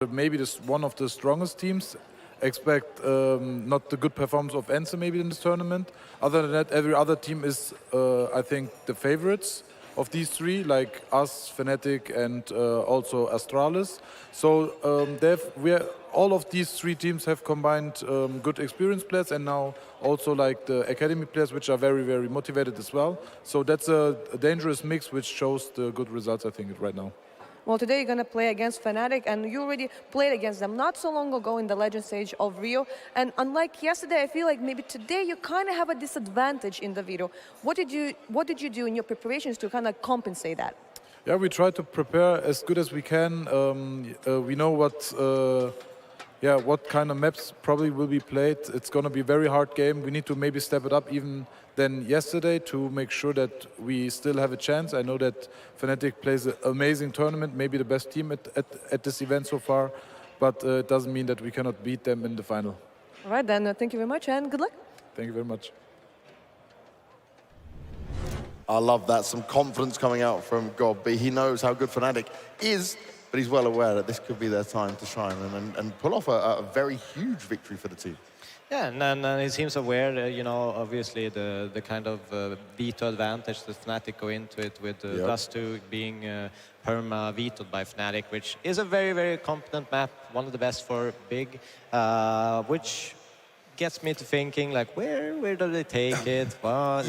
maybe this one of the strongest teams. Expect not the good performance of ENG maybe in this tournament. Other than that, every other team is, I think, the favorites of these three, like us, Fnatic, and also Astralis. So all of these three teams have combined good experienced players, and now also like the academy players, which are very, very motivated as well. So that's a dangerous mix, which shows the good results, I think, right now. Well, today you're going to play against Fnatic, and you already played against them not so long ago in the Legend stage of Rio. And unlike yesterday, I feel like maybe today you kind of have a disadvantage in the video. What did you do in your preparations to kind of compensate that? Yeah, we try to prepare as good as we can. We know what kind of maps probably will be played. It's going to be a very hard game. We need to maybe step it up even than yesterday to make sure that we still have a chance. I know that Fnatic plays an amazing tournament, maybe the best team at this event so far, but it doesn't mean that we cannot beat them in the final. All right, then thank you very much and good luck. Thank you very much. I love that, some confidence coming out from Gobi. He knows how good Fnatic is, but he's well aware that this could be their time to shine and pull off a very huge victory for the team. Yeah, and he seems aware, you know, obviously the kind of veto advantage that Fnatic go into it with +2 being perma-vetoed by Fnatic, which is a very, very competent map, one of the best for Big, which gets me to thinking, like, where do they take it? Well,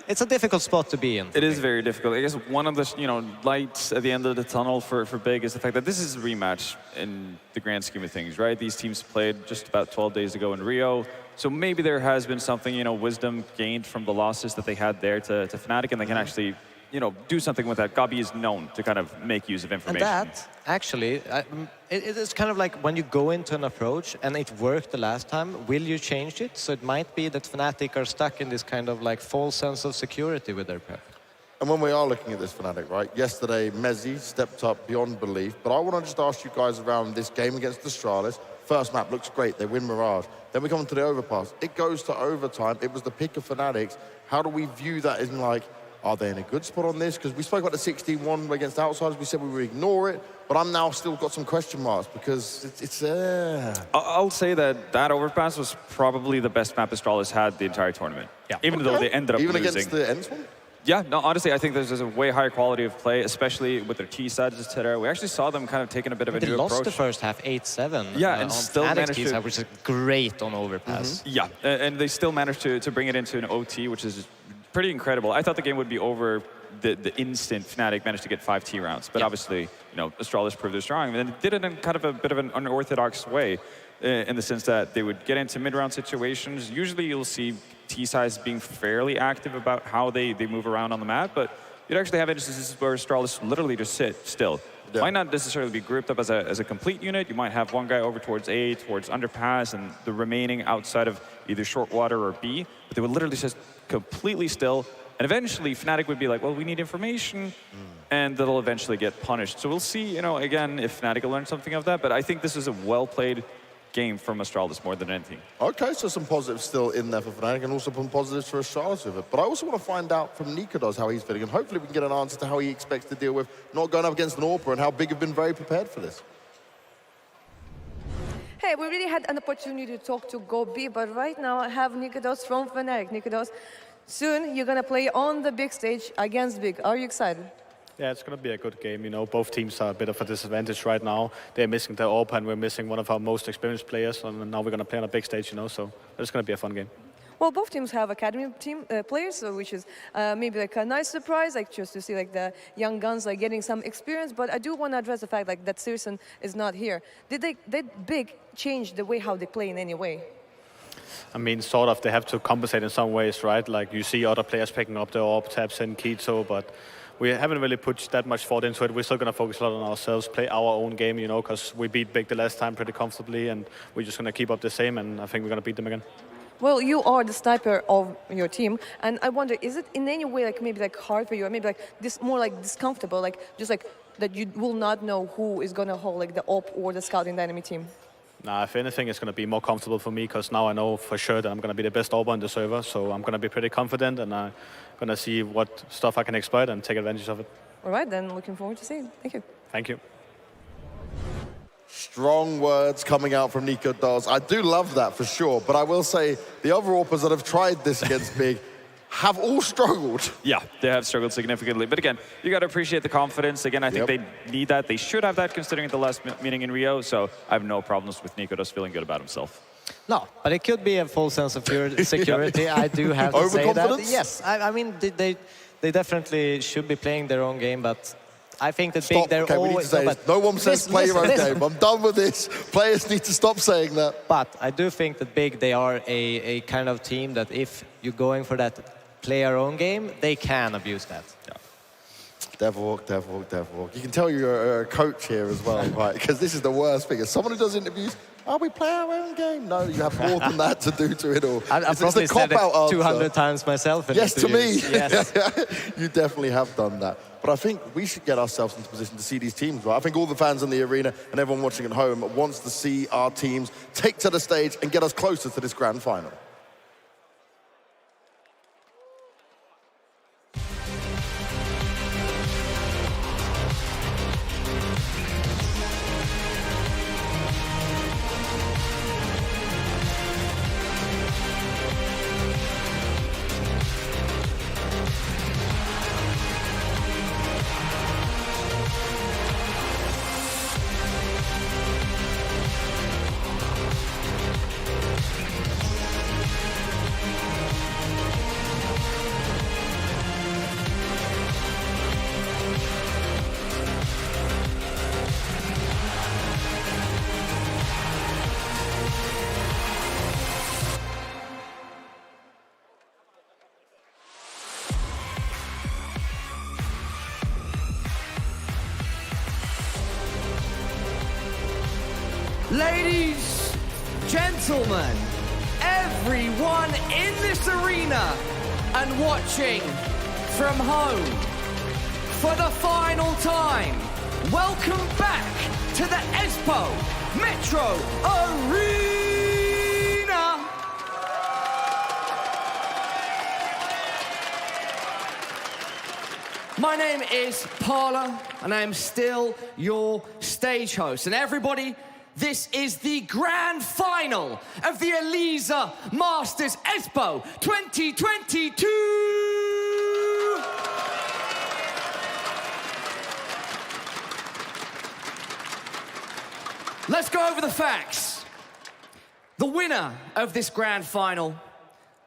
it's a difficult spot to be in. It is very difficult. I guess one of the lights at the end of the tunnel for Big is the fact that this is a rematch in the grand scheme of things, right? These teams played just about 12 days ago in Rio, so maybe there has been something, wisdom gained from the losses that they had there to Fnatic, and they can actually do something with that. Gabi is known to kind of make use of information. And that, actually, it is kind of like when you go into an approach and it worked the last time, will you change it? So it might be that Fnatic are stuck in this kind of like false sense of security with their prep. And when we are looking at this Fnatic, right, yesterday Mezzi stepped up beyond belief, but I want to just ask you guys around this game against Astralis. First map looks great, they win Mirage. Then we come to the overpass. It goes to overtime. It was the pick of Fnatic's. How do we view that in like, are they in a good spot on this? Because we spoke about the 16-1 against Outsiders. We said we would ignore it, but I'm now still got some question marks because it's I'll say that overpass was probably the best map Astralis had the entire tournament. Yeah. Even though they ended up even losing. Against the ENG one? Yeah, no, honestly, I think there's a way higher quality of play, especially with their T-sides, etc. We actually saw them kind of taking a bit of a new approach. They lost the first half 8-7. Yeah, and on still managed to... which is great on overpass. Yeah, and they still managed to bring it into an OT, which is pretty incredible. I thought the game would be over the instant Fnatic managed to get 5 T rounds, but obviously, Astralis proved they're strong, and they did it in kind of a bit of an unorthodox way, in the sense that they would get into mid-round situations. Usually you'll see T-sides being fairly active about how they move around on the map, but you'd actually have instances where Astralis literally just sit still. Yeah. Might not necessarily be grouped up as a complete unit. You might have one guy over towards A, towards underpass, and the remaining outside of either short water or B, but they would literally just completely still. And eventually, Fnatic would be like, well, we need information, and they'll eventually get punished. So we'll see, again, if Fnatic will learn something of that. But I think this is a well-played game from Astralis more than anything. Okay, so some positives still in there for Fnatic, and also some positives for Astralis with it. But I also want to find out from Nikodos how he's feeling, and hopefully we can get an answer to how he expects to deal with not going up against an AWPA, and how Big have been very prepared for this. Hey, we really had an opportunity to talk to Gobi, but right now I have Nikodos from Fnatic. Nikodos, soon you're going to play on the big stage against Big. Are you excited? Yeah, it's going to be a good game. Both teams are a bit of a disadvantage right now. They're missing their AWP, and we're missing one of our most experienced players. And now we're going to play on a big stage, so it's going to be a fun game. Well, both teams have academy team players, which is maybe like a nice surprise, like just to see like the young guns like getting some experience. But I do want to address the fact like that Salinan is not here. Did Big change the way how they play in any way? I mean, sort of. They have to compensate in some ways, right? Like you see other players picking up their AWP, taps in Keto, but we haven't really put that much thought into it. We're still going to focus a lot on ourselves, play our own game, because we beat Big the last time pretty comfortably, and we're just going to keep up the same, and I think we're going to beat them again. Well, you are the sniper of your team, and I wonder, is it in any way like maybe like hard for you, or maybe like this more like discomfortable, like just like that you will not know who is going to hold like the AWP or the scout in the enemy team? Nah, if anything, it's going to be more comfortable for me, because now I know for sure that I'm going to be the best AWP on the server, so I'm going to be pretty confident, and I'm going to see what stuff I can exploit and take advantage of it. All right, then looking forward to seeing it. Thank you. Thank you. Strong words coming out from Nico Dawes. I do love that for sure, but I will say the other AWPers that have tried this against Big have all struggled. Yeah, they have struggled significantly. But again, you got to appreciate the confidence. Again, I think they need that. They should have that considering the last meeting in Rio. So I have no problems with Nico just feeling good about himself. No, but it could be a full sense of security. I do have to say that. Overconfidence? Yes, I mean, they definitely should be playing their own game, but I think that Stop. Big, they're okay, we need to always... say this. No one says play your own game. I'm done with this. Players need to stop saying that. But I do think that Big, they are a kind of team that if you're going for that play our own game, they can abuse that. Yeah. Devil walk, devil walk, devil walk. You can tell you're a coach here as well, right? Because this is the worst thing. As someone who does interviews, we play our own game. No, you have more than that to do to it all. I've probably said it 200 times myself. Yes, to me. Yes. You definitely have done that. But I think we should get ourselves into position to see these teams, right? I think all the fans in the arena and everyone watching at home wants to see our teams take to the stage and get us closer to this grand final. Ladies, gentlemen, everyone in this arena and watching from home, for the final time, welcome back to the Espoo Metro Arena. My name is Paula, and I am still your stage host. And everybody, this is the grand final of the Elisa Masters Espoo 2022. Let's go over the facts. The winner of this grand final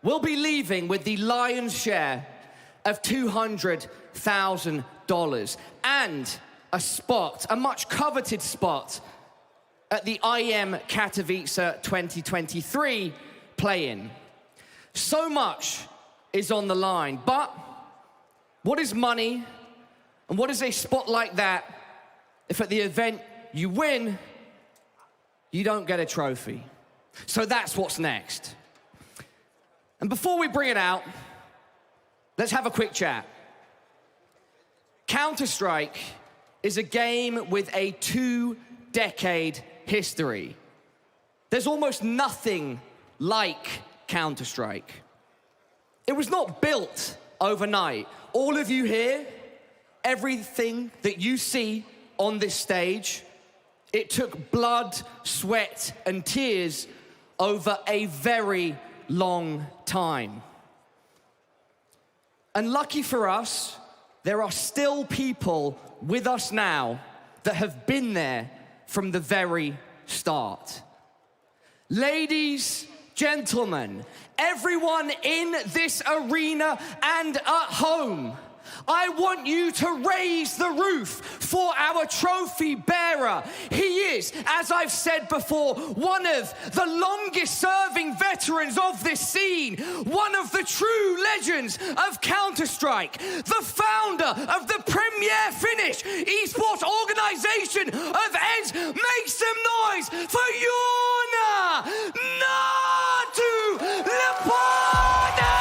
will be leaving with the lion's share of $200,000 and a spot, a much coveted spot, at the IEM Katowice 2023 play-in. So much is on the line, but what is money and what is a spot like that if at the event you win, you don't get a trophy? So that's what's next. And before we bring it out, let's have a quick chat. Counter-Strike is a game with a 2-decade history. There's almost nothing like Counter-Strike. It was not built overnight. All of you here, everything that you see on this stage, it took blood, sweat, and tears over a very long time. And lucky for us, there are still people with us now that have been there from the very start. Ladies, gentlemen, everyone in this arena and at home, I want you to raise the roof for our trophy bearer. He is, as I've said before, one of the longest serving veterans of this scene, one of the true legends of Counter-Strike, the founder of the Premier Finnish esports organization of ENG. Make some noise for Joona Natu Leponen!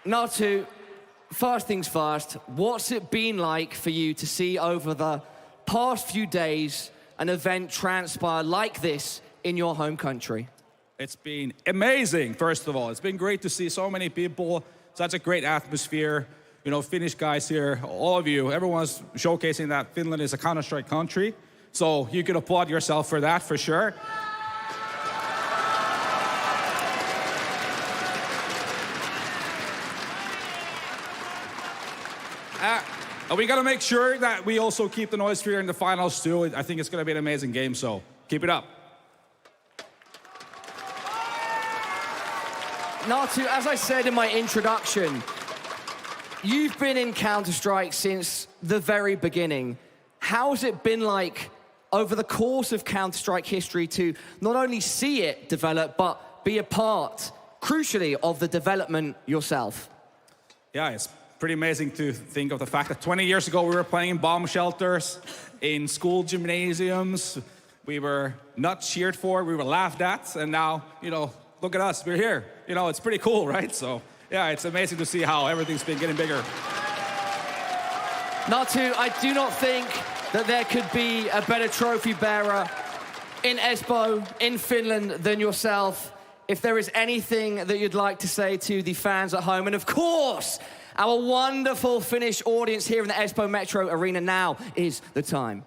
Natu, first things first, what's it been like for you to see over the past few days an event transpire like this in your home country? It's been amazing, first of all. It's been great to see so many people, such a great atmosphere. You know, Finnish guys here, all of you, everyone's showcasing that Finland is a Counter-Strike country. So you can applaud yourself for that, for sure. We got to make sure that we also keep the noise here in the finals too. I think it's going to be an amazing game, so keep it up. Natu, as I said in my introduction, you've been in Counter-Strike since the very beginning. How's it been like over the course of Counter-Strike history to not only see it develop, but be a part, crucially, of the development yourself? Yeah, it's pretty amazing to think of the fact that 20 years ago we were playing in bomb shelters, in school gymnasiums. We were not cheered for, we were laughed at, and now, you know, look at us, we're here. You know, it's pretty cool, right? So, yeah, it's amazing to see how everything's been getting bigger. Natu, I do not think that there could be a better trophy bearer in Espoo, in Finland, than yourself. If there is anything that you'd like to say to the fans at home, and of course, our wonderful Finnish audience here in the Espoo Metro Arena, now is the time.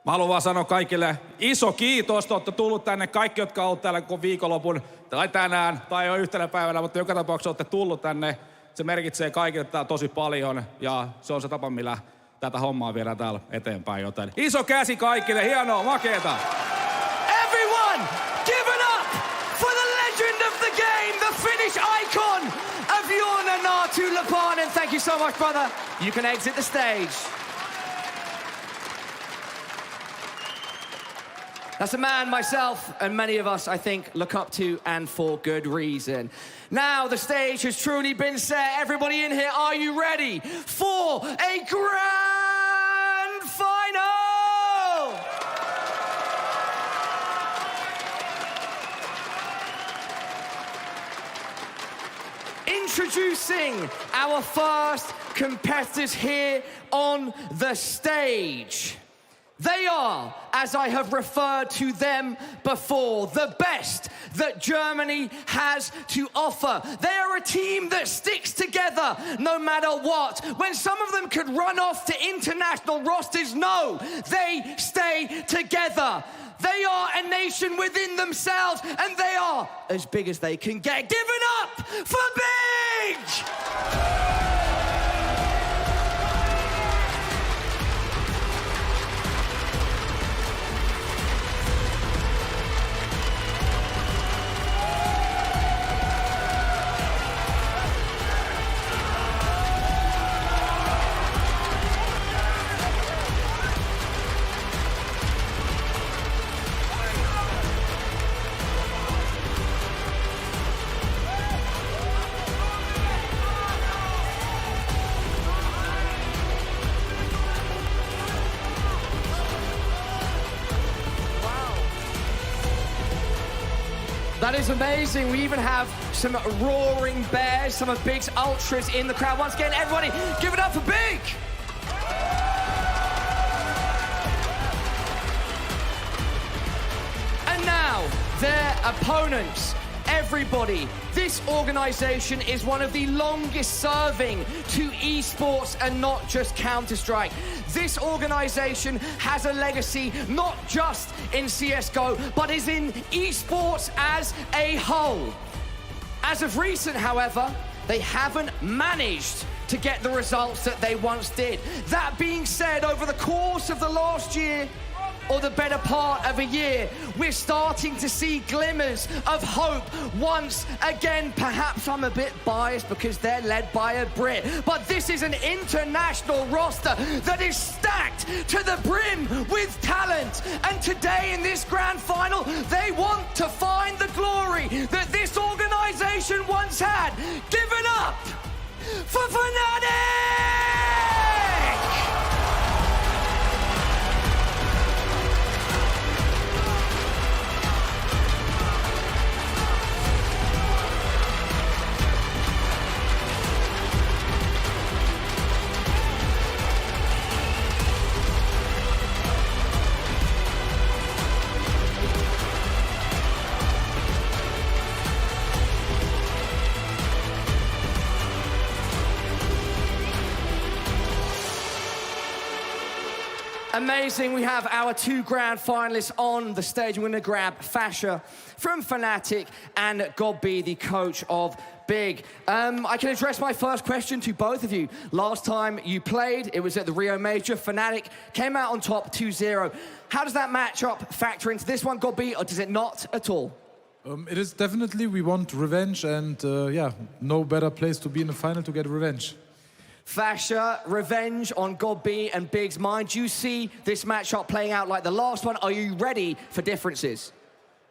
Mä haluan vaan sanoa kaikille iso kiitos, että olette tullut tänne. Kaikki, jotka ovat täällä koko viikonlopun, tai tänään, tai jo yhtenä päivänä, mutta joka tapauksessa olette tullut tänne. Se merkitsee kaikille täällä tosi paljon, ja se on se tapa, millä tätä hommaa viedään täällä eteenpäin. Joten iso käsi kaikille, hienoa, makeeta! Everyone, give it up for the legend of the game, the Finnish icon of Joona Natu Lapanen. Thank you so much, brother. You can exit the stage. That's a man myself and many of us, I think, look up to, and for good reason. Now the stage has truly been set. Everybody in here, are you ready for a grand final? Introducing our first competitors here on the stage. They are, as I have referred to them before, the best that Germany has to offer. They are a team that sticks together no matter what. When some of them could run off to international rosters, no, they stay together. They are a nation within themselves, and they are as big as they can get. Give it up for Big! That is amazing. We even have some roaring bears, some of Big's ultras in the crowd. Once again, everybody, give it up for Big! And now, their opponents. Everybody, this organization is one of the longest serving to esports and not just Counter-Strike. This organization has a legacy not just in CSGO, but is in esports as a whole. As of recent, however, they haven't managed to get the results that they once did. That being said, over the course of the last year, or the better part of a year, we're starting to see glimmers of hope once again. Perhaps I'm a bit biased because they're led by a Brit, but this is an international roster that is stacked to the brim with talent. And today in this grand final, they want to find the glory that this organization once had. Give it up for Fnatic! Amazing. We have our 2 grand finalists on the stage. We're going to grab Fasha from Fnatic and Gobby, the coach of Big. I can address my first question to both of you. Last time you played, it was at the Rio Major. Fnatic came out on top 2-0. How does that matchup factor into this one, Gobby, or does it not at all? It is definitely, we want revenge, and yeah, no better place to be in the final to get revenge. Fasha, revenge on Gobby and Big's mind. Do you see this matchup playing out like the last one? Are you ready for differences?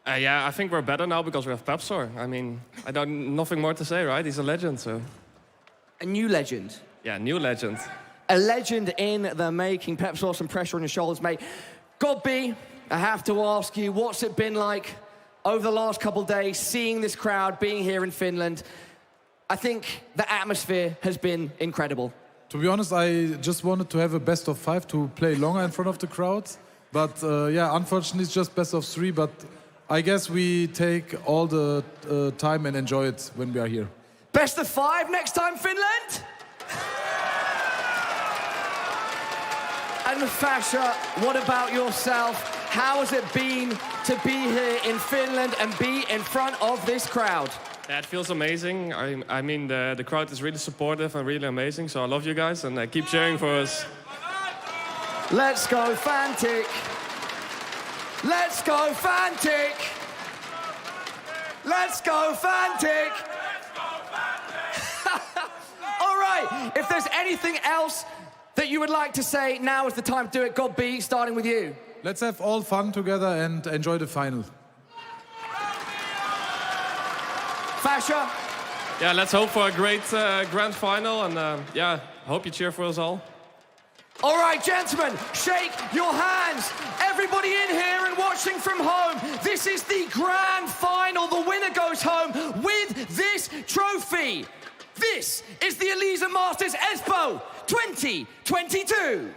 Yeah, I think we're better now because we have Pepsor. I mean, I don't nothing more to say, right? He's a legend, so. A new legend. Yeah, new legend. A legend in the making. Pepsor, some pressure on your shoulders, mate. Gobby, I have to ask you, what's it been like over the last couple of days, seeing this crowd, being here in Finland? I think the atmosphere has been incredible. To be honest, I just wanted to have a best of 5 to play longer in front of the crowd. But yeah, unfortunately, it's just best of 3. But I guess we take all the time and enjoy it when we are here. Best of 5 next time, Finland? And Fasha, what about yourself? How has it been to be here in Finland and be in front of this crowd? Yeah, it feels amazing. I mean, the crowd is really supportive and really amazing, so I love you guys, and keep cheering for us. Let's go, Fnatic! Let's go, Fnatic! Let's go, Fnatic! All right, if there's anything else that you would like to say, now is the time to do it. Gobby, starting with you. Let's have all fun together and enjoy the final. Fasha? Yeah, let's hope for a great grand final, and yeah, I hope you cheer for us all. All right, gentlemen, shake your hands. Everybody in here and watching from home, this is the grand final. The winner goes home with this trophy. This is the Elisa Masters Espoo 2022.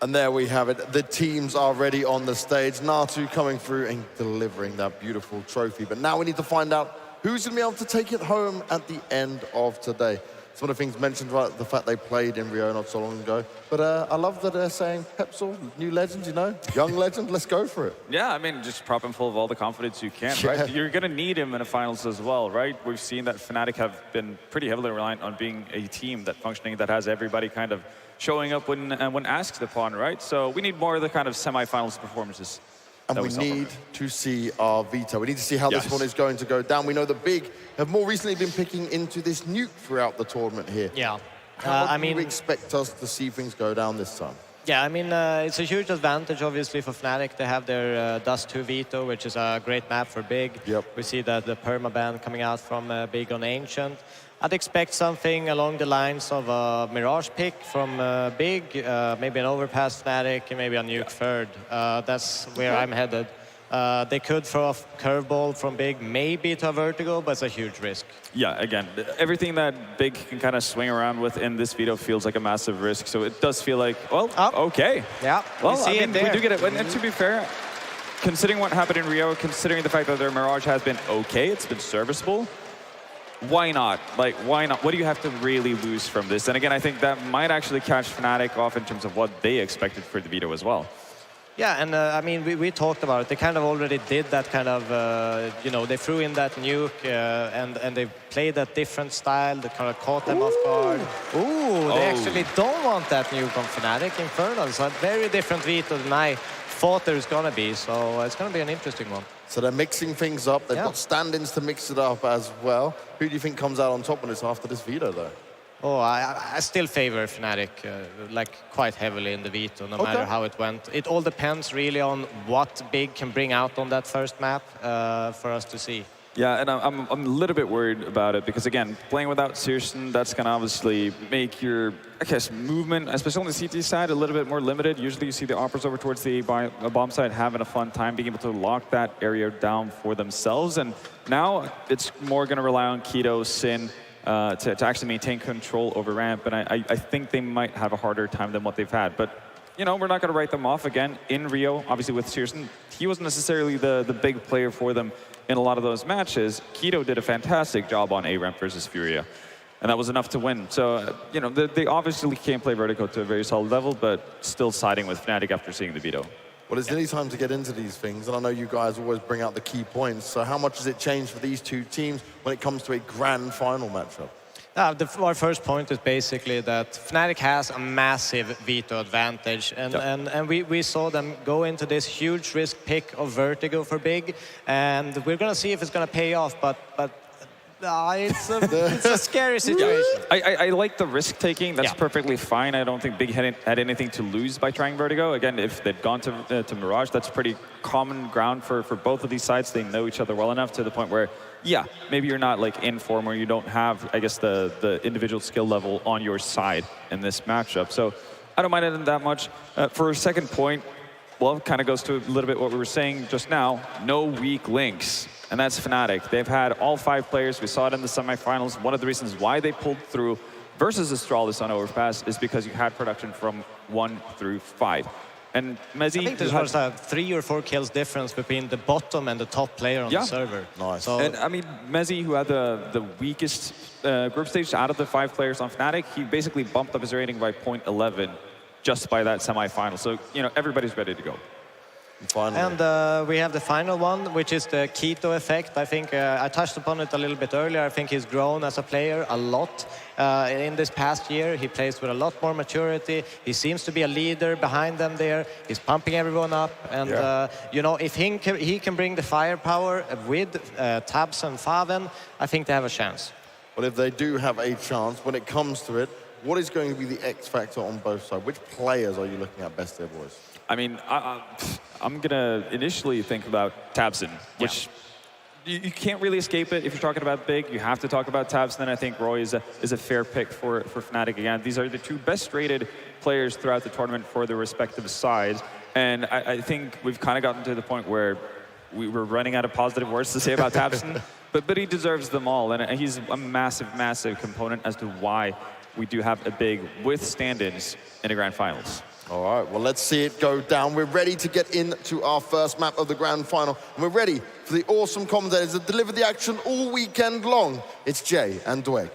And there we have it. The teams are ready on the stage. Natu coming through and delivering that beautiful trophy. But now we need to find out who's going to be able to take it home at the end of today. Some of the things mentioned, right, the fact they played in Rio not so long ago. But I love that they're saying, Pepsor, new legend, you know, young legend, let's go for it. Yeah, I mean, just prop him full of all the confidence you can, right? You're going to need him in the finals as well, right? We've seen that Fnatic have been pretty heavily reliant on being a team that functioning, that has everybody kind of showing up when asked upon, right? So we need more of the kind of semi-finals performances. And we need to see our veto. We need to see how this one is going to go down. We know the Big have more recently been picking into this nuke throughout the tournament here. Yeah. How do you expect us to see things go down this time? Yeah, I mean, it's a huge advantage, obviously, for Fnatic. They have their Dust 2 veto, which is a great map for Big. Yep. We see that the permaban coming out from Big on Ancient. I'd expect something along the lines of a Mirage pick from Big, maybe an overpass Fnatic, and maybe a nuke third. That's where I'm headed. They could throw a curveball from Big, maybe to a Vertigo, but it's a huge risk. Yeah, again, everything that Big can kind of swing around with in this veto feels like a massive risk. So it does feel like, well, okay. Yeah, well, I mean, we do get it. And to be fair, considering what happened in Rio, considering the fact that their Mirage has been okay, it's been serviceable, why not? Like, why not? What do you have to really lose from this? And again, I think that might actually catch Fnatic off in terms of what they expected for the veto as well. Yeah, and I mean, we talked about it. They kind of already did that kind of, you know, they threw in that nuke and they played that different style that kind of caught them off guard. Ooh, they actually don't want that nuke on Fnatic Infernal. So a very different veto than I thought there was going to be. So it's going to be an interesting one. So they're mixing things up. They've got stand-ins to mix it up as well. Who do you think comes out on top on this after this veto, though? Oh, I still favor Fnatic, like, quite heavily in the veto, no matter how it went. It all depends really on what Big can bring out on that first map for us to see. Yeah, and I'm a little bit worried about it because, again, playing without Searson, that's going to obviously make your, I guess, movement, especially on the CT side, a little bit more limited. Usually you see the operas over towards the bomb side having a fun time being able to lock that area down for themselves. And now it's more going to rely on Keto, Sin, to actually maintain control over ramp. And I think they might have a harder time than what they've had. But you know, we're not going to write them off again in Rio. Obviously, with Searson, he wasn't necessarily the big player for them in a lot of those matches. k1to did a fantastic job on A-Ramp versus Furia, and that was enough to win. So, you know, they obviously can't play Vertigo to a very solid level, but still siding with Fnatic after seeing the veto. Well, it's nearly time to get into these things, and I know you guys always bring out the key points. So how much has it changed for these two teams when it comes to a grand final matchup? Our first point is basically that Fnatic has a massive veto advantage, and we saw them go into this huge risk pick of Vertigo for Big, and we're going to see if it's going to pay off, but it's a scary situation. I like the risk taking. That's perfectly fine. I don't think Big had anything to lose by trying Vertigo. Again, if they'd gone to Mirage, that's pretty common ground for both of these sides. They know each other well enough to the point where, yeah, maybe you're not like in form or you don't have, I guess, the individual skill level on your side in this matchup. So I don't mind it that much. For a second point, well, it kind of goes to a little bit what we were saying just now. No weak links. And that's Fnatic. They've had all 5 players. We saw it in the semifinals. One of the reasons why they pulled through versus Astralis on Overpass is because you had production from 1 through 5. And Mezzi, I think there was a 3 or 4 kills difference between the bottom and the top player on the server. Nice. So, and I mean, Mezzi, who had the weakest group stage out of the 5 players on Fnatic, he basically bumped up his rating by 0.11 just by that semifinal. So, you know, everybody's ready to go. And we have the final one, which is the k1to effect. I think I touched upon it a little bit earlier. I think he's grown as a player a lot in this past year. He plays with a lot more maturity. He seems to be a leader behind them there. He's pumping everyone up. And, you know, if he can bring the firepower with Tabs and Faven, I think they have a chance. Well, if they do have a chance, when it comes to it, what is going to be the X factor on both sides? Which players are you looking at best there, boys? I mean, I'm going to initially think about Tabson, which you can't really escape it if you're talking about Big. You have to talk about Tabson, and I think Roy is a fair pick for Fnatic again. These are the 2 best-rated players throughout the tournament for their respective sides, and I think we've kind of gotten to the point where we were running out of positive words to say about Tabson, but he deserves them all, and he's a massive, massive component as to why we do have a Big with stand-ins in the grand finals. All right, well, let's see it go down. We're ready to get into our first map of the grand final. And we're ready for the awesome commentators that deliver the action all weekend long. It's Jay and Dweg.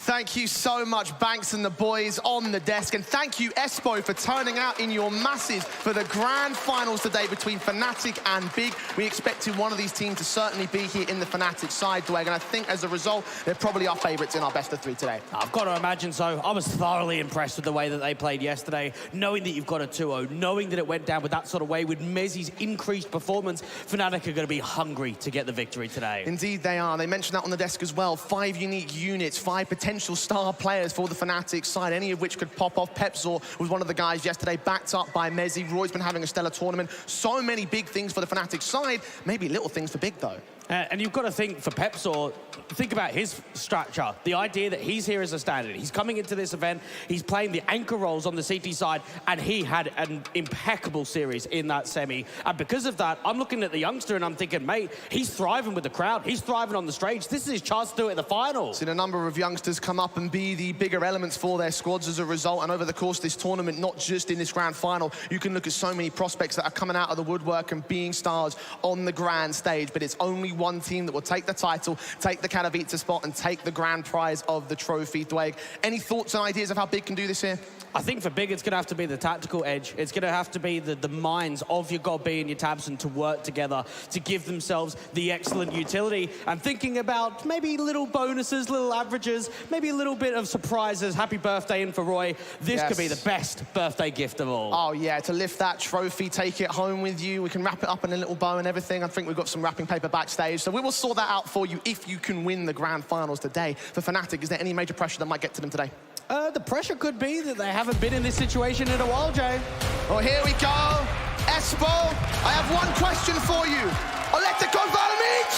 Thank you so much, Banks and the boys on the desk. And thank you, Espoo, for turning out in your masses for the grand finals today between Fnatic and Big. We expected one of these teams to certainly be here in the Fnatic side, Dweg. And I think as a result, they're probably our favourites in our best of 3 today. I've got to imagine so. I was thoroughly impressed with the way that they played yesterday, knowing that you've got a 2-0, knowing that it went down with that sort of way, with Mezzi's increased performance. Fnatic are going to be hungry to get the victory today. Indeed they are. They mentioned that on the desk as well. 5 unique units, 5 potential star players for the Fnatic side, any of which could pop off. Pepzor was one of the guys yesterday, backed up by Mezzi. Roy's been having a stellar tournament. So many big things for the Fnatic side, maybe little things for Big, though. And you've got to think, for Pepzor, think about his structure. The idea that he's here as a standard. He's coming into this event, he's playing the anchor roles on the CT side, and he had an impeccable series in that semi. And because of that, I'm looking at the youngster and I'm thinking, mate, he's thriving with the crowd. He's thriving on the stage. This is his chance to do it in the finals. Seen a number of youngsters come up and be the bigger elements for their squads as a result. And over the course of this tournament, not just in this grand final, you can look at so many prospects that are coming out of the woodwork and being stars on the grand stage. But it's only one team that will take the title, take the Katowice spot, and take the grand prize of the trophy. Dweg, any thoughts and ideas of how Big can do this here? I think for Big, it's going to have to be the tactical edge. It's going to have to be the minds of your Godby and your Tabson to work together to give themselves the excellent utility. And thinking about maybe little bonuses, little averages, maybe a little bit of surprises. Happy birthday in for Roy. This could be the best birthday gift of all. Oh, yeah, to lift that trophy, take it home with you. We can wrap it up in a little bow and everything. I think we've got some wrapping paper backstage. So we will sort that out for you if you can win the grand finals today. For Fnatic, is there any major pressure that might get to them today? The pressure could be that they haven't been in this situation in a while, Jay. Well, here we go. Espoo, I have one question for you. Electrico Valmic!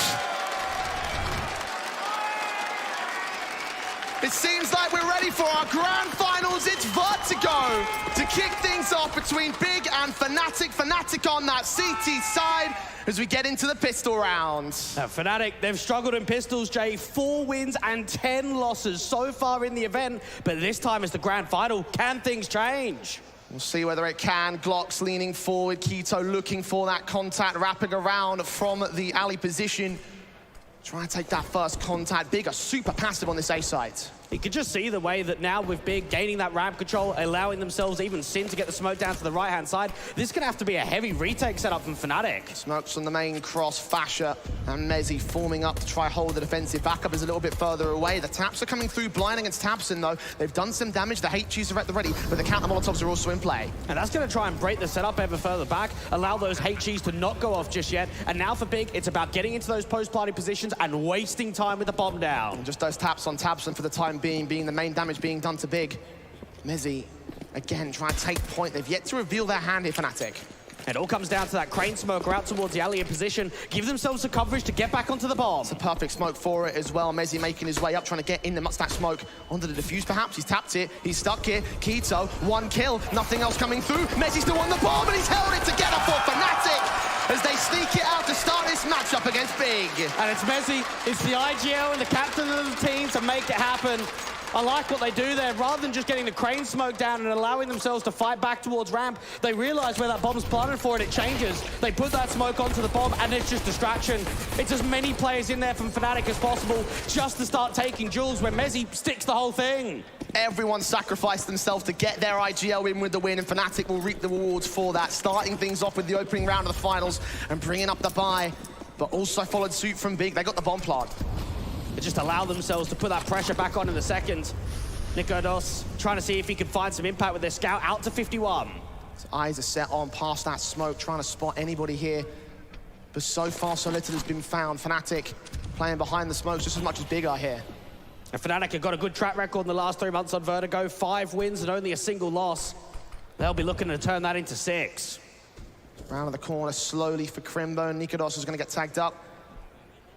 It seems like we're ready for our grand final finals, it's Vertigo to kick things off between Big and Fnatic. Fnatic on that CT side as we get into the pistol round. Now, Fnatic, they've struggled in pistols, Jay. 4 wins and 10 losses so far in the event, but this time it's the grand final. Can things change? We'll see whether it can. Glocks leaning forward, k1to looking for that contact, wrapping around from the alley position. Trying to take that first contact. Big are super passive on this A site. You can just see the way that now with Big gaining that ramp control, allowing themselves, even Sin, to get the smoke down to the right-hand side. This is going to have to be a heavy retake setup from Fnatic. Smokes on the main cross, Fasher and Mezzi forming up to try hold the defensive backup is a little bit further away. The taps are coming through blind against tabseN though. They've done some damage, the HGs are at the ready, but the counter Molotovs are also in play. And that's going to try and break the setup ever further back, allow those HGs to not go off just yet. And now for Big, it's about getting into those post-party positions and wasting time with the bomb down. And just those taps on tabseN for the time being the main damage being done to Big. Mezzi, again, trying to take point. They've yet to reveal their hand here, Fnatic. It all comes down to that crane smoker out towards the alley in position. Give themselves the coverage to get back onto the bomb. It's a perfect smoke for it as well. Mezzi making his way up, trying to get in the that smoke onto the defuse perhaps. He's tapped it, he's stuck here. k1to, 1 kill, nothing else coming through. Mezzi's still on the bomb and he's held it together for Fnatic as they sneak it out to start this matchup against Big. And it's Mezzi, it's the IGL and the captain of the team to make it happen. I like what they do there. Rather than just getting the crane smoke down and allowing themselves to fight back towards ramp, they realize where that bomb's planted for and it changes. They put that smoke onto the bomb and it's just distraction. It's as many players in there from Fnatic as possible just to start taking jewels where Mezzi sticks the whole thing. Everyone sacrificed themselves to get their IGL in with the win, and Fnatic will reap the rewards for that, starting things off with the opening round of the finals and bringing up the bye, but also followed suit from Big. They got the bomb plant. They just allow themselves to put that pressure back on in the second. Nikodos trying to see if he can find some impact with their scout out to 51. His eyes are set on past that smoke, trying to spot anybody here. But so far, so little has been found. Fnatic playing behind the smokes just as much as Big are here. And Fnatic have got a good track record in the last 3 months on Vertigo. 5 wins and only a single loss. They'll be looking to turn that into 6. Round of the corner slowly for Crimbo. Nikodos is going to get tagged up.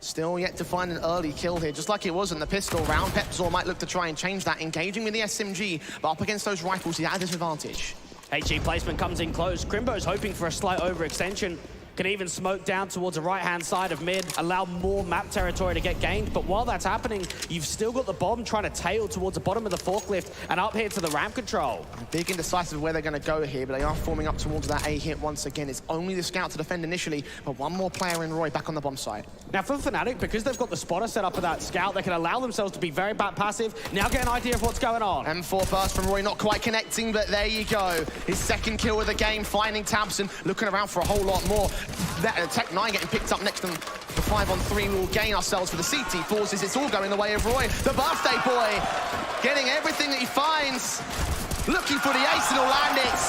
Still yet to find an early kill here, just like it was in the pistol round. Pepzor might look to try and change that, engaging with the SMG, but up against those rifles, he's at a disadvantage. HG placement comes in close. Crimbo's hoping for a slight overextension. Can even smoke down towards the right-hand side of mid, allow more map territory to get gained. But while that's happening, you've still got the bomb trying to tail towards the bottom of the forklift and up here to the ramp control. Big indecisive where they're going to go here, but they are forming up towards that A hit once again. It's only the scout to defend initially, but one more player in Roy back on the bomb side. Now for Fnatic, because they've got the spotter set up for that scout, they can allow themselves to be very back passive. Now get an idea of what's going on. M4 burst from Roy, not quite connecting, but there you go. His second kill of the game, finding tabseN, looking around for a whole lot more. That Tech 9 getting picked up next to the 5-on-3. We'll gain ourselves for the CT forces. It's all going the way of Roy, the birthday boy, getting everything that he finds, looking for the ace and he'll land it.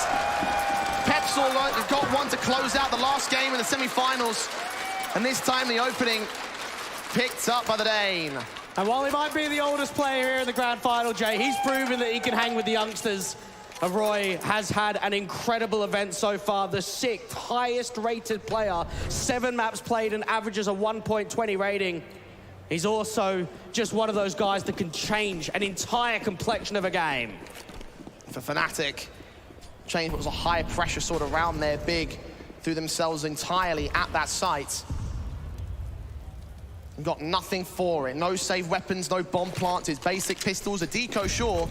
Pepzor got one to close out the last game in the semi-finals, and this time the opening picked up by the Dane. And while he might be the oldest player here in the grand final, Jay, he's proven that he can hang with the youngsters. Roy has had an incredible event so far, the 6th highest rated player, 7 maps played and averages a 1.20 rating. He's also just one of those guys that can change an entire complexion of a game. For Fnatic, change what was a high pressure sort of round there. Big threw themselves entirely at that site. Got nothing for it, no save weapons, no bomb plants, it's basic pistols, a deco sure,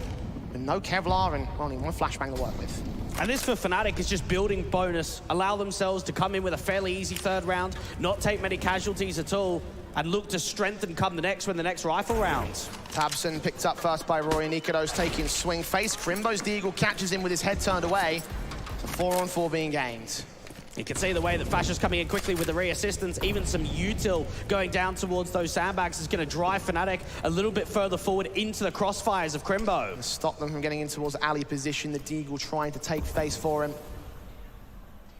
but no Kevlar and only one flashbang to work with. And this for Fnatic is just building bonus, allow themselves to come in with a fairly easy 3rd round, not take many casualties at all, and look to strengthen come the next rifle rounds. tabseN picked up first by Roy, Nikodos taking swing face. Crimbo's Deagle catches him with his head turned away. So 4-on-4 being gained. You can see the way that Fasher's coming in quickly with the re-assistance, even some util going down towards those sandbags is going to drive Fnatic a little bit further forward into the crossfires of Crimbo. Stop them from getting in towards alley position. The Deagle trying to take face for him.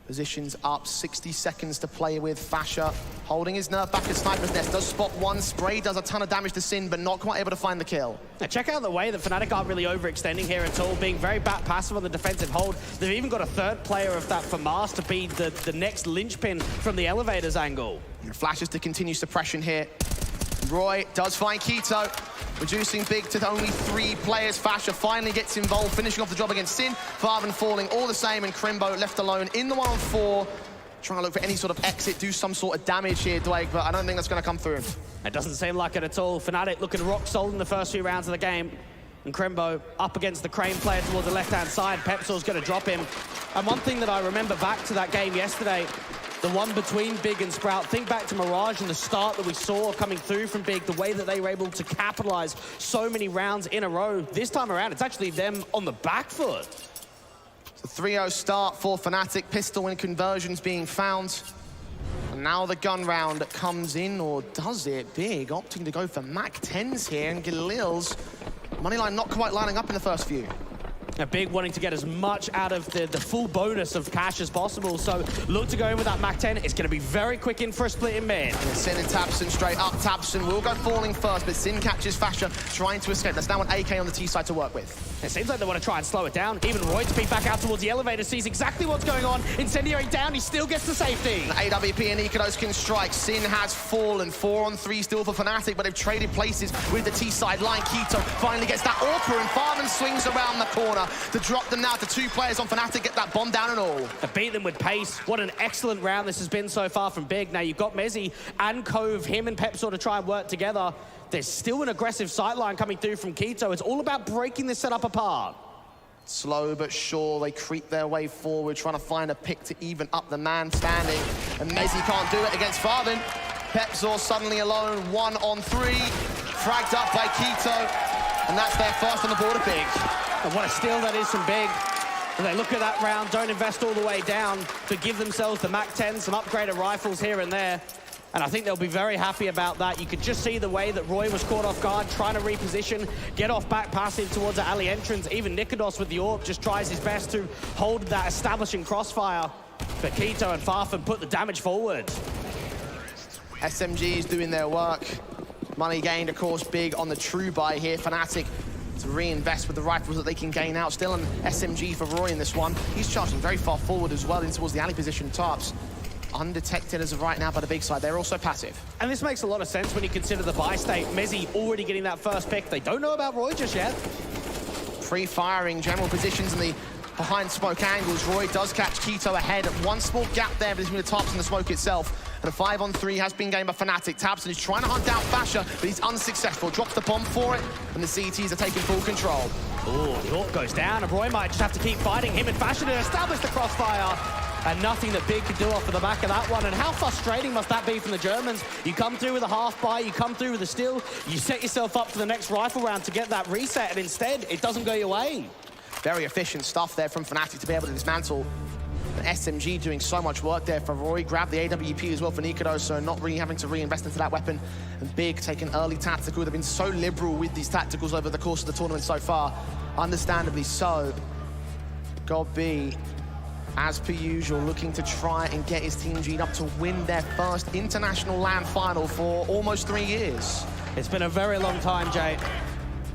Positions up, 60 seconds to play with. Fasher holding his nerve back at Sniper's Nest. Does spot one, spray does a ton of damage to Sin, but not quite able to find the kill. Now check out the way that Fnatic aren't really overextending here at all, being very back passive on the defensive hold. They've even got a 3rd player of that for Mars to be the next linchpin from the elevators angle. And flashes to continue suppression here. Roy does find Keto, reducing Big to only 3 players. Fasha finally gets involved, finishing off the job against Sin. Farben falling all the same, and Crimbo left alone in the 1-on-4. Trying to look for any sort of exit, do some sort of damage here, Dwayne, but I don't think that's going to come through. It doesn't seem like it at all. Fnatic looking rock solid in the first few rounds of the game. And Crimbo up against the Crane player towards the left-hand side. Pepsor's going to drop him. And one thing that I remember back to that game yesterday, the one between Big and Sprout, think back to Mirage and the start that we saw coming through from Big, the way that they were able to capitalize so many rounds in a row. This time around, it's actually them on the back foot. It's a 3-0 start for Fnatic. Pistol win conversions being found. And now the gun round comes in, or does it? Big opting to go for MAC-10s here, and Galil's moneyline not quite lining up in the first few. A Big wanting to get as much out of the full bonus of cash as possible, so look to go in with that MAC-10. It's going to be very quick in for a split in mid. Sin and Tabson straight up. Tabson will go falling first, but Sin catches Fasha trying to escape. That's now an AK on the T side to work with. It seems like they want to try and slow it down. Even Roy to peek back out towards the elevator, sees exactly what's going on. Incendiary down, he still gets to safety. And AWP and Ikados can strike. Sin has fallen. 4-on-3 still for Fnatic, but they've traded places with the T side line. Keto finally gets that AWPer, and Farman swings around the corner to drop them now to 2 players on Fnatic, get that bomb down and all. To beat them with pace. What an excellent round this has been so far from Big. Now you've got Mezzy and Cove, him and Pepsor to try and work together. There's still an aggressive sightline coming through from Keto. It's all about breaking this setup apart. Slow but sure, they creep their way forward, trying to find a pick to even up the man standing. And Mezzy can't do it against Farben. Pepsor suddenly alone, 1-on-3. Fragged up by Keto. And that's their first on the board of Big. And what a steal that is from Big. And they look at that round, don't invest all the way down, but give themselves the MAC-10, some upgraded rifles here and there. And I think they'll be very happy about that. You could just see the way that Roy was caught off guard, trying to reposition, get off back passive towards the alley entrance. Even Nikodos with the AWP just tries his best to hold that establishing crossfire. But Keto and Farfen put the damage forward. SMG is doing their work. Money gained, of course, Big on the true buy here. Fnatic to reinvest with the rifles that they can gain out. Still an SMG for Roy in this one. He's charging very far forward as well in towards the alley position. Tarps undetected as of right now by the Big side. They're also passive. And this makes a lot of sense when you consider the buy state. Mezzy already getting that first pick. They don't know about Roy just yet. Pre-firing general positions in the behind smoke angles. Roy does catch Keto ahead. One small gap there between the Tarps and the smoke itself. And a 5-on-3 has been gained by Fnatic. Tabson is trying to hunt down Fasha, but he's unsuccessful. Drops the bomb for it, and the CTs are taking full control. Ooh, the AWP goes down, and Roy might just have to keep fighting him and Fasha to establish the crossfire. And nothing that Big could do off of the back of that one. And how frustrating must that be from the Germans? You come through with a half buy, you come through with a steal, you set yourself up for the next rifle round to get that reset, and instead, it doesn't go your way. Very efficient stuff there from Fnatic to be able to dismantle. An SMG doing so much work there for Roy. Grabbed the AWP as well for Nikodos, so not really having to reinvest into that weapon. And Big taking early tactical. They've been so liberal with these tacticals over the course of the tournament so far. Understandably so. God B, as per usual, looking to try and get his team G'd up to win their first international LAN final for almost 3 years. It's been a very long time, Jay.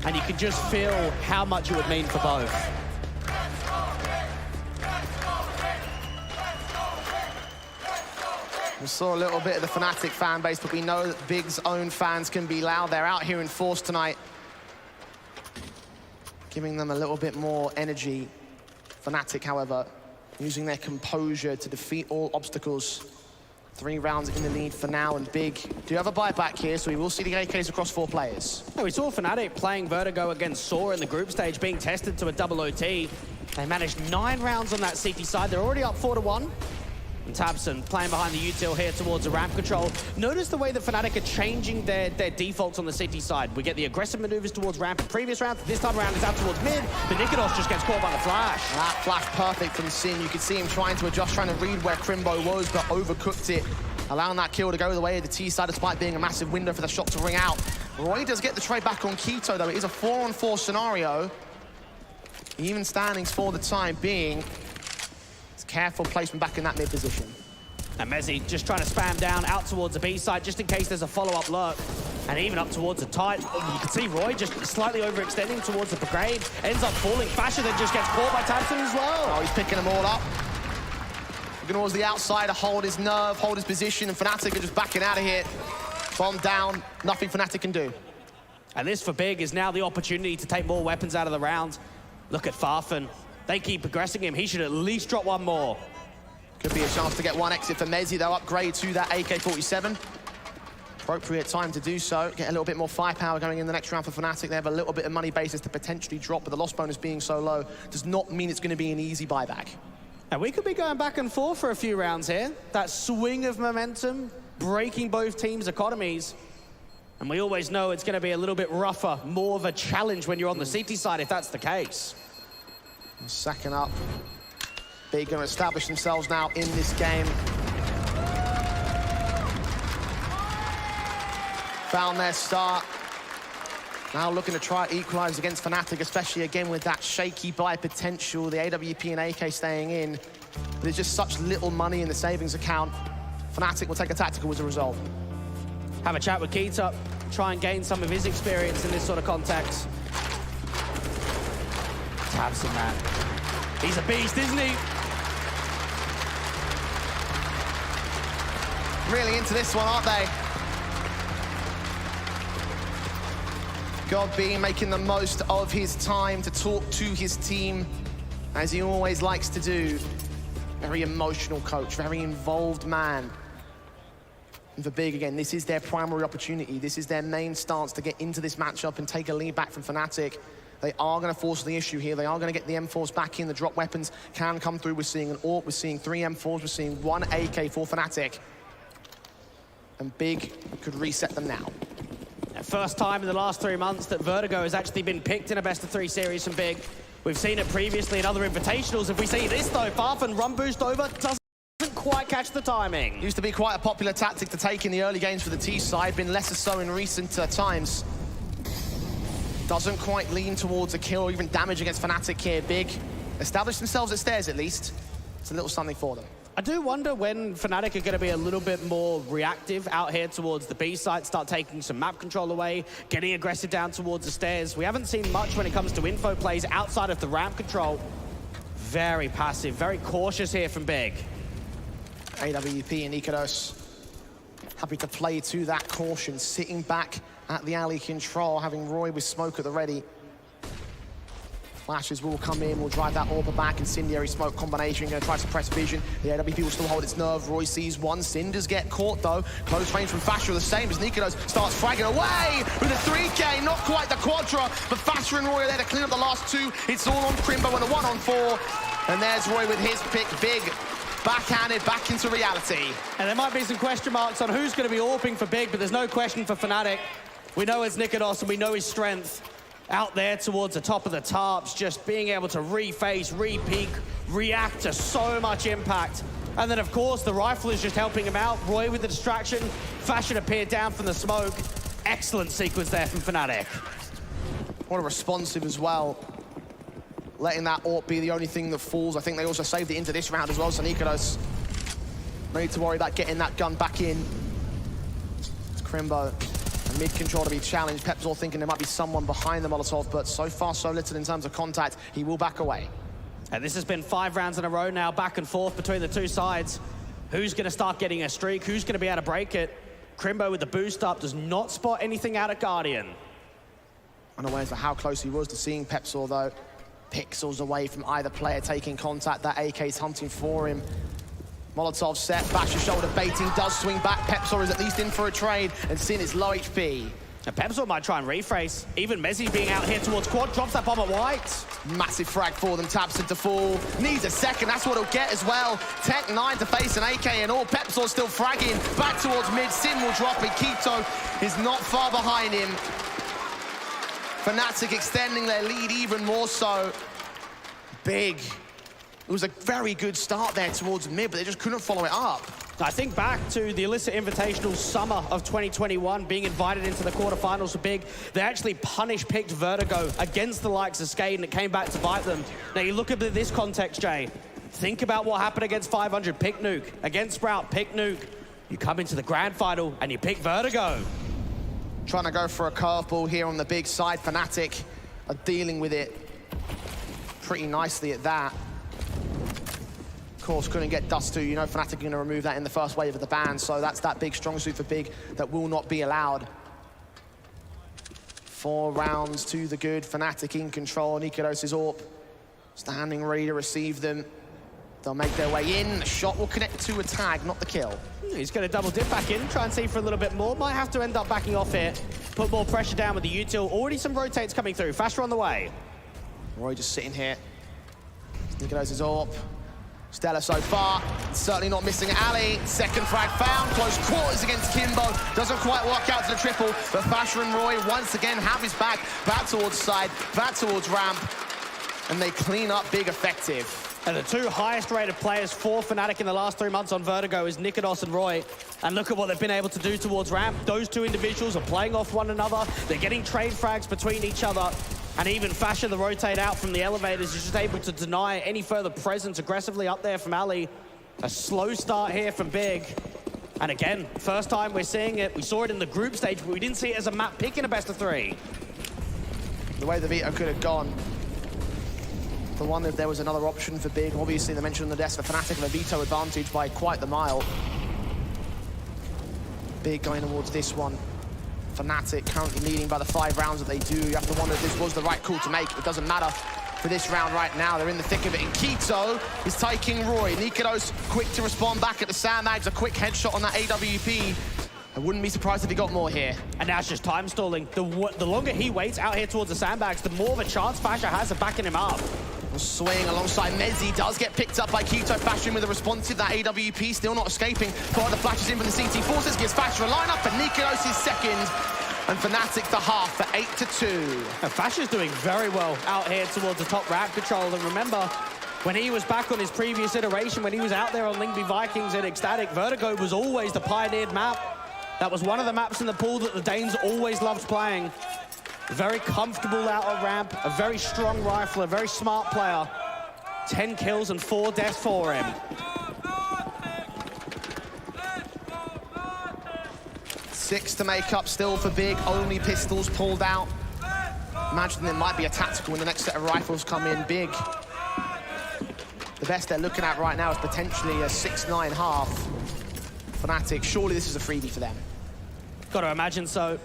And you can just feel how much it would mean for both. We saw a little bit of the Fnatic fan base, but we know that Big's own fans can be loud. They're out here in force tonight, giving them a little bit more energy. Fnatic, however, using their composure to defeat all obstacles. 3 rounds in the lead for now, and Big do have a buyback here, so we will see the AKs across 4 players. Yeah, we saw Fnatic playing Vertigo against Saw in the group stage, being tested to a double OT. They managed 9 rounds on that CT side. They're already up 4-1. And Tabson playing behind the util here towards the ramp control. Notice the way that Fnatic are changing their defaults on the city side. We get the aggressive maneuvers towards ramp in previous rounds. This time around it's out towards mid, but Nikodos just gets caught by the flash. That flash perfect from Sin. You could see him trying to adjust, trying to read where Crimbo was, but overcooked it, allowing that kill to go the way of the T side despite being a massive window for the shot to ring out. Roy does get the trade back on Keto, though. It is a 4-on-4 scenario. Even standings for the time being. It's careful placement back in that mid position. And Mezzy just trying to spam down out towards the B side just in case there's a follow-up lurk. And even up towards the tight. You can see Roy just slightly overextending towards the brigade. Ends up falling. Fasher then just gets caught by Tabson as well. Oh, he's picking them all up. Looking towards the outside to hold his nerve, hold his position, and Fnatic are just backing out of here. Bomb down, nothing Fnatic can do. And this for Big is now the opportunity to take more weapons out of the round. Look at Farfan. They keep progressing him. He should at least drop one more. Could be a chance to get one exit for Mezzi. They'll upgrade to that AK-47. Appropriate time to do so. Get a little bit more firepower going in the next round for Fnatic. They have a little bit of money basis to potentially drop, but the loss bonus being so low does not mean it's going to be an easy buyback. And we could be going back and forth for a few rounds here. That swing of momentum, breaking both teams' economies. And we always know it's going to be a little bit rougher, more of a challenge when you're on the CT side, if that's the case. Second up. Big going to establish themselves now in this game. Found their start. Now looking to try equalize against Fnatic, especially again with that shaky buy potential, the AWP and AK staying in. But there's just such little money in the savings account. Fnatic will take a tactical as a result. Have a chat with Keita, try and gain some of his experience in this sort of context. Tabs him, man. He's a beast, isn't he? Really into this one, aren't they? Godby making the most of his time to talk to his team, as he always likes to do. Very emotional coach, very involved man. And for Big, again, this is their primary opportunity. This is their main stance to get into this matchup and take a lead back from Fnatic. They are going to force the issue here. They are going to get the M4s back in. The drop weapons can come through. We're seeing an AWP, we're seeing 3 M4s, we're seeing 1 AK for Fnatic. And Big could reset them now. First time in the last 3 months that Vertigo has actually been picked in a best-of-3 series from Big. We've seen it previously in other invitationals. If we see this, though, Farfan run boost over, doesn't quite catch the timing. Used to be quite a popular tactic to take in the early games for the T side, been lesser so in recent times. Doesn't quite lean towards a kill or even damage against Fnatic here. Big established themselves at stairs at least. It's a little something for them. I do wonder when Fnatic are going to be a little bit more reactive out here towards the B side, start taking some map control away, getting aggressive down towards the stairs. We haven't seen much when it comes to info plays outside of the ramp control. Very passive, very cautious here from Big. AWP and Ikaros happy to play to that caution, sitting back at the alley control, having Roy with smoke at the ready. Flashes will come in, will drive that AWP back. Incendiary smoke combination, going to try to suppress vision. The AWP will still hold its nerve. Roy sees one. Cinders get caught, though. Close range from Fasher, the same as Nikodos starts fragging away with a 3K. Not quite the Quadra, but Fasher and Roy are there to clean up the last 2. It's all on Crimbo and a 1-on-4. And there's Roy with his pick. Big backhanded back into reality. And there might be some question marks on who's going to be AWPing for Big, but there's no question for Fnatic. We know it's Nikodos and we know his strength. Out there towards the top of the tarps, just being able to reface, re-peek, react to so much impact. And then, of course, the rifle is just helping him out. Roy with the distraction. Fashion appeared down from the smoke. Excellent sequence there from Fnatic. What a responsive as well. Letting that AWP be the only thing that falls. I think they also saved it into this round as well, so Nikodos no need to worry about getting that gun back in. It's Crimbo. Mid-control to be challenged. Pepsor thinking there might be someone behind the Molotov, but so far so little in terms of contact. He will back away. And this has been 5 rounds in a row now, back and forth between the two sides. Who's going to start getting a streak? Who's going to be able to break it? Crimbo with the boost up does not spot anything out at Guardian. Unaware as to how close he was to seeing Pepsor, though. Pixels away from either player taking contact. That AK's hunting for him. Molotov set, Basher shoulder baiting, does swing back. Pepsor is at least in for a trade, and Sin is low HP. And Pepsor might try and rephrase. Even Mezzi being out here towards Quad, drops that bomb at White. Massive frag for them, taps it to fall. Needs a second, that's what he'll get as well. Tech 9 to face an AK and all. Pepsor still fragging, back towards mid. Sin will drop it, Quito is not far behind him. Fnatic extending their lead even more so. Big. It was a very good start there towards mid, but they just couldn't follow it up. I think back to the Elisa Invitational summer of 2021, being invited into the quarterfinals for Big. They actually punish-picked Vertigo against the likes of Skade, and it came back to bite them. Now, you look at this context, Jay. Think about what happened against 500, pick Nuke. Against Sprout, pick Nuke. You come into the grand final, and you pick Vertigo. Trying to go for a curveball here on the Big side. Fnatic are dealing with it pretty nicely at that. course, couldn't get Dust 2. You know Fnatic are going to remove that in the first wave of the ban, so that's that big strong suit for Big that will not be allowed. 4 rounds to the good. Fnatic in control. Nikados' AWP standing ready to receive them. They'll make their way in. The shot will connect to a tag, not the kill. He's going to double dip back in, try and see for a little bit more. Might have to end up backing off here. Put more pressure down with the util. Already some rotates coming through. Fasher on the way. Roy just sitting here. Nikados' AWP. Stella so far, certainly not missing Ali. Second frag found, close quarters against Kimbo. Doesn't quite work out to the triple, but Fasher and Roy once again have his back towards side, back towards ramp, and they clean up Big effective. And the 2 highest rated players for Fnatic in the last 3 months on Vertigo is Nikados and Roy. And look at what they've been able to do towards ramp. Those 2 individuals are playing off one another. They're getting trade frags between each other. And even Fasher, the rotate out from the elevators, is just able to deny any further presence aggressively up there from Ali. A slow start here from Big. And again, first time we're seeing it. We saw it in the group stage, but we didn't see it as a map pick in a best of 3. The way the veto could have gone. The one, if there was another option for Big, obviously they mentioned on the desk, the Fnatic have a veto advantage by quite the mile. Big going towards this one. Fnatic currently leading by the 5 rounds that they do. You have to wonder if this was the right call to make. It doesn't matter for this round right now. They're in the thick of it. And Keto is taking Roy. Nikados quick to respond back at the sandbags. A quick headshot on that AWP. I wouldn't be surprised if he got more here. And now it's just time stalling. The longer he waits out here towards the sandbags, the more of a chance Fasher has of backing him up. Swing alongside Mezzi does get picked up by Keto. Fasher with a response to that AWP, still not escaping. Part of the flashes in from the CT forces, gives Fasher a lineup, and Nikados is second. And Fnatic the half for 8-2. And Fasher's doing very well out here towards the top ramp control. And remember, when he was back on his previous iteration, when he was out there on Lingby Vikings and Ecstatic, Vertigo was always the pioneered map. That was one of the maps in the pool that the Danes always loved playing. Very comfortable out on ramp, a very strong rifler, a very smart player. 10 kills and 4 deaths for him. Six to make up still for Big, only pistols pulled out. Imagine there might be a tactical when the next set of rifles come in. Big. The best they're looking at right now is potentially a 6-9 half. Fnatic, surely this is a freebie for them. Got to imagine so.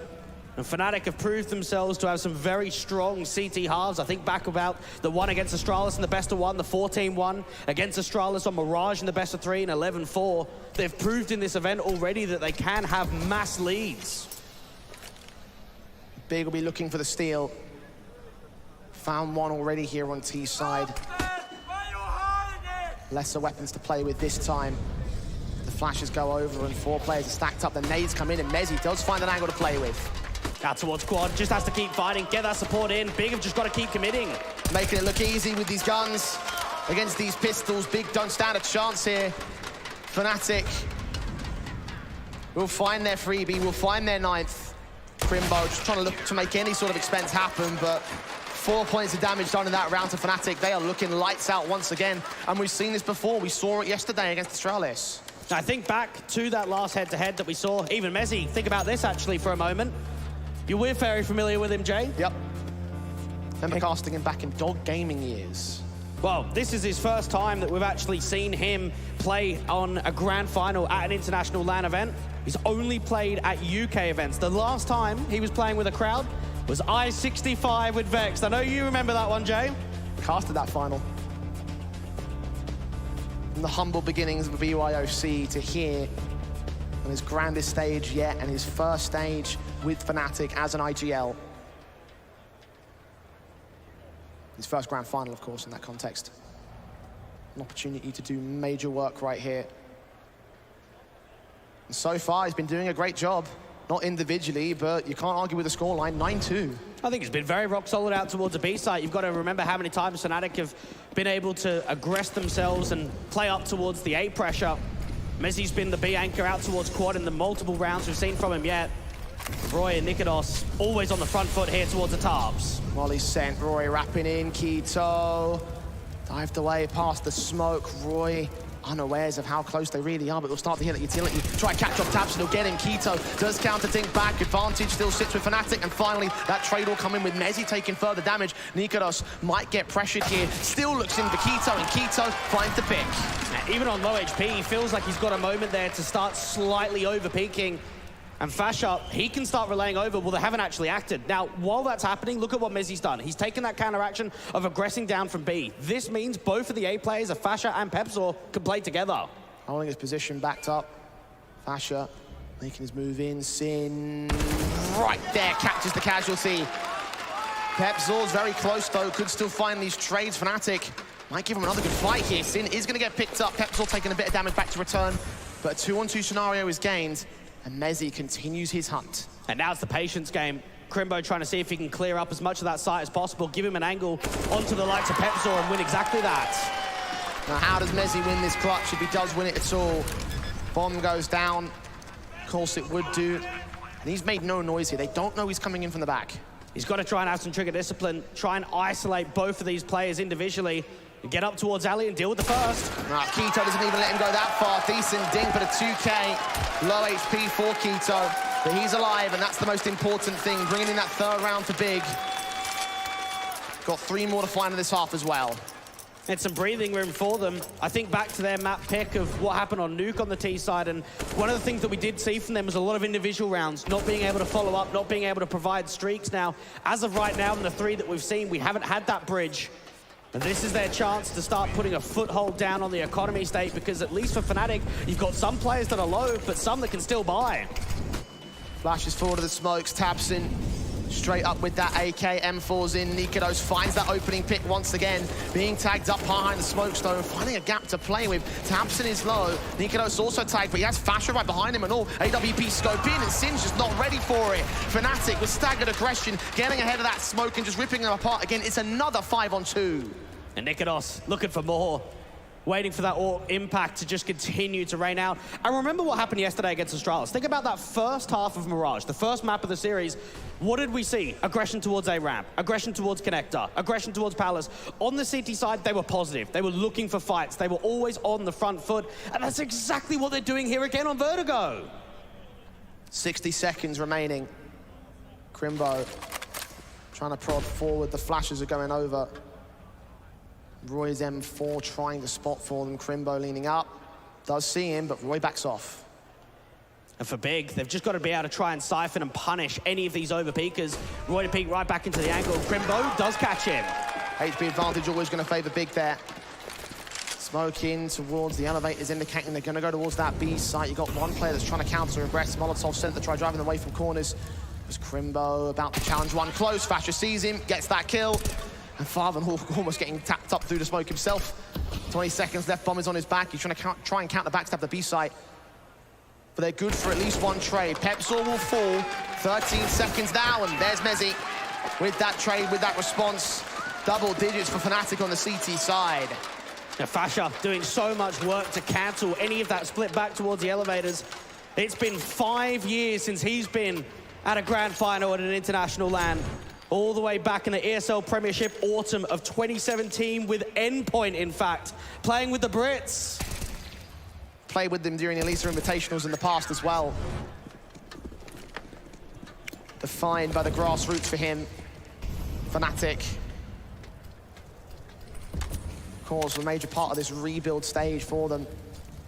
And Fnatic have proved themselves to have some very strong CT halves. I think back about the one against Astralis in the best of 1, the 14-1 against Astralis on Mirage in the best of 3 and 11-4. They've proved in this event already that they can have mass leads. Big will be looking for the steal. Found one already here on T side. Lesser weapons to play with this time. The flashes go over and 4 players are stacked up. The nades come in and Mezzi does find an angle to play with. Out towards Quad, just has to keep fighting, get that support in. Big have just got to keep committing. Making it look easy with these guns. Against these pistols, Big don't stand a chance here. Fnatic will find their freebie, will find their 9th. Crimbo just trying to look to make any sort of expense happen, but 4 points of damage done in that round to Fnatic. They are looking lights out once again, and we've seen this before. We saw it yesterday against Astralis. I think back to that last head-to-head that we saw. Even Mezzi, think about this actually for a moment. We're very familiar with him, Jay. Yep. Remember casting him back in Dog Gaming years. Well, this is his first time that we've actually seen him play on a grand final at an international LAN event. He's only played at UK events. The last time he was playing with a crowd was I-65 with Vex. I know you remember that one, Jay. Casted that final. From the humble beginnings of the BYOC to here on his grandest stage yet and his first stage with Fnatic as an IGL. His first grand final, of course, in that context. An opportunity to do major work right here. And so far, he's been doing a great job. Not individually, but you can't argue with the scoreline, 9-2. I think it's been very rock solid out towards the B site. You've got to remember how many times Fnatic have been able to aggress themselves and play up towards the A pressure. Mezzi's been the B anchor out towards Quad in the multiple rounds we've seen from him yet. Roy and Nikados always on the front foot here towards the Tarps. Molly sent, Roy wrapping in, Keto. Dived away past the smoke. Roy unawares of how close they really are, but we'll start to hit at utility. Try catch off Tabs, and he'll get him. Keto does counter dink back. Advantage still sits with Fnatic, and finally that trade will come in with Mezzi taking further damage. Nikados might get pressured here. Still looks in for Keto, and Keto finds the pick. Now, even on low HP, he feels like he's got a moment there to start slightly over-peaking. And Fasha, he can start relaying over. Well, they haven't actually acted. Now, while that's happening, look at what Mezzi's done. He's taken that counter-action of aggressing down from B. This means both of the A players, Fasha and Pepzor, can play together. Holding his position backed up. Fasha making his move in. Sin right there, captures the casualty. Pepzor's very close, though. Could still find these trades. Fnatic might give him another good fight here. Sin is going to get picked up. Pepzor taking a bit of damage back to return. But a 2-on-2 scenario is gained. And Mezzi continues his hunt. And now it's the patience game. Crimbo trying to see if he can clear up as much of that site as possible, give him an angle onto the likes of Pepzor and win exactly that. Now, how does Mezzi win this clutch if he does win it at all? Bomb goes down. Of course it would do. And he's made no noise here. They don't know he's coming in from the back. He's got to try and have some trigger discipline, try and isolate both of these players individually, and get up towards Ali and deal with the first. Nah, Keto doesn't even let him go that far. Decent ding for the 2K. Low HP for Keto, but he's alive, and that's the most important thing. Bringing in that third round for Big. Got 3 more to find in this half as well. It's some breathing room for them. I think back to their map pick of what happened on Nuke on the T side, and one of the things that we did see from them was a lot of individual rounds, not being able to follow up, not being able to provide streaks. Now, as of right now, in the 3 that we've seen, we haven't had that bridge. And this is their chance to start putting a foothold down on the economy state, because at least for Fnatic, you've got some players that are low, but some that can still buy. Flashes forward to the smokes, Tabson straight up with that AK, M4's in. Nikados finds that opening pick once again, being tagged up behind the smokestone, finding a gap to play with. Tabson is low, Nikados also tagged, but he has Fasha right behind him and all. AWP scope in, and Sin's just not ready for it. Fnatic with staggered aggression, getting ahead of that smoke and just ripping them apart again. It's another 5-on-2. And Nikados looking for more, waiting for that impact to just continue to rain out. And remember what happened yesterday against Astralis. Think about that first half of Mirage, the first map of the series. What did we see? Aggression towards A-Ramp, aggression towards Connector, aggression towards Palace. On the CT side, they were positive. They were looking for fights. They were always on the front foot. And that's exactly what they're doing here again on Vertigo. 60 seconds remaining. Crimbo trying to prod forward. The flashes are going over. Roy's M4 trying to spot for them. Crimbo leaning up. Does see him, but Roy backs off. And for Big, they've just got to be able to try and siphon and punish any of these over-peakers. Roy to peek right back into the angle. Crimbo does catch him. HP advantage always going to favour Big there. Smoke in towards the elevators, indicating they're going to go towards that B site. You've got one player that's trying to counter aggress. Molotov sent to try driving them away from corners. There's Crimbo about to challenge one close. Fasher sees him, gets that kill. And Farvenhawk almost getting tapped up through the smoke himself. 20 seconds left, bomb is on his back. He's trying to try and counter backstab the B site. But they're good for at least one trade. Pepzor will fall. 13 seconds now, and there's Mezzi with that trade, with that response. Double digits for Fnatic on the CT side. Now Fasha doing so much work to cancel any of that split back towards the elevators. It's been 5 years since he's been at a grand final at an international LAN. All the way back in the ESL Premiership autumn of 2017 with Endpoint, in fact, playing with the Brits. Played with them during the Elisa Invitationals in the past as well. Defined by the grassroots for him. Fnatic. Of course, a major part of this rebuild stage for them.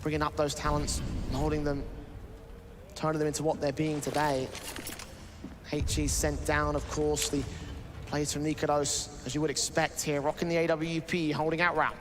Bringing up those talents, molding them, turning them into what they're being today. HE sent down, of course, the plays from Nikados, as you would expect here, rocking the AWP, holding out ramp.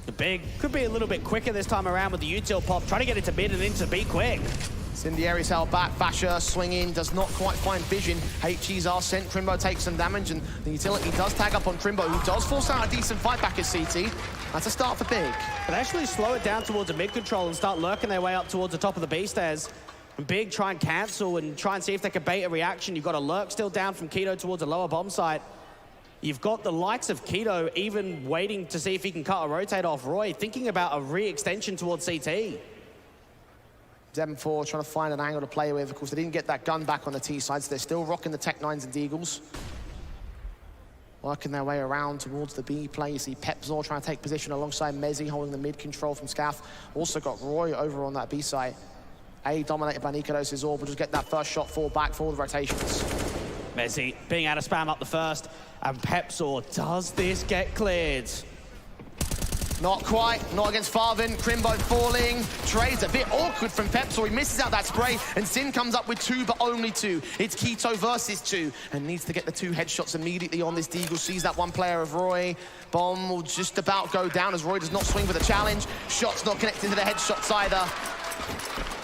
The Big could be a little bit quicker this time around with the util pop, trying to get into mid and into B quick. Incendiary's held back, Fasher swinging, does not quite find vision. HEs are sent, Crimbo takes some damage, and the utility does tag up on Crimbo, who does force out a decent fight back at CT. That's a start for Big. But actually slow it down towards the mid control and start lurking their way up towards the top of the B stairs. And Big try and cancel and try and see if they can bait a reaction. You've got a lurk still down from Keto towards a lower bomb site. You've got the likes of Keto even waiting to see if he can cut a rotate off Roy, thinking about a re-extension towards CT. Dem4 trying to find an angle to play with. Of course, they didn't get that gun back on the T side, so they're still rocking the Tech 9s and Deagles. working their way around towards the B play. You see Pepzor trying to take position alongside Mezzi, holding the mid control from Scaff. Also got Roy over on that B site. A dominated by Nikados' Orb will just get that first shot fall back for the rotations. Mezzi being able to spam up the first, and Pepzor, does this get cleared? Not quite, not against Farvin. Crimbo falling. Trey's a bit awkward from Pepzor. He misses out that spray, and Sin comes up with 2, but only 2. It's Keto versus 2, and needs to get the 2 headshots immediately on this Deagle. Sees that one player of Roy. Bomb will just about go down as Roy does not swing for the challenge. Shots not connected to the headshots either.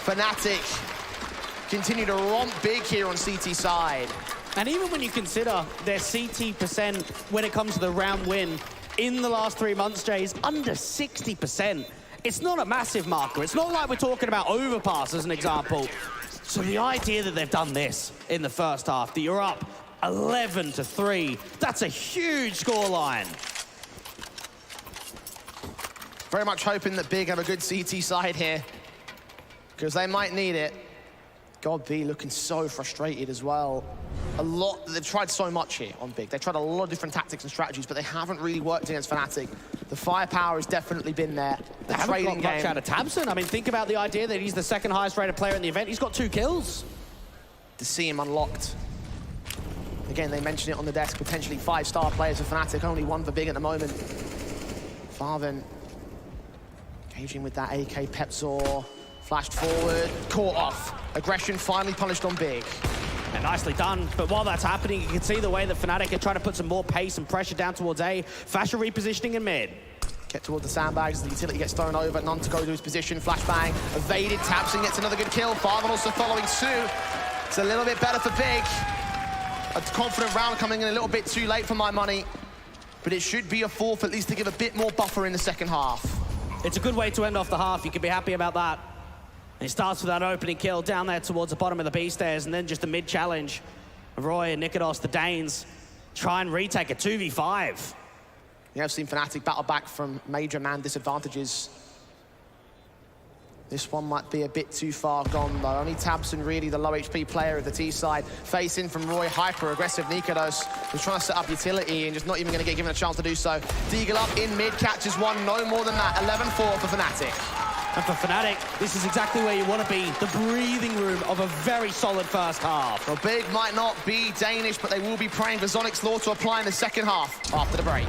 Fnatic continue to romp big here on CT side. And even when you consider their CT percent when it comes to the round win, in the last 3 months, Jay, is under 60%. It's not a massive marker. It's not like we're talking about Overpass as an example. So the idea that they've done this in the first half, that you're up 11-3, that's a huge scoreline. Very much hoping that Big have a good CT side here, because they might need it. God B looking so frustrated as well. They've tried so much here on Big. They've tried a lot of different tactics and strategies, but they haven't really worked against Fnatic. The firepower has definitely been there. They haven't got much out of Tabson. I mean, think about the idea that he's the second highest rated player in the event. He's got 2 kills. To see him unlocked. Again, they mentioned it on the desk, potentially 5-star players for Fnatic, only 1 for Big at the moment. Farvin engaging with that AK. Pepzor flashed forward, caught off. Aggression finally punished on Big. And nicely done, but while that's happening, you can see the way that Fnatic are trying to put some more pace and pressure down towards A. Fasher repositioning in mid. Get towards the sandbags, the utility gets thrown over, none to go to his position, flashbang, evaded, Tabson gets another good kill, Farvin also following suit. It's a little bit better for Big. A confident round coming in a little bit too late for my money, but it should be a 4th at least to give a bit more buffer in the second half. It's a good way to end off the half, you can be happy about that. And he starts with that opening kill down there towards the bottom of the B stairs, and then just a mid challenge. Roy and Nikados, the Danes, try and retake a 2v5. You have seen Fnatic battle back from major man disadvantages. This one might be a bit too far gone, though. Only Tabson really the low HP player of the T side. Facing from Roy, hyper-aggressive Nikados, who's trying to set up utility and just not even going to get given a chance to do so. Deagle up in mid, catches 1, no more than that. 11-4 for Fnatic. And for Fnatic, this is exactly where you want to be, the breathing room of a very solid first half. Well, Big might not be Danish, but they will be praying for Zonic's Law to apply in the second half after the break.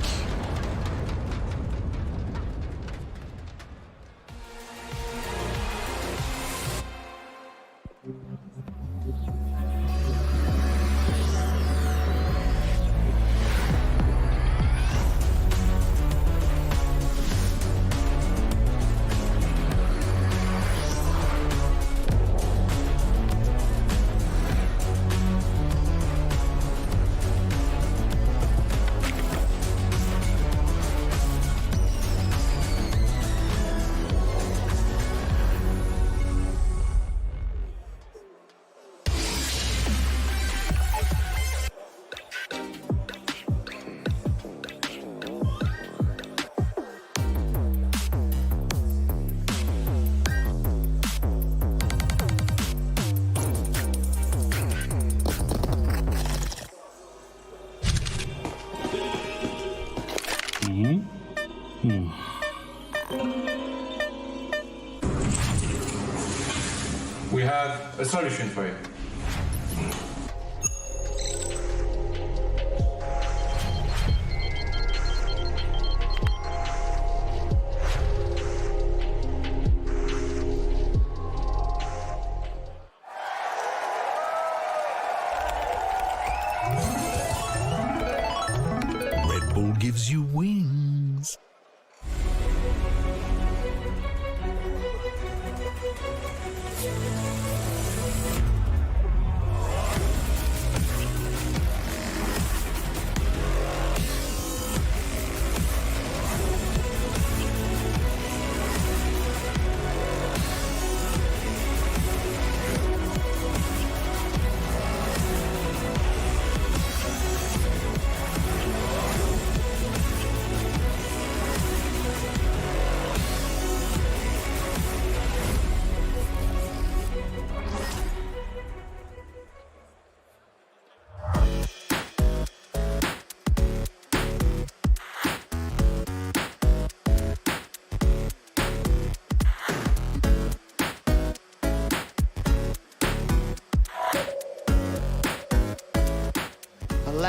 We have a solution for you. Red Bull gives you wings.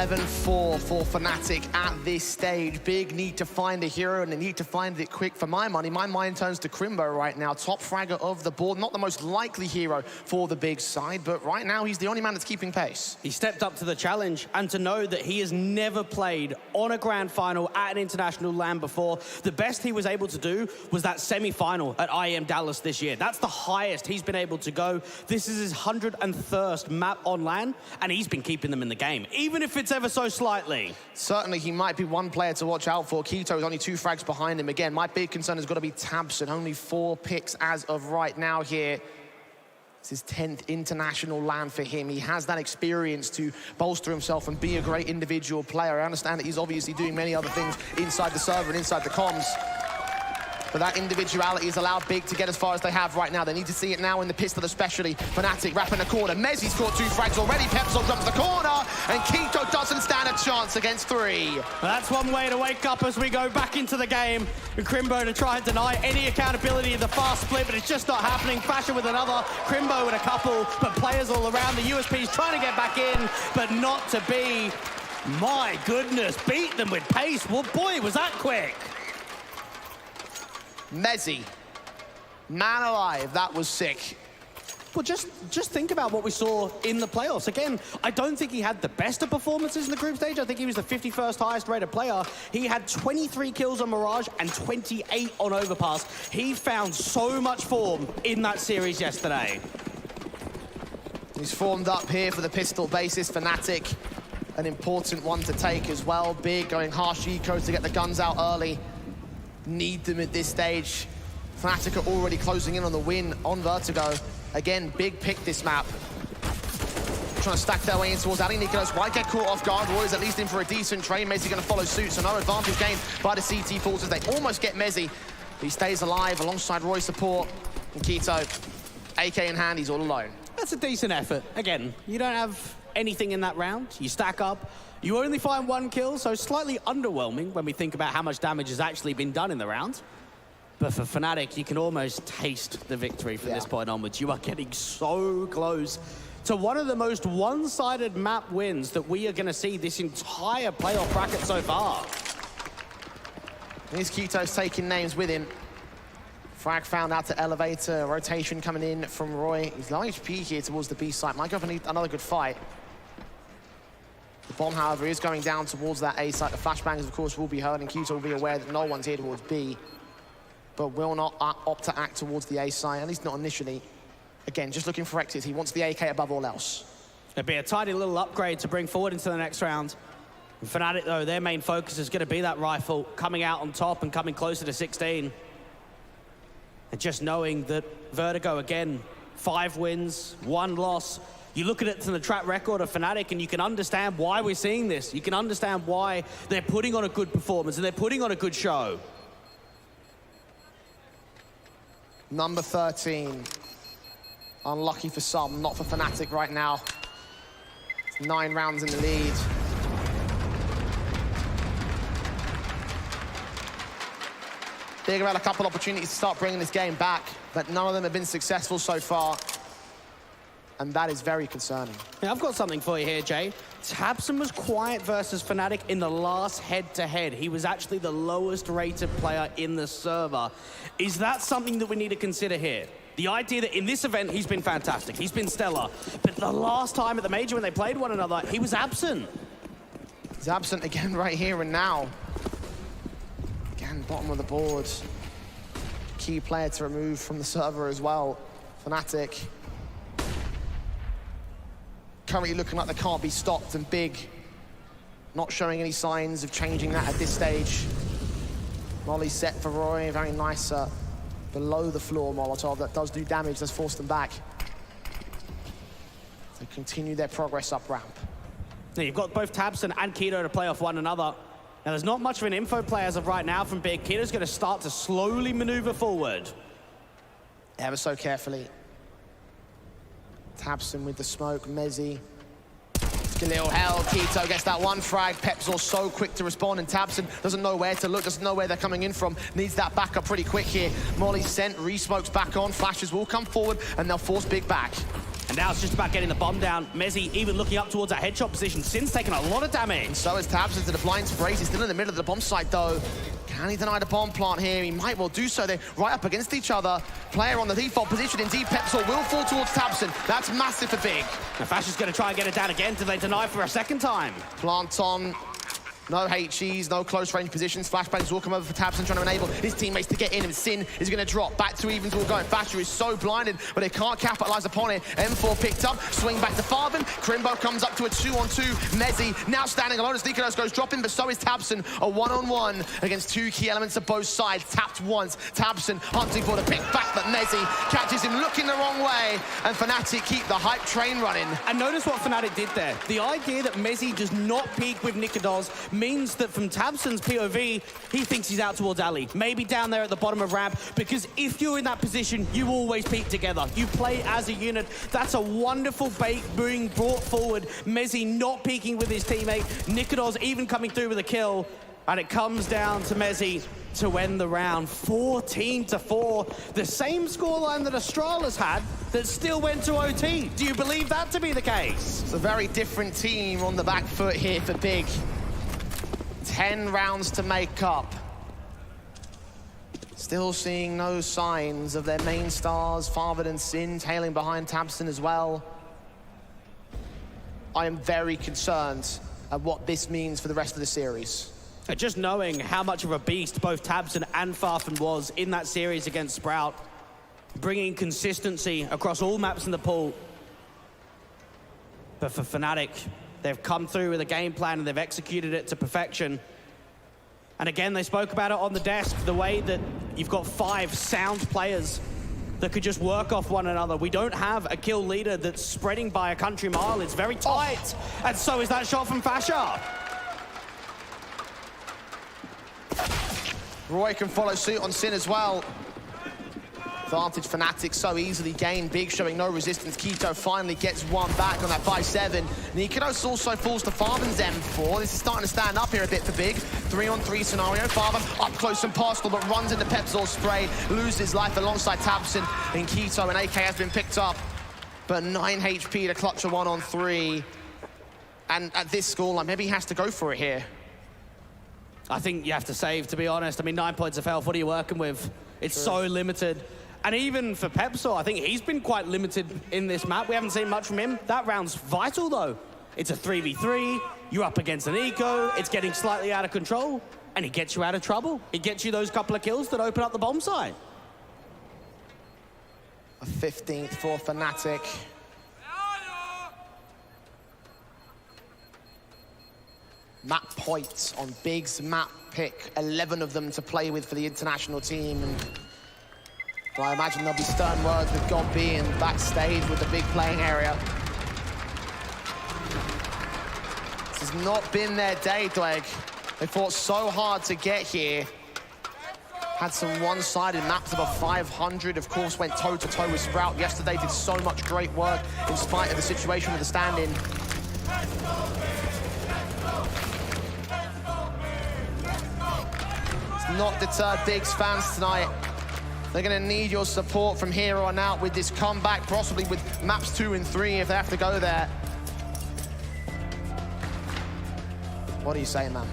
11-4 for Fnatic at this stage. Big need to find a hero, and they need to find it quick for my money. My mind turns to Crimbo right now, top fragger of the board. Not the most likely hero for the big side, but right now he's the only man that's keeping pace. He stepped up to the challenge, and to know that he has never played on a grand final at an international LAN before, the best he was able to do was that semi-final at IEM Dallas this year. That's the highest he's been able to go. This is his 101st map on LAN, and he's been keeping them in the game, even if it's ever so slightly. Certainly, he might be one player to watch out for. Keto is only 2 frags behind him. Again, my big concern has got to be Tabson. Only 4 picks as of right now here. It's his 10th international LAN for him. He has that experience to bolster himself and be a great individual player. I understand that he's obviously doing many other things inside the server and inside the comms. But that individuality has allowed Big to get as far as they have right now. They need to see it now in the pistol especially. Fnatic wrapping the corner. Mezzi's caught 2 frags already. Pepsol jumps the corner. And Keto doesn't stand a chance against 3. Well, that's one way to wake up as we go back into the game. And Crimbo to try and deny any accountability in the fast split, but it's just not happening. Fasher with another, Crimbo with a couple, but players all around. The USP's trying to get back in, but not to be. My goodness, beat them with pace. Well, boy, was that quick. Mezzi, man alive, that was sick. Well, just think about what we saw in the playoffs. Again, I don't think he had the best of performances in the group stage. I think he was the 51st highest rated player. He had 23 kills on Mirage and 28 on Overpass. He found so much form in that series yesterday. He's formed up here for the pistol basis. Fnatic, an important one to take as well. Big going harsh eco to get the guns out early. Need them at this stage. Fnatic are already closing in on the win on Vertigo. Again, Big picked this map. Trying to stack their way in towards Ali. Nicholas might get caught off guard. Roy's at least in for a decent trade. Mezzi going to follow suit, so no advantage gained by the CT forces. They almost get Mezzi. He stays alive alongside Roy's support. And Keto, AK in hand, he's all alone. That's a decent effort. Again, you don't have anything in that round. You stack up. You only find 1 kill, so slightly underwhelming when we think about how much damage has actually been done in the round. But for Fnatic, you can almost taste the victory from this point onwards. You are getting so close to one of the most one-sided map wins that we are going to see this entire playoff bracket so far. Here's Keto's taking names with him. Frag found out to Elevator, rotation coming in from Roy. He's low HP here towards the B site. Might go for another good fight. The bomb, however, is going down towards that A site. The flashbangs, of course, will be heard, and Keto will be aware that no one's here towards B, but will not opt to act towards the A site, at least not initially. Again, just looking for exits. He wants the AK above all else. It'd be a tiny little upgrade to bring forward into the next round. And Fnatic, though, their main focus is going to be that rifle coming out on top and coming closer to 16. And just knowing that Vertigo, again, 5 wins, 1 loss. You look at it from the track record of Fnatic and you can understand why we're seeing this. You can understand why they're putting on a good performance and they're putting on a good show. Number 13. Unlucky for some, not for Fnatic right now. It's 9 rounds in the lead. Big had a couple opportunities to start bringing this game back, but none of them have been successful so far. And that is very concerning. Now, I've got something for you here, Jay. Tabson was quiet versus Fnatic in the last head-to-head. He was actually the lowest rated player in the server. Is that something that we need to consider here? The idea that in this event, he's been fantastic. He's been stellar. But the last time at the Major when they played one another, he was absent. He's absent again right here and now. Again, bottom of the board. Key player to remove from the server as well. Fnatic. Currently looking like they can't be stopped, and Big not showing any signs of changing that at this stage. Molly set for Roy, very nice below the floor Molotov. That does do damage, does force them back. They continue their progress up ramp. Now, you've got both Tabson and Keto to play off one another. Now, there's not much of an info play as of right now from Big. Keto's going to start to slowly maneuver forward. Ever so carefully. Tabson with the smoke, Mezzi. Galil held, Keto gets that 1 frag. Pepsor so quick to respond, and Tabson doesn't know where to look, doesn't know where they're coming in from. Needs that backup pretty quick here. Molly sent, re-smokes back on, flashes will come forward, and they'll force Big back. And now it's just about getting the bomb down. Mezzi even looking up towards that headshot position. Sin's taking a lot of damage. So is Tabs into the blind sprays. He's still in the middle of the bomb site, though. Can he deny the bomb plant here? He might well do so. They're right up against each other. Player on the default position. Indeed, Pepsor will fall towards Tabson. That's massive for Big. Now Fash is going to try and get it down again. Do they deny for a second time? Plant on. No HEs, no close range positions. Flashbangs will come over for Tabson, trying to enable his teammates to get in, and Sin is going to drop. Back to evens will go, and Fasher is so blinded, but they can't capitalize upon it. M4 picked up, swing back to Farben. Crimbo comes up to a 2-on-2. Mezzi now standing alone as Nikolas goes dropping, but so is Tabson. A 1-on-1 against two key elements of both sides. Tapped once, Tabson hunting for the pick back, but Mezzi catches him looking the wrong way, and Fnatic keep the hype train running. And notice what Fnatic did there. The idea that Mezzi does not peek with Nikolas means that from Tabson's POV, he thinks he's out towards Ali. Maybe down there at the bottom of ramp, because if you're in that position, you always peek together. You play as a unit. That's a wonderful bait being brought forward. Mezzi not peeking with his teammate. Nikolas even coming through with a kill. And it comes down to Mezzi to end the round. 14-4. The same scoreline that Astralis had that still went to OT. Do you believe that to be the case? It's a very different team on the back foot here for Big. 10 rounds to make up. Still seeing no signs of their main stars, Farben and Sin, tailing behind Tabson as well. I am very concerned at what this means for the rest of the series. Just knowing how much of a beast both Tabson and Farfen was in that series against Sprout, bringing consistency across all maps in the pool. But for Fnatic, they've come through with a game plan and they've executed it to perfection. And again, they spoke about it on the desk, the way that you've got 5 sound players that could just work off one another. We don't have a kill leader that's spreading by a country mile. It's very tight. And so is that shot from Fasher. Roy can follow suit on Sin as well. Advantage Fnatic so easily gained. Big showing no resistance. Keto finally gets one back on that 5-7. Nikolas also falls to Farben's M4. This is starting to stand up here a bit for Big. 3-on-3 scenario. Farben up close and personal, but runs into Pepsor's spray. Loses life alongside Tabson. And Keto and AK has been picked up. But 9 HP to clutch a 1-on-3. And at this scoreline, maybe he has to go for it here. I think you have to save, to be honest. I mean, 9 points of health, what are you working with? It's so limited. And even for Pepsor, I think he's been quite limited in this map. We haven't seen much from him. That round's vital, though. It's a 3v3. You're up against an eco. It's getting slightly out of control. And it gets you out of trouble. It gets you those couple of kills that open up the bomb site. A 15th for Fnatic. Map points on Big's map pick. 11 of them to play with for the international team. And well, I imagine there'll be stern words with God being backstage with the Big playing area. This has not been their day, Dweg. They fought so hard to get here. Had some one-sided maps above 500. Of course, went toe-to-toe with Sprout yesterday. Did so much great work in spite of the situation with the stand-in. It's not deterred Big's fans tonight. They're going to need your support from here on out with this comeback, possibly with maps 2 and 3 if they have to go there. What are you saying, man?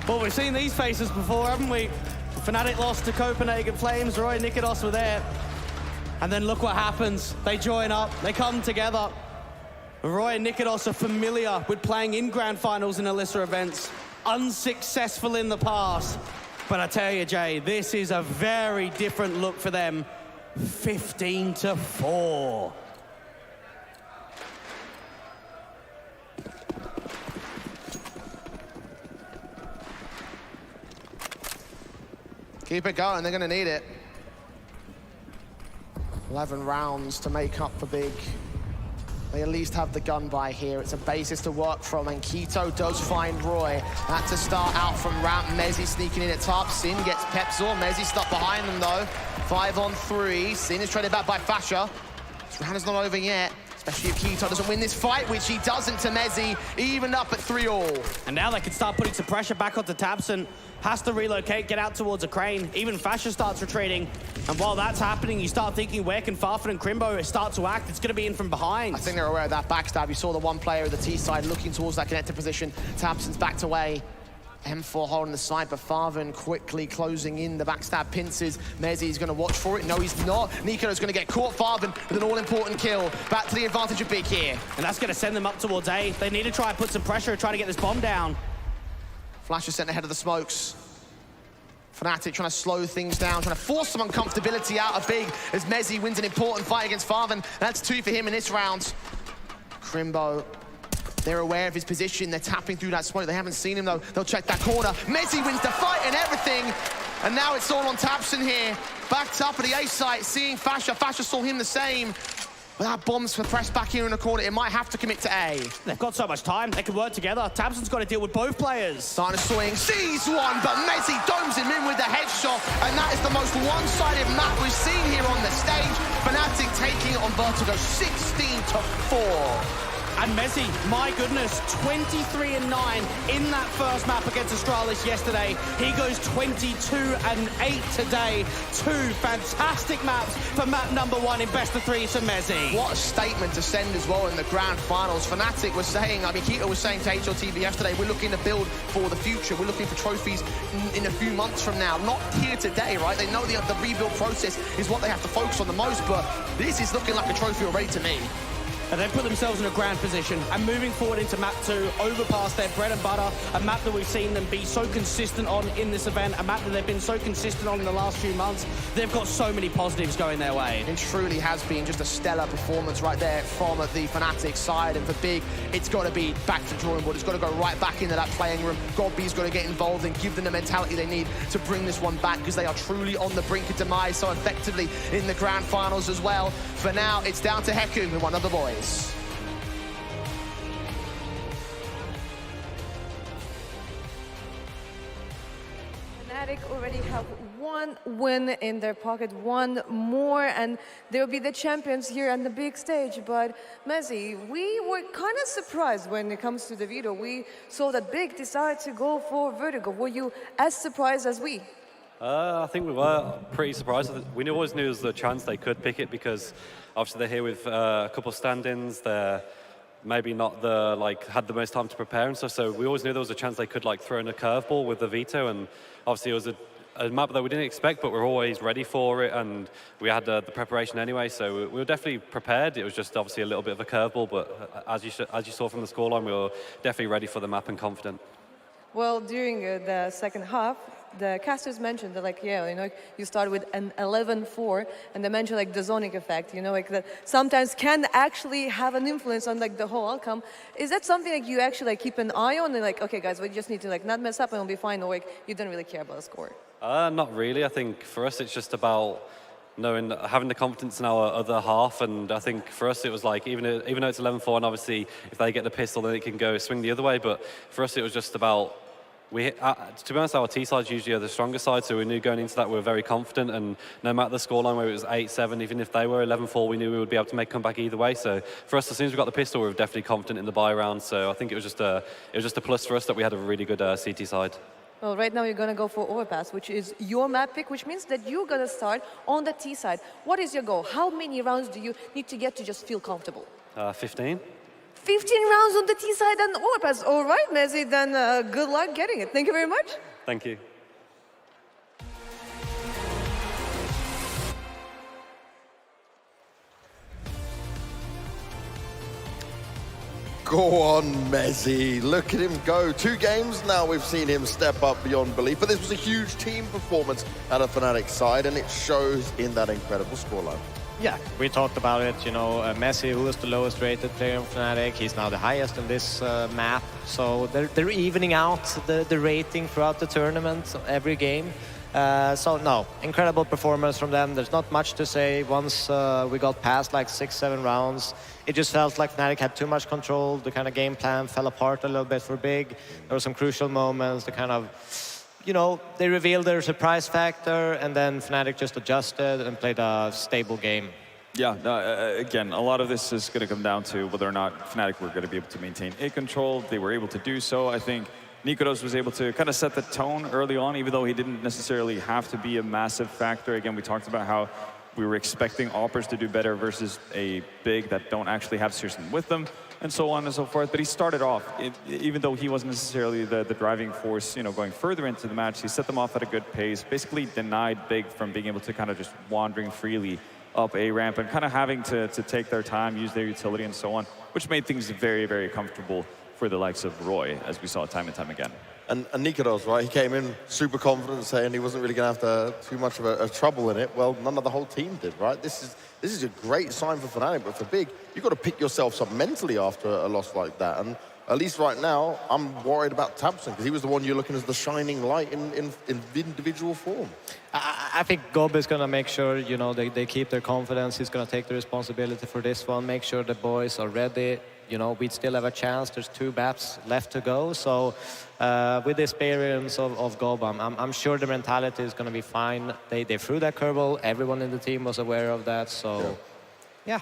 Well, we've seen these faces before, haven't we? Fnatic lost to Copenhagen Flames. Roy and Nikolas were there. And then look what happens. They join up. They come together. Roy and Nikolas are familiar with playing in grand finals in Elisa events. Unsuccessful in the past. But I tell you, Jay, this is a very different look for them. 15-4. Keep it going, they're going to need it. 11 rounds to make up for Big. They at least have the gun by here. It's a basis to work from, and Keto does find Roy. Had to start out from ramp. Mezzi sneaking in at top. Sin gets Pepsor. Mezzi stuck behind them, though. 5 on 3. Sin is traded back by Fasher. This round is not over yet. It's Especially if Keto doesn't win this fight, which he doesn't to Mezzi, evened up at 3-all. And now they can start putting some pressure back onto Tabson. Has to relocate, get out towards a crane. Even Fasher starts retreating. And while that's happening, you start thinking, where can Farfan and Crimbo start to act? It's going to be in from behind. I think they're aware of that backstab. You saw the one player of the T side looking towards that connected position. Tabson's backed away. M4 holding the side, but Farvan quickly closing in the backstab pincers. Mezzi's going to watch for it. No, he's not. Nico's going to get caught. Farvan with an all-important kill. Back to the advantage of Big here. And that's going to send them up towards A. They need to try and put some pressure, try to get this bomb down. Flash is sent ahead of the smokes. Fnatic trying to slow things down, trying to force some uncomfortability out of Big as Mezzi wins an important fight against Farvan. That's 2 for him in this round. Crimbo, they're aware of his position. They're tapping through that smoke. They haven't seen him, though. They'll check that corner. Mezzi wins the fight and everything. And now it's all on Tabson here. Backed up at the A site, seeing Fasher. Fasher saw him the same. But that bomb's for press back here in the corner. It might have to commit to A. They've got so much time. They can work together. Tabson's got to deal with both players. Starting to swing. Sees one, but Mezzi domes him in with the headshot. And that is the most one-sided map we've seen here on the stage. Fnatic taking it on Vertigo 16-4. And Mezzi, my goodness, 23-9 in that first map against Astralis yesterday. He goes 22-8 today. 2 fantastic maps for map number 1 in best of 3 for Mezzi. What a statement to send as well in the grand finals. Fnatic was saying, I mean, Keto was saying to HLTV yesterday, we're looking to build for the future. We're looking for trophies in a few months from now. Not here today, right? They know the rebuild process is what they have to focus on the most, but this is looking like a trophy already to me. And they put themselves in a grand position. And moving forward into map 2, over past their bread and butter, a map that we've seen them be so consistent on in this event, a map that they've been so consistent on in the last few months. They've got so many positives going their way. It truly has been just a stellar performance right there from the Fnatic side. And for Big, it's got to be back to the drawing board. It's got to go right back into that playing room. Godby's got to get involved and give them the mentality they need to bring this one back, because they are truly on the brink of demise so effectively in the grand finals as well. For now, it's down to Heku and one of the boys. Fnatic already have 1 win in their pocket, 1 more, and they'll be the champions here on the big stage. But Mezzi, we were kind of surprised when it comes to the veto. We saw that Big decided to go for Vertigo. Were you as surprised as we? I think we were pretty surprised. We always knew there was a chance they could pick it, because obviously they're here with a couple of stand-ins. They're maybe not had the most time to prepare and stuff. So we always knew there was a chance they could throw in a curveball with the veto. And obviously it was a map that we didn't expect, but we're always ready for it. And we had the preparation anyway, so we were definitely prepared. It was just obviously a little bit of a curveball, but as you saw from the scoreline, we were definitely ready for the map and confident. Well, during the second half, the casters mentioned that, you start with an 11-4, and they mentioned the zoning effect, that sometimes can actually have an influence on the whole outcome. Is that something you actually keep an eye on, and okay, guys, we just need to not mess up and we'll be fine, or you don't really care about the score? Not really. I think for us it's just about having the confidence in our other half, and I think for us it was even though it's 11-4, and obviously if they get the pistol then it can go swing the other way, but for us it was just about to be honest, our T sides usually are the stronger side, so we knew going into that we were very confident, and no matter the scoreline, whether it was 8-7, even if they were 11-4, we knew we would be able to make a comeback either way. So for us, as soon as we got the pistol, we were definitely confident in the buy round. So I think it was just a plus for us that we had a really good CT side. Well, right now you're going to go for Overpass, which is your map pick, which means that you're going to start on the T side. What is your goal? How many rounds do you need to get to just feel comfortable? 15. 15 rounds on the T side and Overpass. All right, Mezzi, then good luck getting it. Thank you very much. Thank you. Go on, Mezzi. Look at him go. 2 games now we've seen him step up beyond belief, but this was a huge team performance out of Fnatic's side, and it shows in that incredible scoreline. Yeah, we talked about it, Messi, who was the lowest rated player in Fnatic, he's now the highest in this map. So they're evening out the rating throughout the tournament, every game. So no, incredible performance from them. There's not much to say. Once we got past 6-7 rounds, it just felt like Fnatic had too much control. The kind of game plan fell apart a little bit for Big. There were some crucial moments, they revealed their surprise factor, and then Fnatic just adjusted and played a stable game. Yeah, again, a lot of this is going to come down to whether or not Fnatic were going to be able to maintain A control. They were able to do so. I think Nikodos was able to kind of set the tone early on, even though he didn't necessarily have to be a massive factor. Again, we talked about how we were expecting Oppers to do better versus a big that don't actually have Searson with them, and so on and so forth. But he started off, even though he wasn't necessarily the driving force, you know, going further into the match, he set them off at a good pace, basically denied Big from being able to kind of just wandering freely up A ramp and kind of having to take their time, use their utility and so on, which made things very, very comfortable for the likes of Roy, as we saw time and time again. And Nikodos, right, he came in super confident saying he wasn't really going to have too much of a trouble in it. Well, none of the whole team did, right? This is a great sign for Fnatic, but for Big, you've got to pick yourself up mentally after a loss like that. And at least right now, I'm worried about Tabson, because he was the one you're looking as the shining light in individual form. I think Gob is going to make sure, you know, they keep their confidence. He's going to take the responsibility for this one, make sure the boys are ready. You know, we still have a chance. There's 2 maps left to go. So with the experience of Gob, I'm sure the mentality is going to be fine. They threw that curveball. Everyone in the team was aware of that. So, yeah.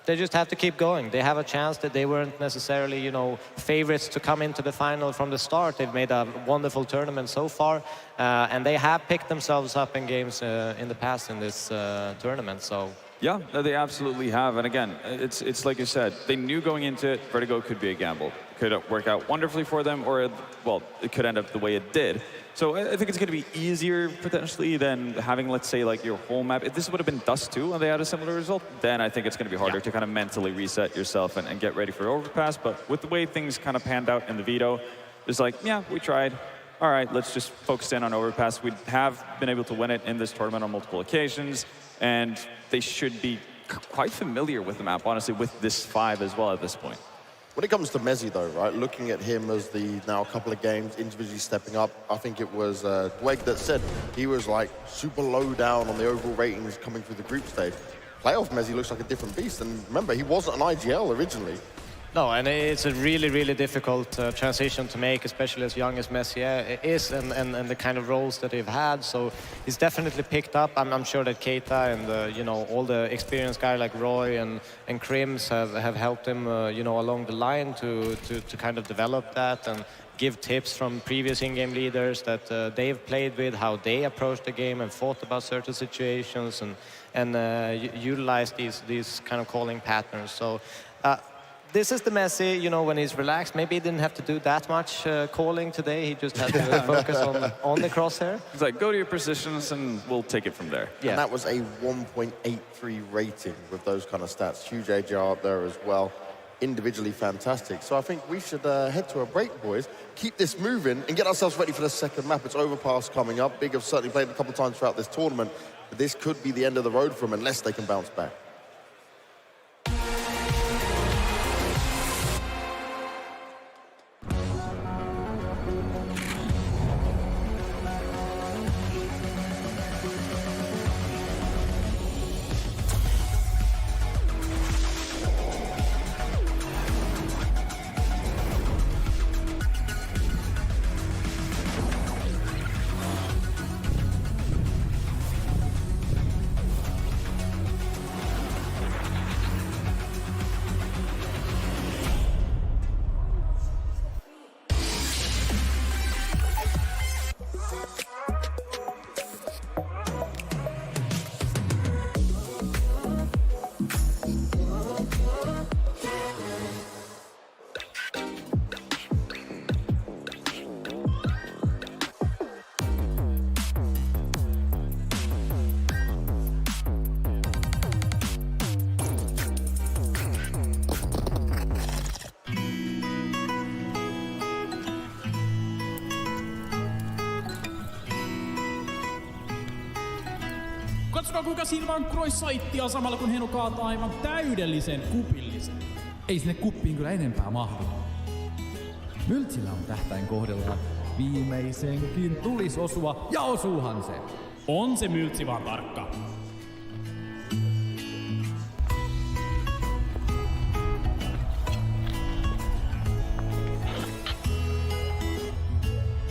They just have to keep going. They have a chance that they weren't necessarily, you know, favorites to come into the final from the start. They've made a wonderful tournament so far, and they have picked themselves up in games in the past in this tournament. So. Yeah, they absolutely have. And again, it's like you said, they knew going into it, Vertigo could be a gamble. It could work out wonderfully for them, or, well, it could end up the way it did. So I think it's going to be easier, potentially, than having, let's say, like your whole map. If this would have been Dust 2 and they had a similar result, then I think it's going to be harder to kind of mentally reset yourself and get ready for Overpass. But with the way things kind of panned out in the veto, it's like, yeah, we tried. All right, let's just focus in on Overpass. We have been able to win it in this tournament on multiple occasions, and they should be quite familiar with the map, honestly, with this 5 as well at this point. When it comes to Mezzi, though, right, looking at him as now a couple of games individually stepping up, I think it was Dweg that said he was like super low down on the overall ratings coming through the group stage. Playoff Mezzi looks like a different beast, and remember, he wasn't an IGL originally. No, and it's a really, really difficult transition to make, especially as young as Messier is and the kind of roles that they've had. So he's definitely picked up. I'm sure that Keita and you know, all the experienced guys like Roy and Krims have helped him you know, along the line to kind of develop that and give tips from previous in-game leaders that they've played with, how they approach the game and thought about certain situations and utilize these kind of calling patterns. So. This is the Messi, you know, when he's relaxed. Maybe he didn't have to do that much calling today. He just had to focus on the crosshair. It's like, go to your positions and we'll take it from there. Yeah. And that was a 1.83 rating with those kind of stats. Huge AGR up there as well. Individually fantastic. So I think we should head to a break, boys. Keep this moving and get ourselves ready for the second map. It's Overpass coming up. Big have certainly played a couple of times throughout this tournament. But this could be the end of the road for them unless they can bounce back. Katsokaa kuinka Silvan Krois saittia samalla kun Henu kaataa aivan täydellisen kupillisen. Ei sinne kuppiin kyllä enempää mahdu. Myltsillä on tähtäin kohdalla. Viimeisenkin tulis osua ja osuuhan se. On se Myltsi vaan tarkka.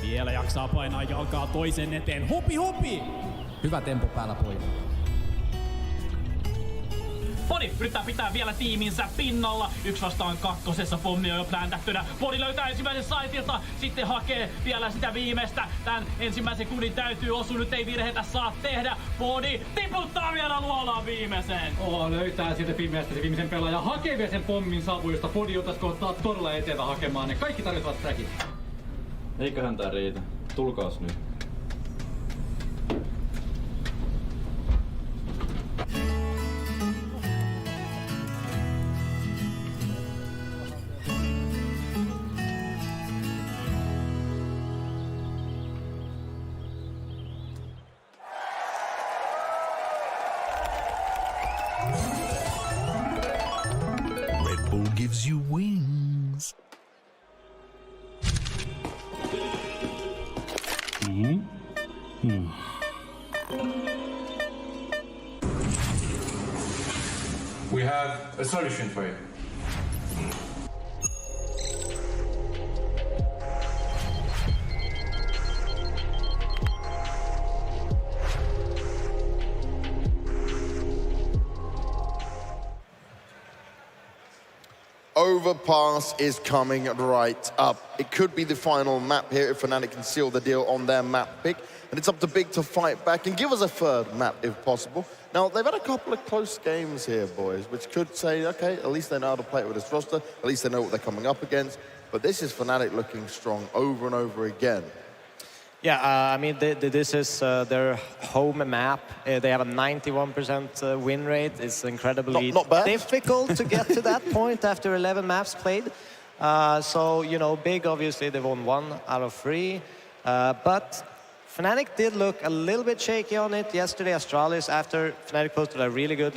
Vielä jaksaa painaa jalkaa toisen eteen. Hupi hupi! Hyvä tempo päällä, pojat. Podi yrittää pitää vielä tiiminsä pinnalla. 1 vastaan 2. Pommi on jo pläntättynä. Podi löytää ensimmäisen saitilta. Sitten hakee vielä sitä viimeistä. Tän ensimmäisen kudin täytyy osua. Nyt ei virheitä saa tehdä. Podi tiputtaa vielä luolaan viimeisen. Löytää sieltä pimeästä se viimeisen pelaajan. Hakee vielä sen pommin savu, josta Podi otaisi kohtaa todella etevä hakemaan. Ne kaikki tarvitsevat trackin. Eiköhän tää riitä. Tulkaas nyt. Red Bull gives you wings. We have a solution for you. Overpass is coming right up. It could be the final map here if Fnatic can seal the deal on their map pick. And it's up to Big to fight back and give us a third map if possible. Now, they've had a couple of close games here, boys, which could say, okay, at least they know how to play it with this roster. At least they know what they're coming up against. But this is Fnatic looking strong over and over again. Yeah, I mean, this is their home map. They have a 91% win rate. It's incredibly not bad. difficult to get to that point after 11 maps played. So, you know, Big, obviously, they won 1 out of 3. But Fnatic did look a little bit shaky on it yesterday. Astralis, after Fnatic posted a really good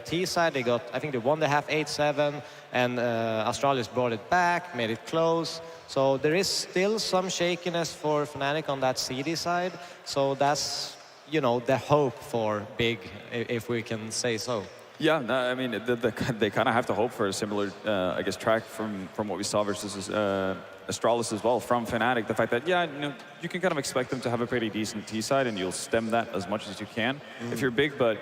T side, they got, I think they won the half 8-7, and Astralis brought it back, made it close. So there is still some shakiness for Fnatic on that CD side. So that's, you know, the hope for Big, if we can say so. Yeah, no, I mean, they kind of have to hope for a similar, I guess, track from what we saw versus Astralis as well from Fnatic. The fact that, yeah, you can kind of expect them to have a pretty decent T side, and you'll stem that as much as you can if you're Big, but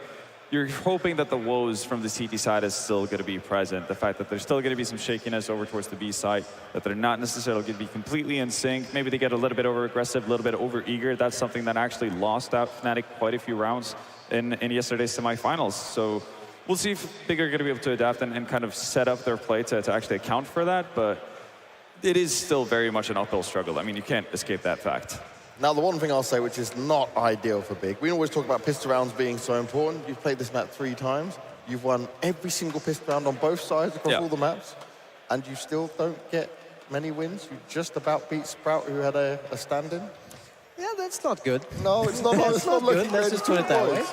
you're hoping that the woes from the CT side is still going to be present. The fact that there's still going to be some shakiness over towards the B side, that they're not necessarily going to be completely in sync. Maybe they get a little bit over-aggressive, a little bit over-eager. That's something that actually lost out Fnatic quite a few rounds in yesterday's semifinals. So we'll see if Big are going to be able to adapt and kind of set up their play to actually account for that. But it is still very much an uphill struggle. I mean, you can't escape that fact. Now, the one thing I'll say, which is not ideal for Big, we always talk about pistol rounds being so important. You've played this map 3 times. You've won every single pistol round on both sides across all the maps, and you still don't get many wins. You just about beat Sprout, who had a stand-in. Yeah, that's not good. No, it's not. It's not looking good. Let's just put it that way.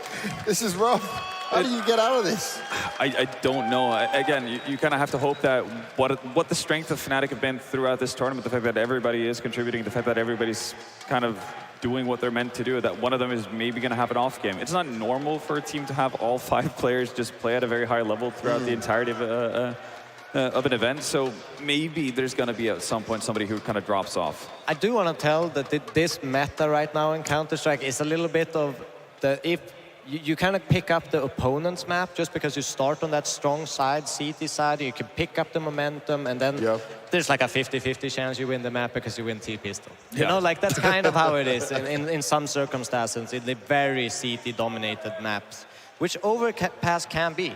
This is rough. How do you get out of this? I don't know. Again, you kind of have to hope that what the strength of Fnatic have been throughout this tournament, the fact that everybody is contributing, the fact that everybody's kind of doing what they're meant to do, that one of them is maybe going to have an off game. It's not normal for a team to have all 5 players just play at a very high level throughout the entirety of an event. So maybe there's going to be at some point somebody who kind of drops off. I do want to tell that this meta right now in Counter-Strike is a little bit of if you kind of pick up the opponent's map just because you start on that strong side, CT side, you can pick up the momentum, and then there's like a 50-50 chance you win the map because you win T-pistol. You know, like that's kind of how it is in some circumstances, in the very CT-dominated maps, which Overpass can be.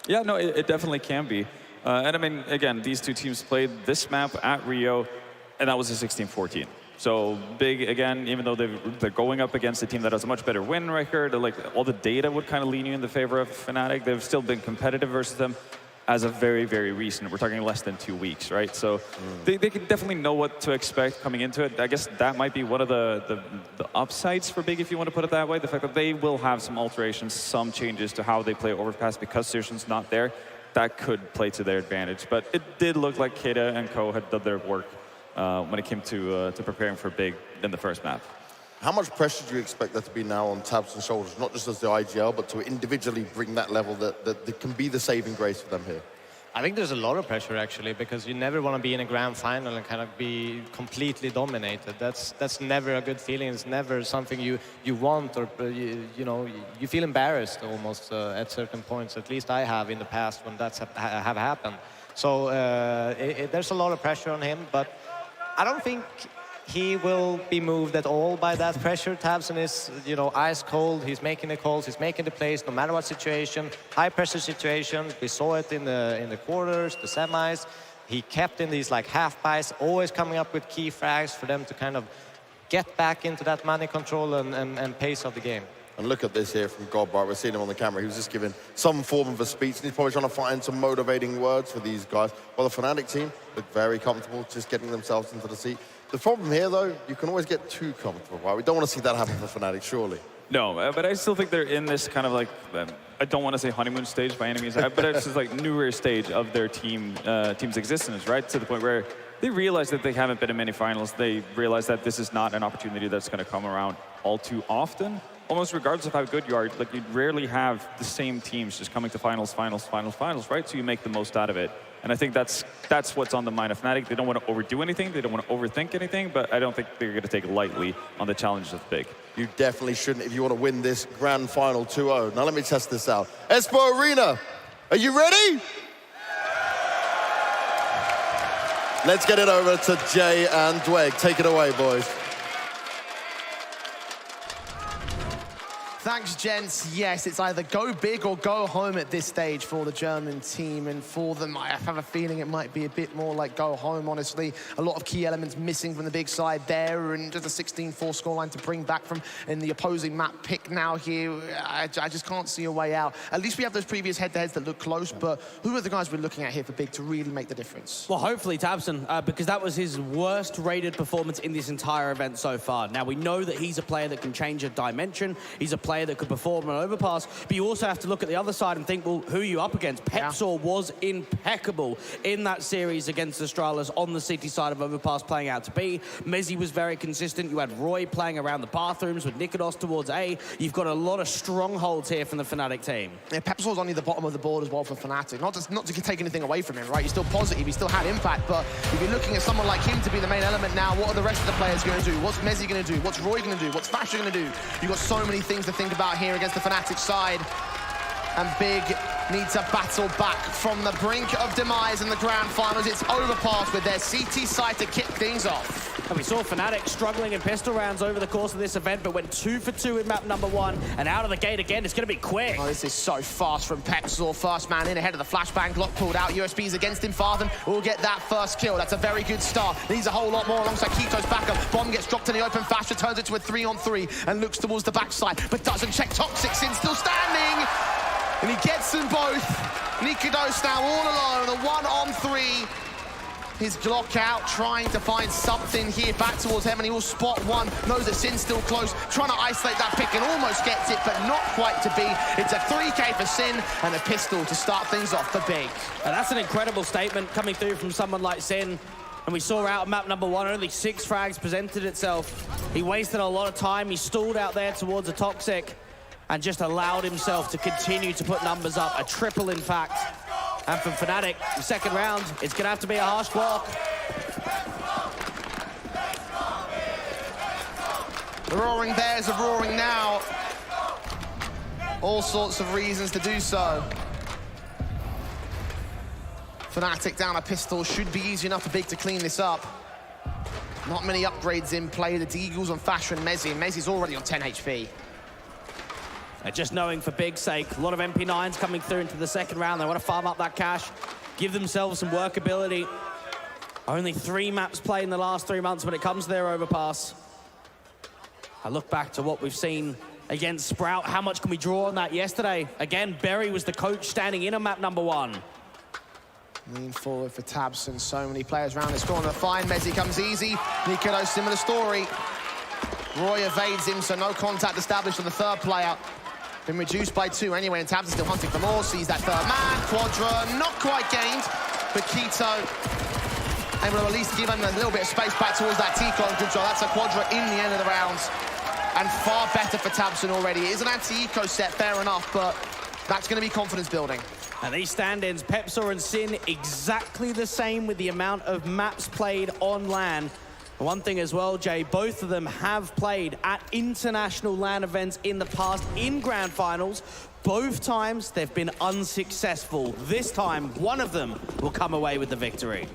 Yeah, no, it definitely can be. And I mean, again, these 2 teams played this map at Rio, and that was a 16-14. So Big, again, even though they're going up against a team that has a much better win record, like all the data would kind of lean you in the favor of Fnatic. They've still been competitive versus them as of very, very recent. We're talking less than 2 weeks, right? So they can definitely know what to expect coming into it. I guess that might be one of the upsides for Big, if you want to put it that way. The fact that they will have some alterations, some changes to how they play Overpass because Sirsion's not there. That could play to their advantage. But it did look like Keda and Co had done their work when it came to preparing for Big in the first map. How much pressure do you expect there to be now on Tabs and shoulders, not just as the IGL, but to individually bring that level that can be the saving grace for them here? I think there's a lot of pressure actually, because you never want to be in a grand final and kind of be completely dominated. That's never a good feeling. It's never something you want, or you know, you feel embarrassed almost at certain points. At least I have in the past when that's have happened. So there's a lot of pressure on him, but I don't think he will be moved at all by that pressure. tabseN is, you know, ice cold. He's making the calls, he's making the plays, no matter what situation. High pressure situations. We saw it in the quarters, the semis. He kept in these like half buys, always coming up with key frags for them to kind of get back into that money control and pace of the game. And look at this here from Godbart. We're seeing him on the camera. He was just giving some form of a speech, and he's probably trying to find some motivating words for these guys. Well, the Fnatic team look very comfortable, just getting themselves into the seat. The problem here, though, you can always get too comfortable, right? We don't want to see that happen for Fnatic, surely. No, but I still think they're in this kind of like, I don't want to say honeymoon stage by any means, but it's just like newer stage of their team's existence, right? To the point where they realize that they haven't been in many finals. They realize that this is not an opportunity that's going to come around all too often. Almost regardless of how good you are, like you rarely have the same teams just coming to finals, right? So you make the most out of it. And I think that's what's on the mind of Fnatic. They don't want to overdo anything. They don't want to overthink anything, but I don't think they're going to take it lightly on the challenges of big. You definitely shouldn't if you want to win this grand final 2-0. Now let me test this out. Espoo Arena, are you ready? Let's get it over to Jay and Dweg. Take it away, boys. Thanks, gents. Yes, it's either go big or go home at this stage for the German team. And for them, I have a feeling it might be a bit more like go home, honestly. A lot of key elements missing from the big side there, and just a 16-4 scoreline to bring back from in the opposing map pick now here. I just can't see a way out. At least we have those previous head-to-heads that look close, but who are the guys we're looking at here for big to really make the difference? Well, hopefully tabseN, because that was his worst rated performance in this entire event so far. Now, we know that he's a player that can change a dimension. He's a player that could perform an overpass, but you also have to look at the other side and think, well, who are you up against? Pepsor was impeccable in that series against Astralis on the city side of overpass, playing out to B. Mezzi was very consistent. You had Roy playing around the bathrooms with Nikodos towards A. You've got a lot of strongholds here from the Fnatic team. Yeah, Pepsor's only the bottom of the board as well for Fnatic. Not to take anything away from him, right? He's still positive, he still had impact, but if you're looking at someone like him to be the main element now, what are the rest of the players going to do? What's Mezzi going to do? What's Roy going to do? What's Fasher going to do? You've got so many things to think about here against the Fnatic side. And Big needs to battle back from the brink of demise in the grand finals. It's Overpass with their CT side to kick things off. And we saw Fnatic struggling in pistol rounds over the course of this event, but went 2 for 2 in map number 1. And out of the gate again, it's going to be quick. Oh, this is so fast from Pepsor. First man in ahead of the flashbang. Glock pulled out. USB's against him. Farthen will get that first kill. That's a very good start. Needs a whole lot more alongside Kito's backup. Bomb gets dropped in the open. Fasher turns it to a 3-on-3 and looks towards the backside, but doesn't check. Toxic Sin still standing. And he gets them both. Nikodos now all alone, a 1-on-3. His Glock out, trying to find something here back towards Heaven. He will spot one, knows that Sin's still close, trying to isolate that pick and almost gets it, but not quite to be. It's a 3K for Sin and a pistol to start things off for Big. And that's an incredible statement coming through from someone like Sin. And we saw out of map number 1, only 6 frags presented itself. He wasted a lot of time. He stalled out there towards a Toxic and just allowed himself to continue to put numbers up, a triple in fact. And from Fnatic, the second round, it's gonna have to be a harsh block. The Roaring Bears are roaring now. All sorts of reasons to do so. Fnatic down a pistol, should be easy enough for Big to clean this up. Not many upgrades in play. The Deagles on Fasher and Mezzi, and Mezzi's already on 10 HP. Just knowing for Big's sake, a lot of MP9s coming through into the second round. They want to farm up that cash, give themselves some workability. Only 3 maps played in the last 3 months when it comes to their overpass. I look back to what we've seen against Sprout. How much can we draw on that yesterday? Again, Berry was the coach standing in on map number 1. Lean forward for tabseN. So many players around this corner. Fine, Mezzi comes easy. Nikodos, similar story. Roy evades him, so no contact established on the third player. Been reduced by 2 anyway, and tabseN still hunting for more. Sees that third man. Quadra, not quite gained, but Kito able to at least give him a little bit of space back towards that T-Clone control. That's a Quadra in the end of the rounds. And far better for tabseN already. It is an anti-eco set, fair enough, but that's going to be confidence building. And these stand-ins, Pepsor and Sin, exactly the same with the amount of maps played on LAN. One thing as well, Jay, both of them have played at international LAN events in the past in grand finals. Both times they've been unsuccessful. This time, one of them will come away with the victory.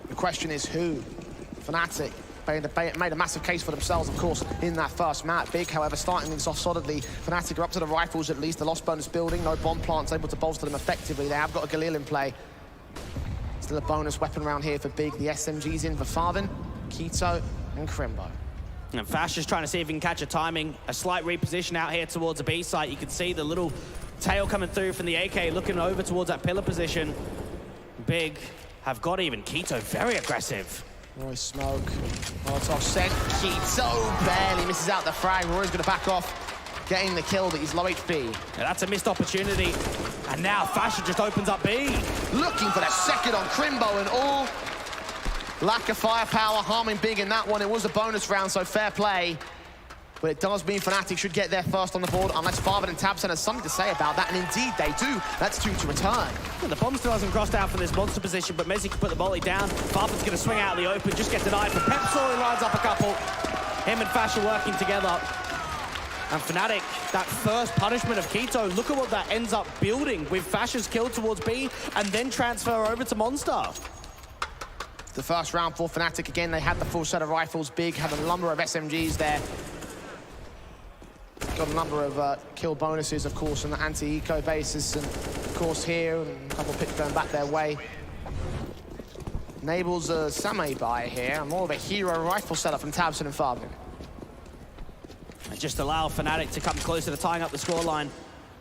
The question is who? Fnatic made a massive case for themselves, of course, in that first map. Big, however, starting things off solidly. Fnatic are up to the rifles at least. The lost bonus building, no bomb plants able to bolster them effectively. They have got a Galil in play. Still a bonus weapon around here for Big. The SMG's in for Farvin, k1to, and Crimbo. And Fash is trying to see if he can catch a timing. A slight reposition out here towards the B site. You can see the little tail coming through from the AK, looking over towards that pillar position. Big have got even. k1to very aggressive. Roy smoke. Molotov sent. k1to barely misses out the frag. Roy's going to back off, getting the kill, but he's low HP. Yeah, that's a missed opportunity. And now Fasher just opens up B. Looking for the second on Crimbo and all. Lack of firepower harming Big in that one. It was a bonus round, so fair play. But it does mean Fnatic should get there first on the board, unless Farvin and tabseN has something to say about that, and indeed they do. That's 2 to return. Well, the bomb still hasn't crossed out for this monster position, but Mezzi can put the volley down. Farvin's going to swing out of the open, just get denied for Pepsor, who lines up a couple. Him and Fash are working together. And Fnatic, that first punishment of k1to, look at what that ends up building with Fash's kill towards B, and then transfer over to Monster. The first round for Fnatic, again, they had the full set of rifles. Big had a number of SMGs there. Got a number of kill bonuses, of course, on the anti-eco basis, and of course here, and a couple of picks going back their way. Enables a Same buy here, more of a hero rifle setup from tabseN and Farvin. And just allow Fnatic to come closer to tying up the scoreline.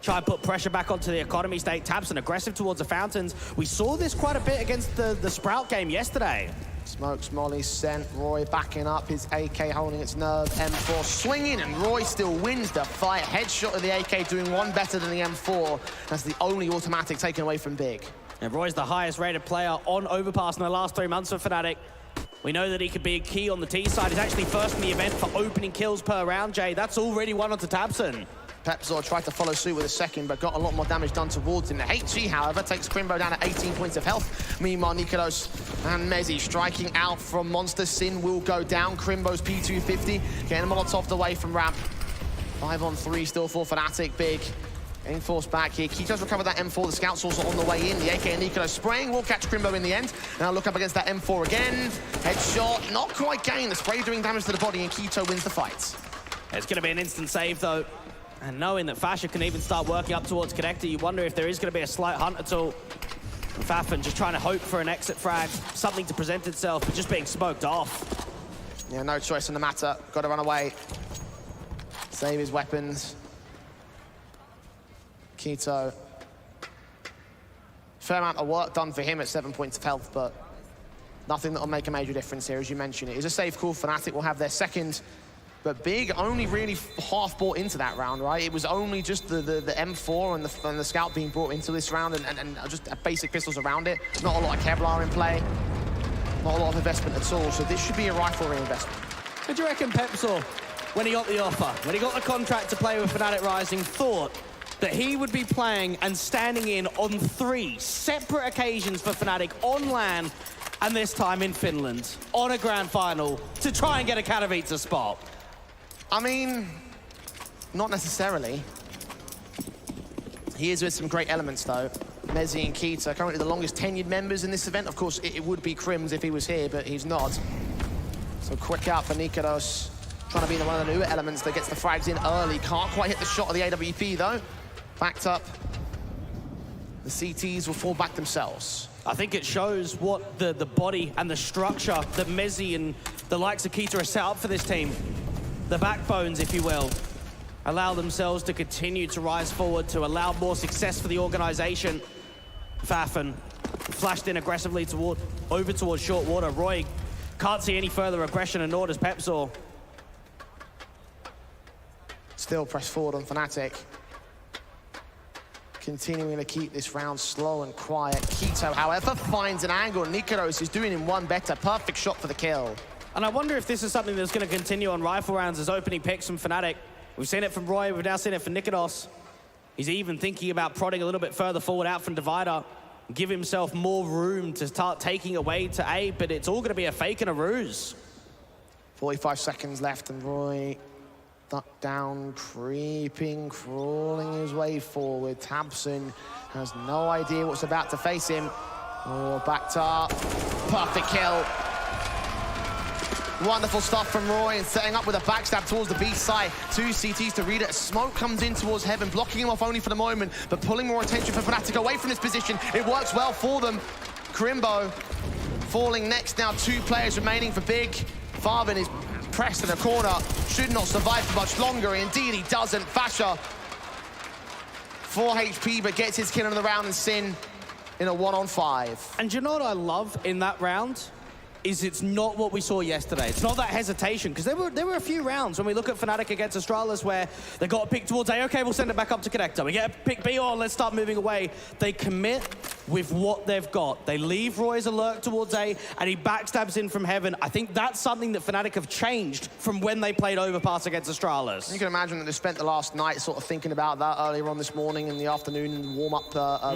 Try and put pressure back onto the economy state. tabseN aggressive towards the fountains. We saw this quite a bit against the Sprout game yesterday. Smokes, Molly sent, Roy backing up, his AK holding its nerve, M4 swinging, and Roy still wins the fight. Headshot of the AK doing one better than the M4. That's the only automatic taken away from Big. And Roy's the highest rated player on Overpass in the last 3 months for Fnatic. We know that he could be a key on the T side. He's actually first in the event for opening kills per round, Jay. That's already one onto tabseN. Pepsor tried to follow suit with a second, but got a lot more damage done towards him. The HG, however, takes Crimbo down at 18 points of health. Meanwhile, nikedos and Mezzi striking out from Monster. Sin will go down. Crimbo's P250, getting Molotov away from ramp. 5 on 3 still for Fnatic. Big getting forced back here. k1to's recovered that M4. The Scout's also on the way in. The AK and nikedos spraying will catch Crimbo in the end. Now look up against that M4 again. Headshot, not quite getting the spray, doing damage to the body, and k1to wins the fight. It's going to be an instant save, though. And knowing that Fasher can even start working up towards Connector, you wonder if there is going to be a slight hunt at all. Fafin just trying to hope for an exit frag, something to present itself, but just being smoked off. Yeah, no choice in the matter. Got to run away. Save his weapons. k1to. Fair amount of work done for him at 7 points of health, but nothing that will make a major difference here, as you mentioned. It is a safe call. Fnatic will have their second. But Big only really half bought into that round, right? It was only just the M4 and the Scout being brought into this round and just basic pistols around it. Not a lot of Kevlar in play. Not a lot of investment at all. So this should be a rifle reinvestment. What do you reckon Pepsor, when he got the offer, when he got the contract to play with Fnatic Rising, thought that he would be playing and standing in on 3 separate occasions for Fnatic on LAN, and this time in Finland, on a grand final, to try and get a Katowice spot? I mean, not necessarily. He is with some great elements, though. Mezzi and k1to, currently the longest tenured members in this event. Of course, it would be Crims if he was here, but he's not. So quick out for nikedos. Trying to be one of the newer elements that gets the frags in early. Can't quite hit the shot of the AWP, though. Backed up. The CTs will fall back themselves. I think it shows what the body and the structure that Mezzi and the likes of k1to are set up for this team. The backbones, if you will, allow themselves to continue to rise forward, to allow more success for the organization. Fafin flashed in aggressively over towards short water. Roy can't see any further aggression, and nor does Pepsor. Still press forward on Fnatic. Continuing to keep this round slow and quiet. k1to, however, finds an angle. nikedos is doing him one better. Perfect shot for the kill. And I wonder if this is something that's going to continue on rifle rounds as opening picks from Fnatic. We've seen it from Roy, we've now seen it from nikedos. He's even thinking about prodding a little bit further forward out from Divider. Give himself more room to start taking away to A, but it's all going to be a fake and a ruse. 45 seconds left, and Roy ducked down, creeping, crawling his way forward. Tabson has no idea what's about to face him. Oh, backed up. Perfect kill. Wonderful stuff from Roy, and setting up with a backstab towards the B side. 2 CTs to read it. Smoke comes in towards Heaven, blocking him off only for the moment, but pulling more attention for Fnatic away from this position. It works well for them. Crimbo falling next now. 2 players remaining for Big. Farben is pressed in a corner. Should not survive for much longer. Indeed, he doesn't. Fasher, 4 HP, but gets his kill in the round, and Sin in a 1-on-5. And you know what I love in that round? Is it's not what we saw yesterday. It's not that hesitation, because there were a few rounds when we look at Fnatic against Astralis where they got a pick towards A, okay, we'll send it back up to Connector. We get a pick B, oh, let's start moving away. They commit with what they've got. They leave Roy's alert towards A, and he backstabs in from Heaven. I think that's something that Fnatic have changed from when they played Overpass against Astralis. You can imagine that they spent the last night sort of thinking about that earlier on this morning in the afternoon, in warm-up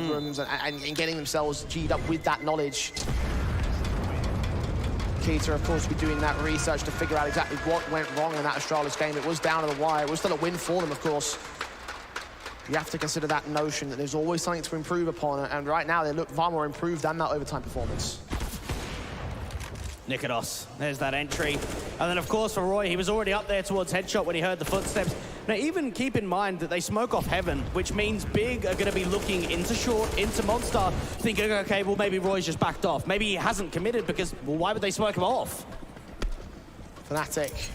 rooms, and getting themselves G'd up with that knowledge. Keita, of course, be doing that research to figure out exactly what went wrong in that Astralis game. It was down to the wire. It was still a win for them, of course. You have to consider that notion that there's always something to improve upon, and right now they look far more improved than that overtime performance. Nikodos, there's that entry. And then, of course, for Roy, he was already up there towards Headshot when he heard the footsteps. Now, even keep in mind that they smoke off Heaven, which means Big are going to be looking into Short, into Monster, thinking, okay, well, maybe Roy's just backed off. Maybe he hasn't committed because, well, why would they smoke him off? Fnatic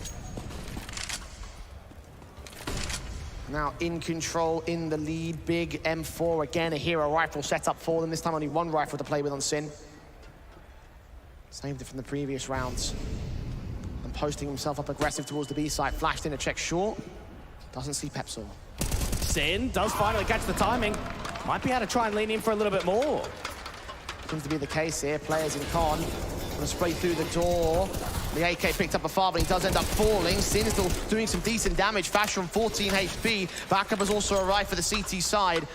now in control, in the lead. Big M4, again, a hero rifle set up for them. This time only 1 rifle to play with on Sin. Saved it from the previous rounds. And posting himself up aggressive towards the B side. Flashed in to check Short. Doesn't see Pepsol. Sin does finally catch the timing. Might be able to try and lean in for a little bit more. Seems to be the case here. Players in con. Gonna spray through the door. The AK picked up a far, but he does end up falling. Sin still doing some decent damage. Fasher on 14 HP. Backup has also arrived for the CT side.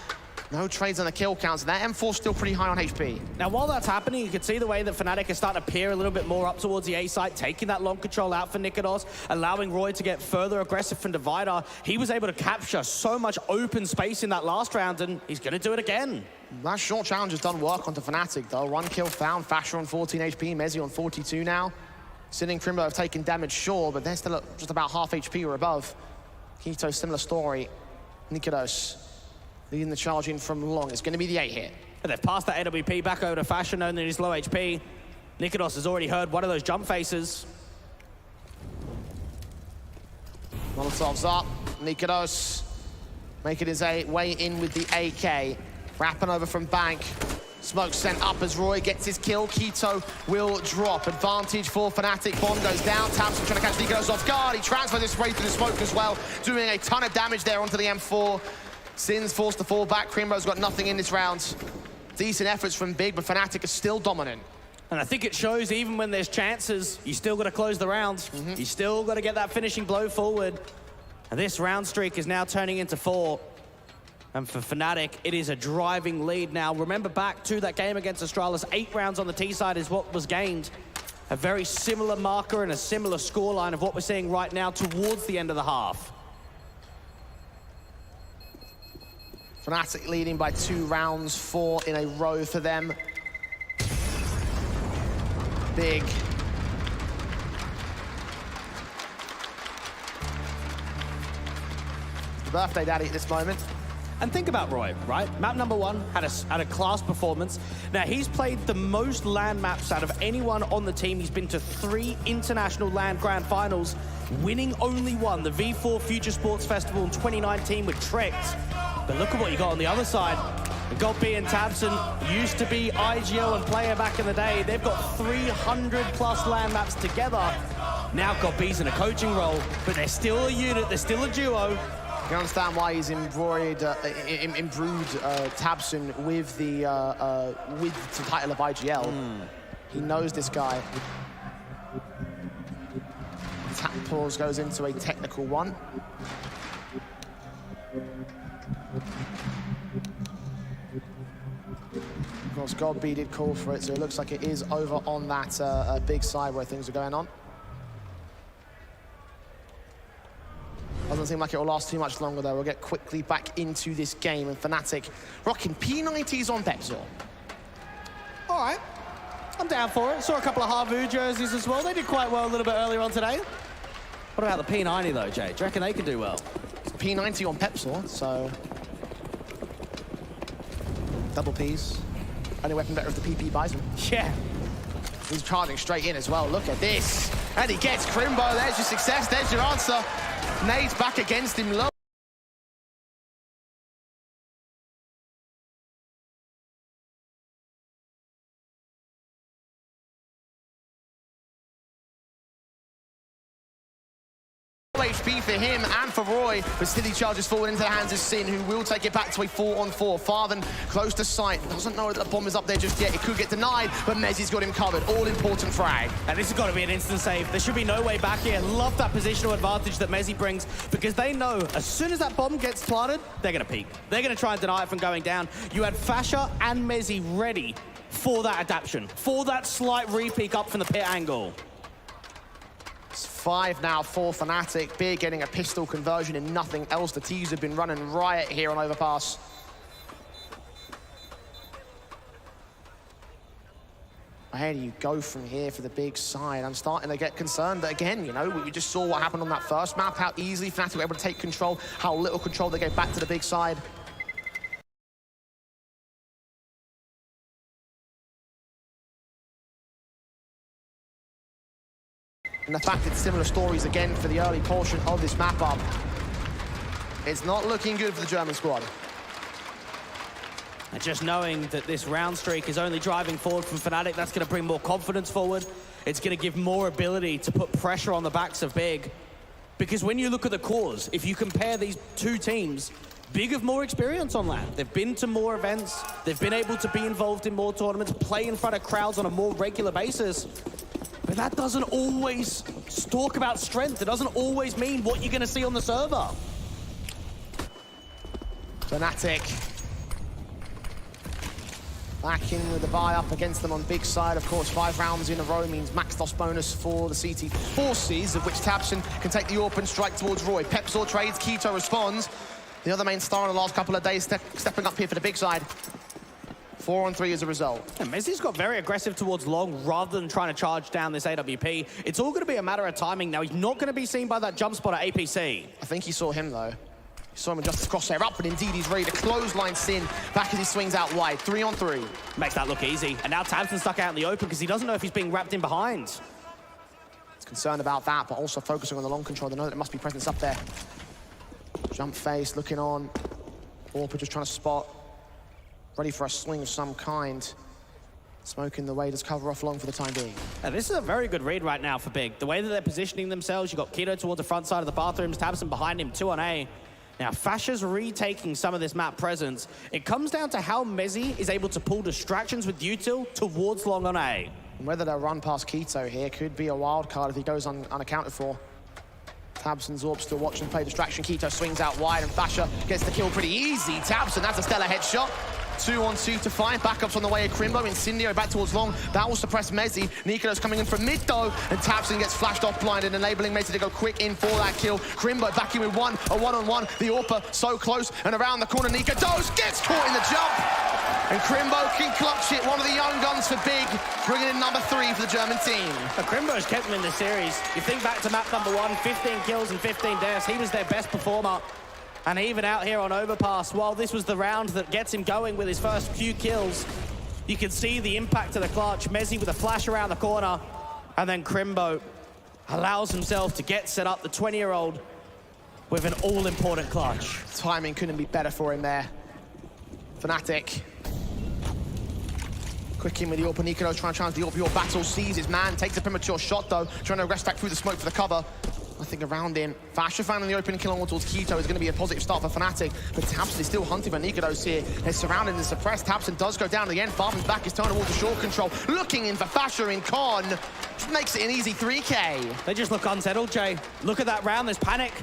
No trades on the kill counts. That M4's still pretty high on HP. Now, while that's happening, you can see the way that Fnatic is starting to peer a little bit more up towards the A side, taking that long control out for Nikodos, allowing Roy to get further aggressive from Divider. He was able to capture so much open space in that last round, and he's going to do it again. That short challenge has done work onto Fnatic, though. 1 kill found. Fasher on 14 HP. Mezzi on 42 now. Sin and Crimbo have taken damage, sure, but they're still at just about half HP or above. Keto, similar story. Nikodos leading the charge in from long. It's going to be the 8 hit. But they've passed that AWP back over to Fasher, knowing that he's low HP. Nikodos has already heard one of those jump faces. Molotov's up. Nikodos making his way in with the AK. Wrapping over from Bank. Smoke sent up as Roy gets his kill. Keto will drop. Advantage for Fnatic. Bomb goes down. Tabson trying to catch Nikodos off guard. He transfers this way through the smoke as well, doing a ton of damage there onto the M4. Sin's forced to fall back. Crimbo's got nothing in this round. Decent efforts from Big, but Fnatic is still dominant. And I think it shows even when there's chances, you still got to close the round. You still got to get that finishing blow forward. And this round streak is now turning into 4. And for Fnatic, it is a driving lead now. Remember back to that game against Astralis, 8 rounds on the T side is what was gained. A very similar marker and a similar scoreline of what we're seeing right now towards the end of the half. Fnatic leading by 2 rounds, 4 in a row for them. Big. The birthday daddy at this moment. And think about Roy, right? Map number 1 had a class performance. Now, he's played the most LAN maps out of anyone on the team. He's been to 3 international LAN Grand Finals, winning only 1, the V4 Future Sports Festival in 2019 with Tricked. But look at what you got on the other side. Godby and Tabson used to be IGL and player back in the day. They've got 300+ LAN maps together. Now Godby's in a coaching role, but they're still a unit, they're still a duo. You understand why he's imbued Tabson with the title of IGL. He knows this guy. Tap pause goes into a technical one. course, Godby did call for it, so it looks like it is over on that big side where things are going on. Doesn't seem like it will last too much longer, though. We'll get quickly back into this game, and Fnatic rocking P90s on Pepsor. All right, I'm down for it. Saw a couple of Harvu jerseys as well. They did quite well a little bit earlier on today. What about the P90, though, Jay? Do you reckon they can do well? It's P90 on Pepsor, so... double Ps. Only weapon better if the PP buys him. Yeah. He's charging straight in as well. Look at this. And he gets Crimbo. There's your success. There's your answer. Nade's back against him. Low. HP for him and for Roy, but still he charges forward into the hands of Sin, who will take it back to a 4-on-4. Farthen close to sight, doesn't know that the bomb is up there just yet. It could get denied, but Mezzi's got him covered. All important frag. And this has got to be an instant save. There should be no way back here. Love that positional advantage that Mezzi brings, because they know as soon as that bomb gets planted, they're going to peek. They're going to try and deny it from going down. You had Fasher and Mezzi ready for that adaptation, for that slight re-peek up from the pit angle. It's 5 now for Fnatic. Beer getting a pistol conversion and nothing else. The T's have been running riot here on Overpass. Where do you go from here for the big side? I'm starting to get concerned that, again, you know, we just saw what happened on that first map, how easily Fnatic were able to take control, how little control they gave back to the big side. And the fact it's similar stories again for the early portion of this map up. It's not looking good for the German squad. And just knowing that this round streak is only driving forward from Fnatic, that's going to bring more confidence forward. It's going to give more ability to put pressure on the backs of Big. Because when you look at the cores, if you compare these two teams, Big have more experience on that. They've been to more events. They've been able to be involved in more tournaments, play in front of crowds on a more regular basis. But that doesn't always talk about strength. It doesn't always mean what you're going to see on the server. Fnatic back in with the buy up against them on big side. Of course, 5 rounds in a row means max loss bonus for the CT forces, of which Tabson can take the open strike towards Roy. Pepsor trades, Keto responds. The other main star in the last couple of days stepping up here for the big side. 4-on-3 as a result. And Mezzi's got very aggressive towards long rather than trying to charge down this AWP. It's all going to be a matter of timing now. He's not going to be seen by that jump spot at APC. I think he saw him, though. He saw him adjust his crosshair up, but indeed he's ready to clothesline Sin back as he swings out wide. 3-on-3. Makes that look easy. And now Tabson's stuck out in the open because he doesn't know if he's being wrapped in behind. He's concerned about that, but also focusing on the long control. They know that there must be presence up there. Jump face, looking on. Orpa just trying to spot. Ready for a swing of some kind. Smoking the way, does cover off long for the time being. Now, this is a very good read right now for Big. The way that they're positioning themselves, you've got Keto towards the front side of the bathrooms, Tabson behind him, 2 on A. Now, Fasher's retaking some of this map presence. It comes down to how Mezzi is able to pull distractions with Util towards long on A. And whether they'll run past Keto here could be a wild card if he goes unaccounted for. Tabson's Orb still watching play distraction. Keto swings out wide and Fasher gets the kill pretty easy. Tabson, that's a stellar headshot. 2-on-2 to find. Backups on the way of Crimbo. Incendio back towards long. That will suppress Mezzi. Niko's coming in from mid though, and Tabson gets flashed off blinded, enabling Mezzi to go quick in for that kill. Crimbo back in with a one-on-one. The Orpa so close, and around the corner, Nika gets caught in the jump. And Crimbo can clutch it. One of the young guns for Big, bringing in number 3 for the German team. Crimbo's kept them in this series. You think back to map number 1, 15 kills and 15 deaths. He was their best performer. And even out here on Overpass, while this was the round that gets him going with his first few kills, you can see the impact of the clutch. Mezzi with a flash around the corner, and then Crimbo allows himself to get set up, the 20-year-old, with an all-important clutch. Timing couldn't be better for him there. Fnatic. Quick in with the Orpa. Niko's trying to challenge the Orpa. Your battle sees his man, takes a premature shot though, trying to rest back through the smoke for the cover. Nothing around him. Fasher finding the open kill on towards Keto is going to be a positive start for Fnatic, but Tabson is still hunting for Niko's here. They're surrounded and suppressed. Tabson does go down at the end. Farman's back is turned towards the short control. Looking in for Fasher in Con. Just makes it an easy 3K. They just look unsettled, Jay. Look at that round. There's panic.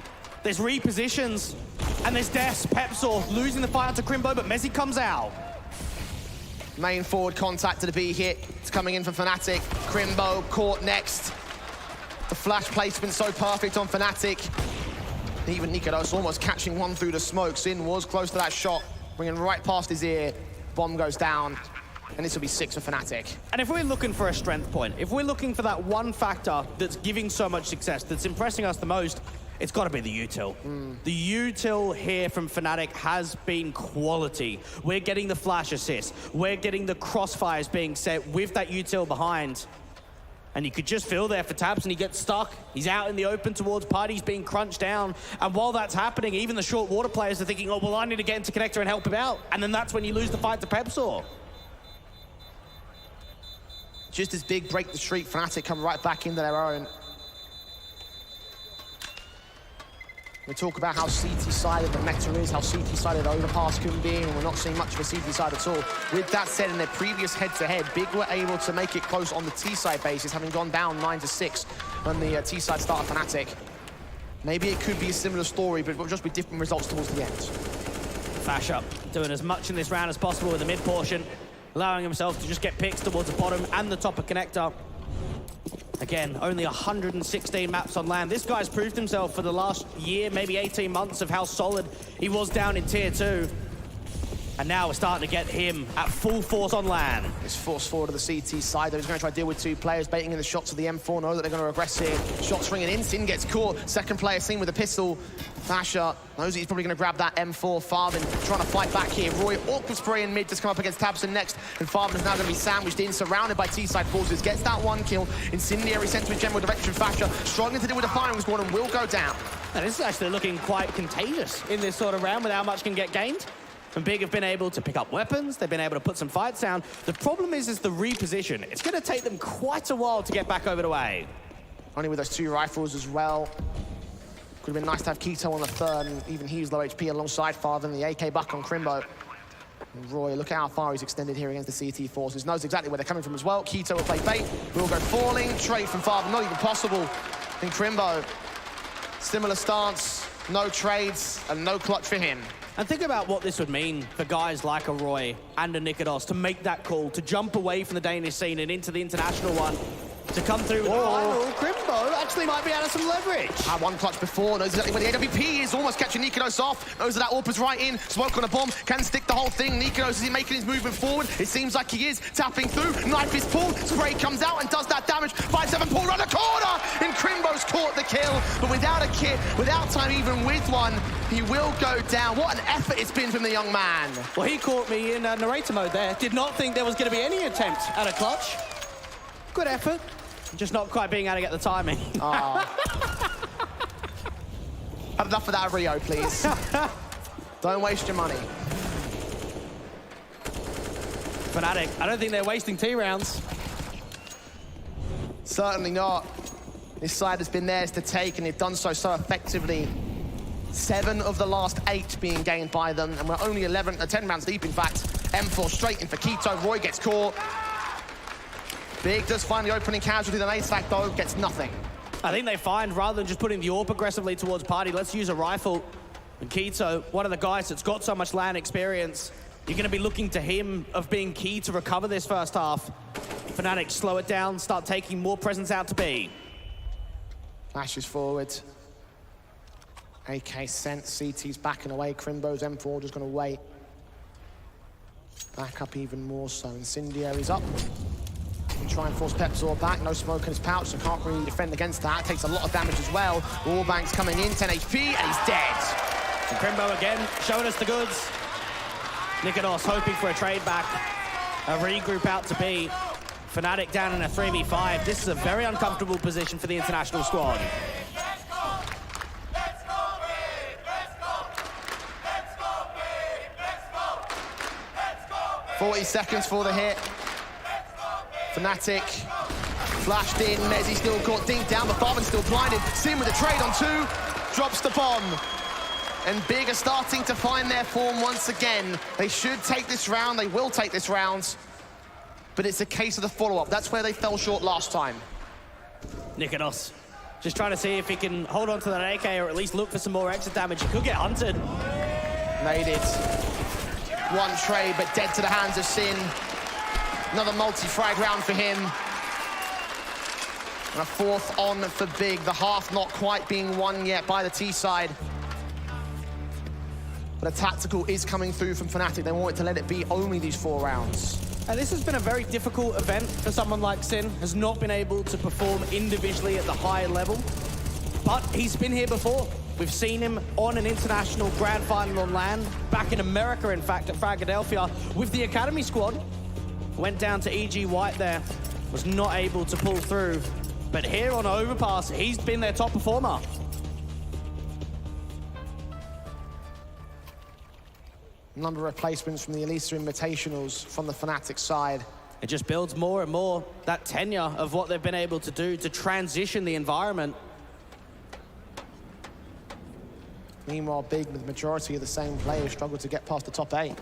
There's repositions. And there's deaths. Pepsor losing the fight to Crimbo, but Mezzi comes out. Main forward contact to the B hit. It's coming in from Fnatic. Crimbo caught next. The flash placement so perfect on Fnatic. Even Nikodos almost catching one through the smoke. Sin was close to that shot, bringing right past his ear. Bomb goes down, and this will be 6 for Fnatic. And if we're looking for a strength point, if we're looking for that one factor that's giving so much success, that's impressing us the most, it's got to be the util. The util here from Fnatic has been quality. We're getting the flash assist. We're getting the crossfires being set with that util behind. And you could just feel there for Tabs, and he gets stuck. He's out in the open towards Party. He's being crunched down. And while that's happening, even the short water players are thinking, oh, well, I need to get into Connector and help him out. And then that's when you lose the fight to Pepsor. Just as big break the streak, Fnatic come right back into their own. We talk about how CT-sided the meta is, how CT-sided Overpass can be, and we're not seeing much of a CT side at all. With that said, in their previous head-to-head, Big were able to make it close on the T-side basis, having gone down 9-6 when the T-side started Fnatic. Maybe it could be a similar story, but it will just be different results towards the end. Fasher doing as much in this round as possible in the mid portion, allowing himself to just get picks towards the bottom and the top of Connector. Again, only 116 maps on land. This guy's proved himself for the last year, maybe 18 months, of how solid he was down in Tier 2. And now we're starting to get him at full force on land. It's forced forward to the CT side. He's going to try to deal with 2 players, baiting in the shots of the M4. Know that they're going to regress here. Shots ringing in. Sin gets caught. Second player seen with a pistol. Fasher knows he's probably going to grab that M4. Farben trying to fight back here. Roy, awkward spray in mid, just come up against Tabson next. And Farben is now going to be sandwiched in, surrounded by T-side forces. Gets that 1 kill. Incendiary sent to his general direction. Fasher struggling to deal with the firing squad and will go down. And this is actually looking quite contagious in this sort of round with how much can get gained. And Big have been able to pick up weapons, they've been able to put some fights down. The problem is the reposition. It's going to take them quite a while to get back over to A. Only with those 2 rifles as well. Could have been nice to have Keto on the third, and even he's low HP alongside Father, and the AK buck on Crimbo. And Roy, look at how far he's extended here against the CT forces. Knows exactly where they're coming from as well. Keto will play bait. Will go falling. Trade from Father, not even possible. And Crimbo, similar stance, no trades, and no clutch for him. And think about what this would mean for guys like a Roy and a Nikodos to make that call, to jump away from the Danish scene and into the international one, to come through with the final. Crimbo actually might be out of some leverage. Had 1 clutch before, knows exactly where the AWP is, almost catching Nikodos off, knows that AWP is right in, smoke on a bomb, can stick the whole thing. Nikodos, is he making his movement forward? It seems like he is, tapping through, knife is pulled, spray comes out and does that damage. 5-7 pull around the corner, and Crimbo's caught the kill, but without a kit, without time even with one, he will go down. What an effort it's been from the young man. Well, he caught me in narrator mode there. Did not think there was going to be any attempt at a clutch. Good effort. Just not quite being able to get the timing. Have enough of that, Rio, please. Don't waste your money. Fnatic, I don't think they're wasting T rounds. Certainly not. This side has been theirs to take, and they've done so effectively. 7 of the last 8 being gained by them, and we're only 10 rounds deep, in fact. M4 straight in for Keto. Roy gets caught. Big does find the opening casualty, then A-Stack, though, gets nothing. I think they find, rather than just putting the AWP aggressively towards Party, let's use a rifle. And Keto, one of the guys that's got so much LAN experience, you're going to be looking to him of being key to recover this first half. Fnatic slow it down, start taking more presence out to B. Flashes forward. AK sent, CT's backing away, Crimbo's M4 just going to wait. Back up even more so, Incendiary's up. Try and force Pepsor back, no smoke in his pouch, so can't really defend against that. Takes a lot of damage as well. Wallbank's coming in, 10 HP, and he's dead. And Crimbo again, showing us the goods. Nikodos hoping for a trade back. A regroup out to B. Fnatic down in a 3v5. This is a very uncomfortable position for the international squad. 40 seconds for the hit. Fnatic flashed in, Mezzi still caught, dinked down, but Farben's still blinded. Sin with a trade on 2, drops the bomb. And Big are starting to find their form once again. They should take this round, they will take this round. But it's a case of the follow-up. That's where they fell short last time. Nikodos just trying to see if he can hold on to that AK or at least look for some more exit damage. He could get hunted. Made it. 1 trade, but dead to the hands of Sin. Another multi-frag round for him. And a fourth on for Big. The half not quite being won yet by the T side. But a tactical is coming through from Fnatic. They want it to let it be only these 4 rounds. And this has been a very difficult event for someone like Sin. Has not been able to perform individually at the high level. But he's been here before. We've seen him on an international grand final on land. Back in America, in fact, at Philadelphia with the Academy squad. Went down to EG White there. Was not able to pull through. But here on Overpass, he's been their top performer. Number of replacements from the Elisa Invitationals from the Fnatic side. It just builds more and more that tenure of what they've been able to do to transition the environment. Meanwhile, Big, with the majority of the same players, struggle to get past the top 8.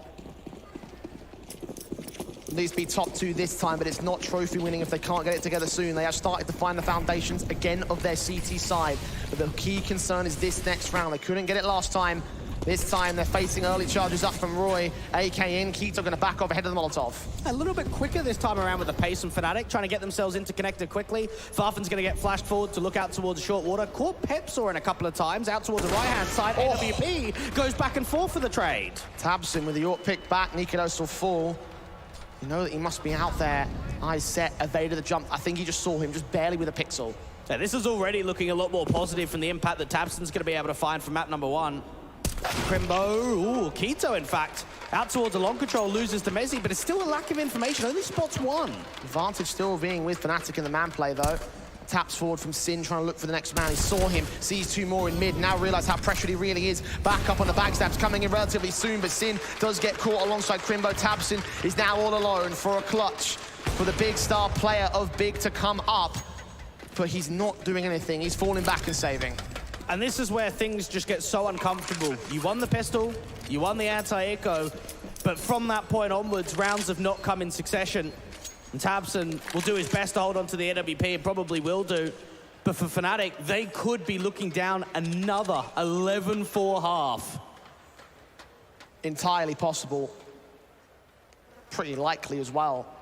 Needs to be top 2 this time, but it's not trophy winning if they can't get it together soon. They have started to find the foundations again of their CT side. But the key concern is this next round. They couldn't get it last time. This time they're facing early charges up from Roy. AK in, Keto going to back off ahead of the Molotov. A little bit quicker this time around with the pace from Fnatic, trying to get themselves interconnected quickly. Farfan's going to get flashed forward to look out towards short water. Caught Pepsaw in a couple of times, out towards the right-hand side. AWP goes back and forth for the trade. Tabson with the York pick back. Nikodos will fall. You know that he must be out there. Eyes set, evaded the jump. I think he just saw him, just barely with a pixel. Yeah, this is already looking a lot more positive from the impact that Tabson's going to be able to find from map number 1. Crimbo, ooh, Keto in fact, out towards the long control, loses to Mezzi, but it's still a lack of information, only spots 1. Advantage still being with Fnatic in the man play though. Taps forward from Sin, trying to look for the next man. He saw him, sees 2 more in mid, now realize how pressured he really is. Back up on the backstabs, coming in relatively soon, but Sin does get caught alongside Crimbo. Tabson is now all alone for a clutch for the big star player of Big to come up, but he's not doing anything. He's falling back and saving. And this is where things just get so uncomfortable. You won the pistol, you won the anti-echo, but from that point onwards, rounds have not come in succession. And Tabson will do his best to hold on to the AWP, and probably will do. But for Fnatic, they could be looking down another 11-4 half. Entirely possible. Pretty likely as well.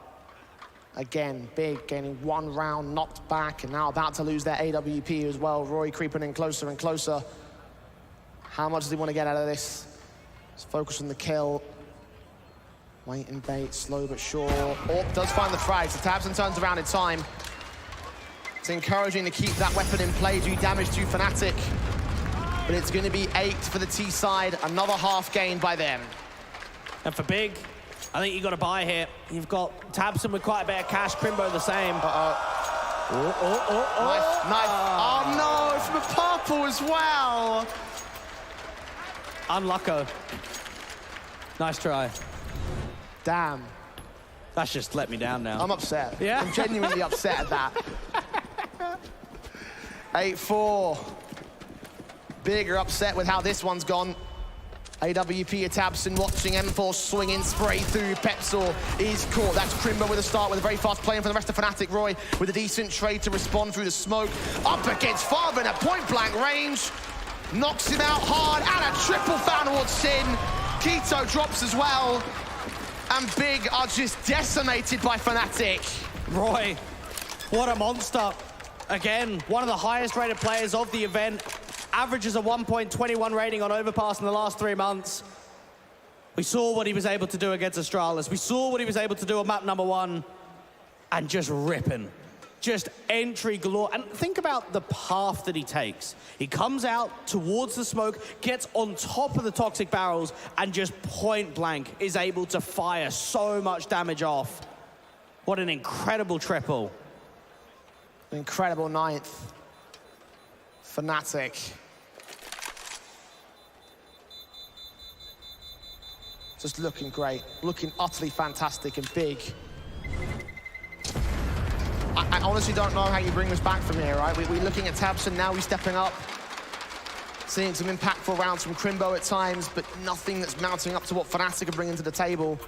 Again, Big gaining 1 round, knocked back, and now about to lose their AWP as well. Roy creeping in closer and closer. How much does he want to get out of this? Let's focus on the kill. Wait and bait, slow but sure. Orp does find the frag, so Tabson turns around in time. It's encouraging to keep that weapon in play, do damage to Fnatic. But it's going to be 8 for the T side, another half gained by them. And for Big, I think you've got to buy here. You've got Tabson with quite a bit of cash, Crimbo the same. Knife. Oh no, from a purple as well. Unlucko. Nice try. Damn. That's just let me down now. I'm upset. Yeah? I'm genuinely upset at that. 8-4. Big are upset with how this one's gone. AWP Tabson watching M4 swing in, spray through. Pepsaw is caught. That's Crimbo with a start with a very fast play for the rest of Fnatic. Roy with a decent trade to respond through the smoke. Up against Farben at point-blank range. Knocks him out hard, and a triple foul towards Sin. Keto drops as well. And Big are just decimated by Fnatic. Roy, what a monster. Again, one of the highest rated players of the event. Averages a 1.21 rating on Overpass in the last 3 months. We saw what he was able to do against Astralis. We saw what he was able to do on map number 1. And just ripping. Just entry galore. And think about the path that he takes. He comes out towards the smoke, gets on top of the toxic barrels, and just point blank is able to fire so much damage off. What an incredible triple. An incredible 9th. Fnatic. Just looking great, looking utterly fantastic and Big. I honestly don't know how you bring this back from here, right? We're looking at Tabson now, he's stepping up. Seeing some impactful rounds from Crimbo at times, but nothing that's mounting up to what Fnatic are bringing to the table,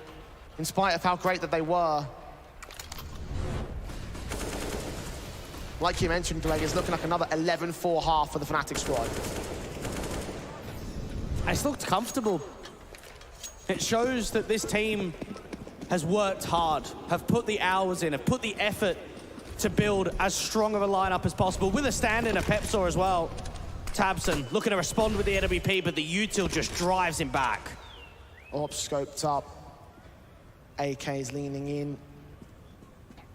in spite of how great that they were. Like you mentioned, Greg, it's looking like another 11-4 half for the Fnatic squad. It's looked comfortable. It shows that this team has worked hard, have put the hours in, have put the effort to build as strong of a lineup as possible, with a stand-in at Pepsor as well. Tabson looking to respond with the NWP, but the util just drives him back. Orb scoped up. AK is leaning in.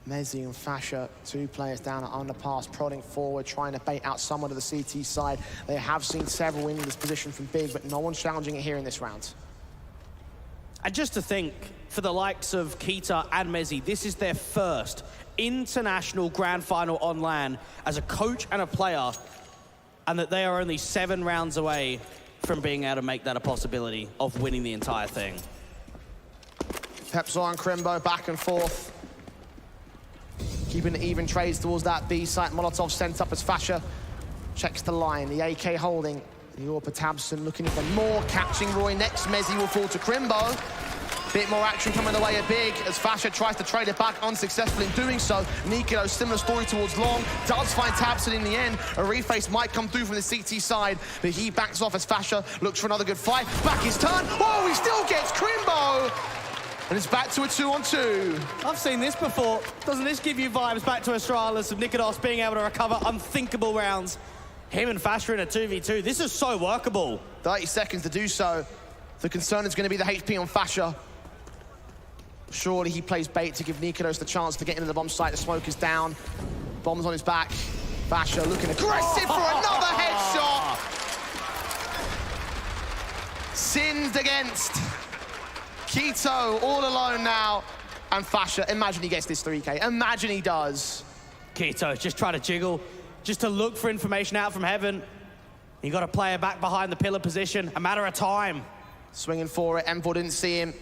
Mezzi and Fasha, 2 players down at underpass, prodding forward, trying to bait out someone to the CT side. They have seen several in this position from Big, but no one's challenging it here in this round. And just to think, for the likes of Kita and Mezzi, this is their first international grand final on LAN as a coach and a player, and that they are only 7 rounds away from being able to make that a possibility of winning the entire thing. Pepsor and Crimbo back and forth. Keeping even trades towards that B site. Molotov sent up as Fasha checks the line. The AK holding. The Orpa Tabson looking for more, catching Roy. Next, Mezzi will fall to Crimbo. Bit more action coming the way of Big as Fasha tries to trade it back, unsuccessful in doing so. Nikido, similar story towards Long, does find Tabson in the end. A reface might come through from the CT side, but he backs off as Fasha looks for another good fight. Back his turn. Oh, he still gets Crimbo! And it's back to a 2-on-2. I've seen this before. Doesn't this give you vibes back to Astralis of Nikodos being able to recover unthinkable rounds? Him and Fasha in a 2v2. This is so workable. 30 seconds to do so. The concern is going to be the HP on Fasha. Surely he plays bait to give Nikodos the chance to get into the bomb site. The smoke is down. Bomb's on his back. Fasha looking aggressive for another headshot. Sinned against. Keto all alone now. And Fasha, imagine he gets this 3K. Imagine he does. Keto just trying to jiggle, just to look for information out from heaven. You got a player back behind the pillar position. A matter of time. Swinging for it. M4 didn't see him.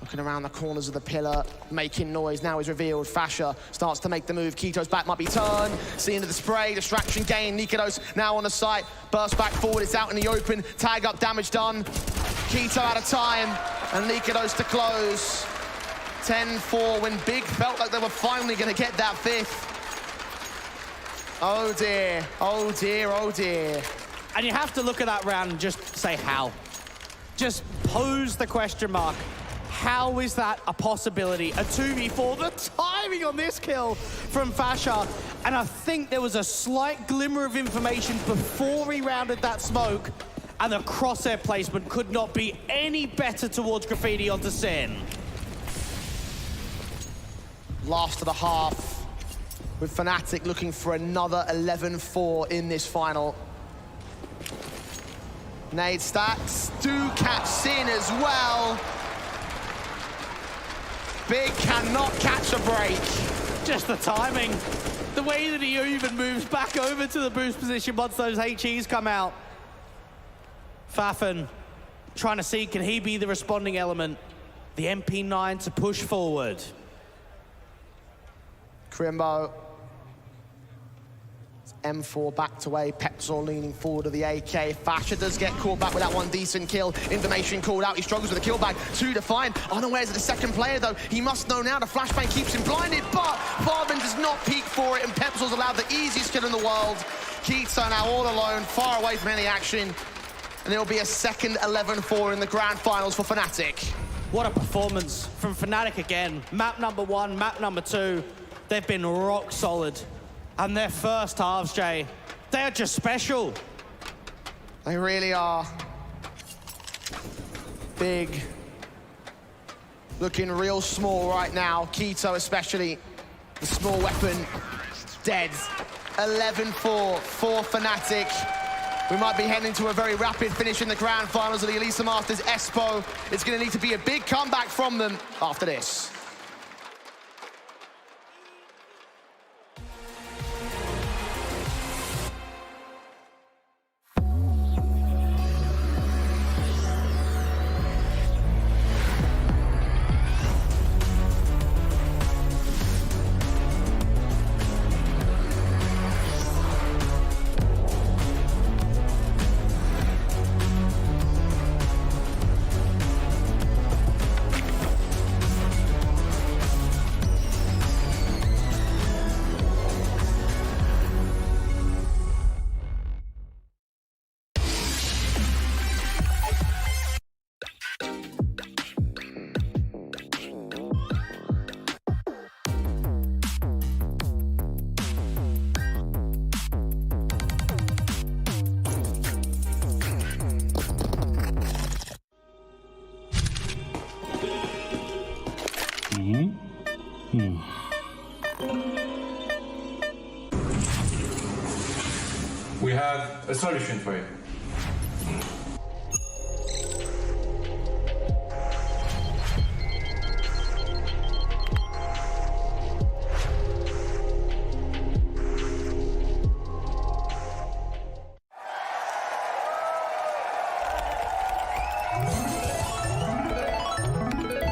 Looking around the corners of the pillar, making noise. Now he's revealed. Fasha starts to make the move. Keto's back might be turned. See into the spray. Distraction gain. Nikodos now on the site. Burst back forward. It's out in the open. Tag up. Damage done. Keto out of time. And Nikodos to close. 10-4 when Big felt like they were finally going to get that 5th. Oh dear. Oh dear. Oh dear. And you have to look at that round and just say how. Just pose the question mark. How is that a possibility? A 2v4, the timing on this kill from Fasha. And I think there was a slight glimmer of information before he rounded that smoke. And the crosshair placement could not be any better towards Graffiti onto Sin. Last of the half, with Fnatic looking for another 11-4 in this final. Nade stacks do catch Sin as well. Big cannot catch a break. Just the timing. The way that he even moves back over to the boost position once those HEs come out. Fafan trying to see, can he be the responding element? The MP9 to push forward. Crimbo. M4 backed away, Pepsor leaning forward to the AK. Fasha does get caught back with that one decent kill. Information called out, he struggles with the kill back. 2 to find, unawares of the second player though. He must know now, the flashbang keeps him blinded, but Farben does not peek for it, and Pepsor's allowed the easiest kill in the world. Keto now all alone, far away from any action. And it'll be a second 11-4 in the grand finals for Fnatic. What a performance from Fnatic again. Map number 1, map number 2. They've been rock solid. And their first halves, Jay, they are just special. They really are. Big. Looking real small right now. Keto especially. The small weapon. Dead. 11-4 for Fnatic. We might be heading to a very rapid finish in the grand finals of the Elisa Masters. Espoo. It's going to need to be a big comeback from them after this. we have a solution for you.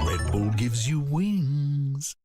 Red Bull gives you wings.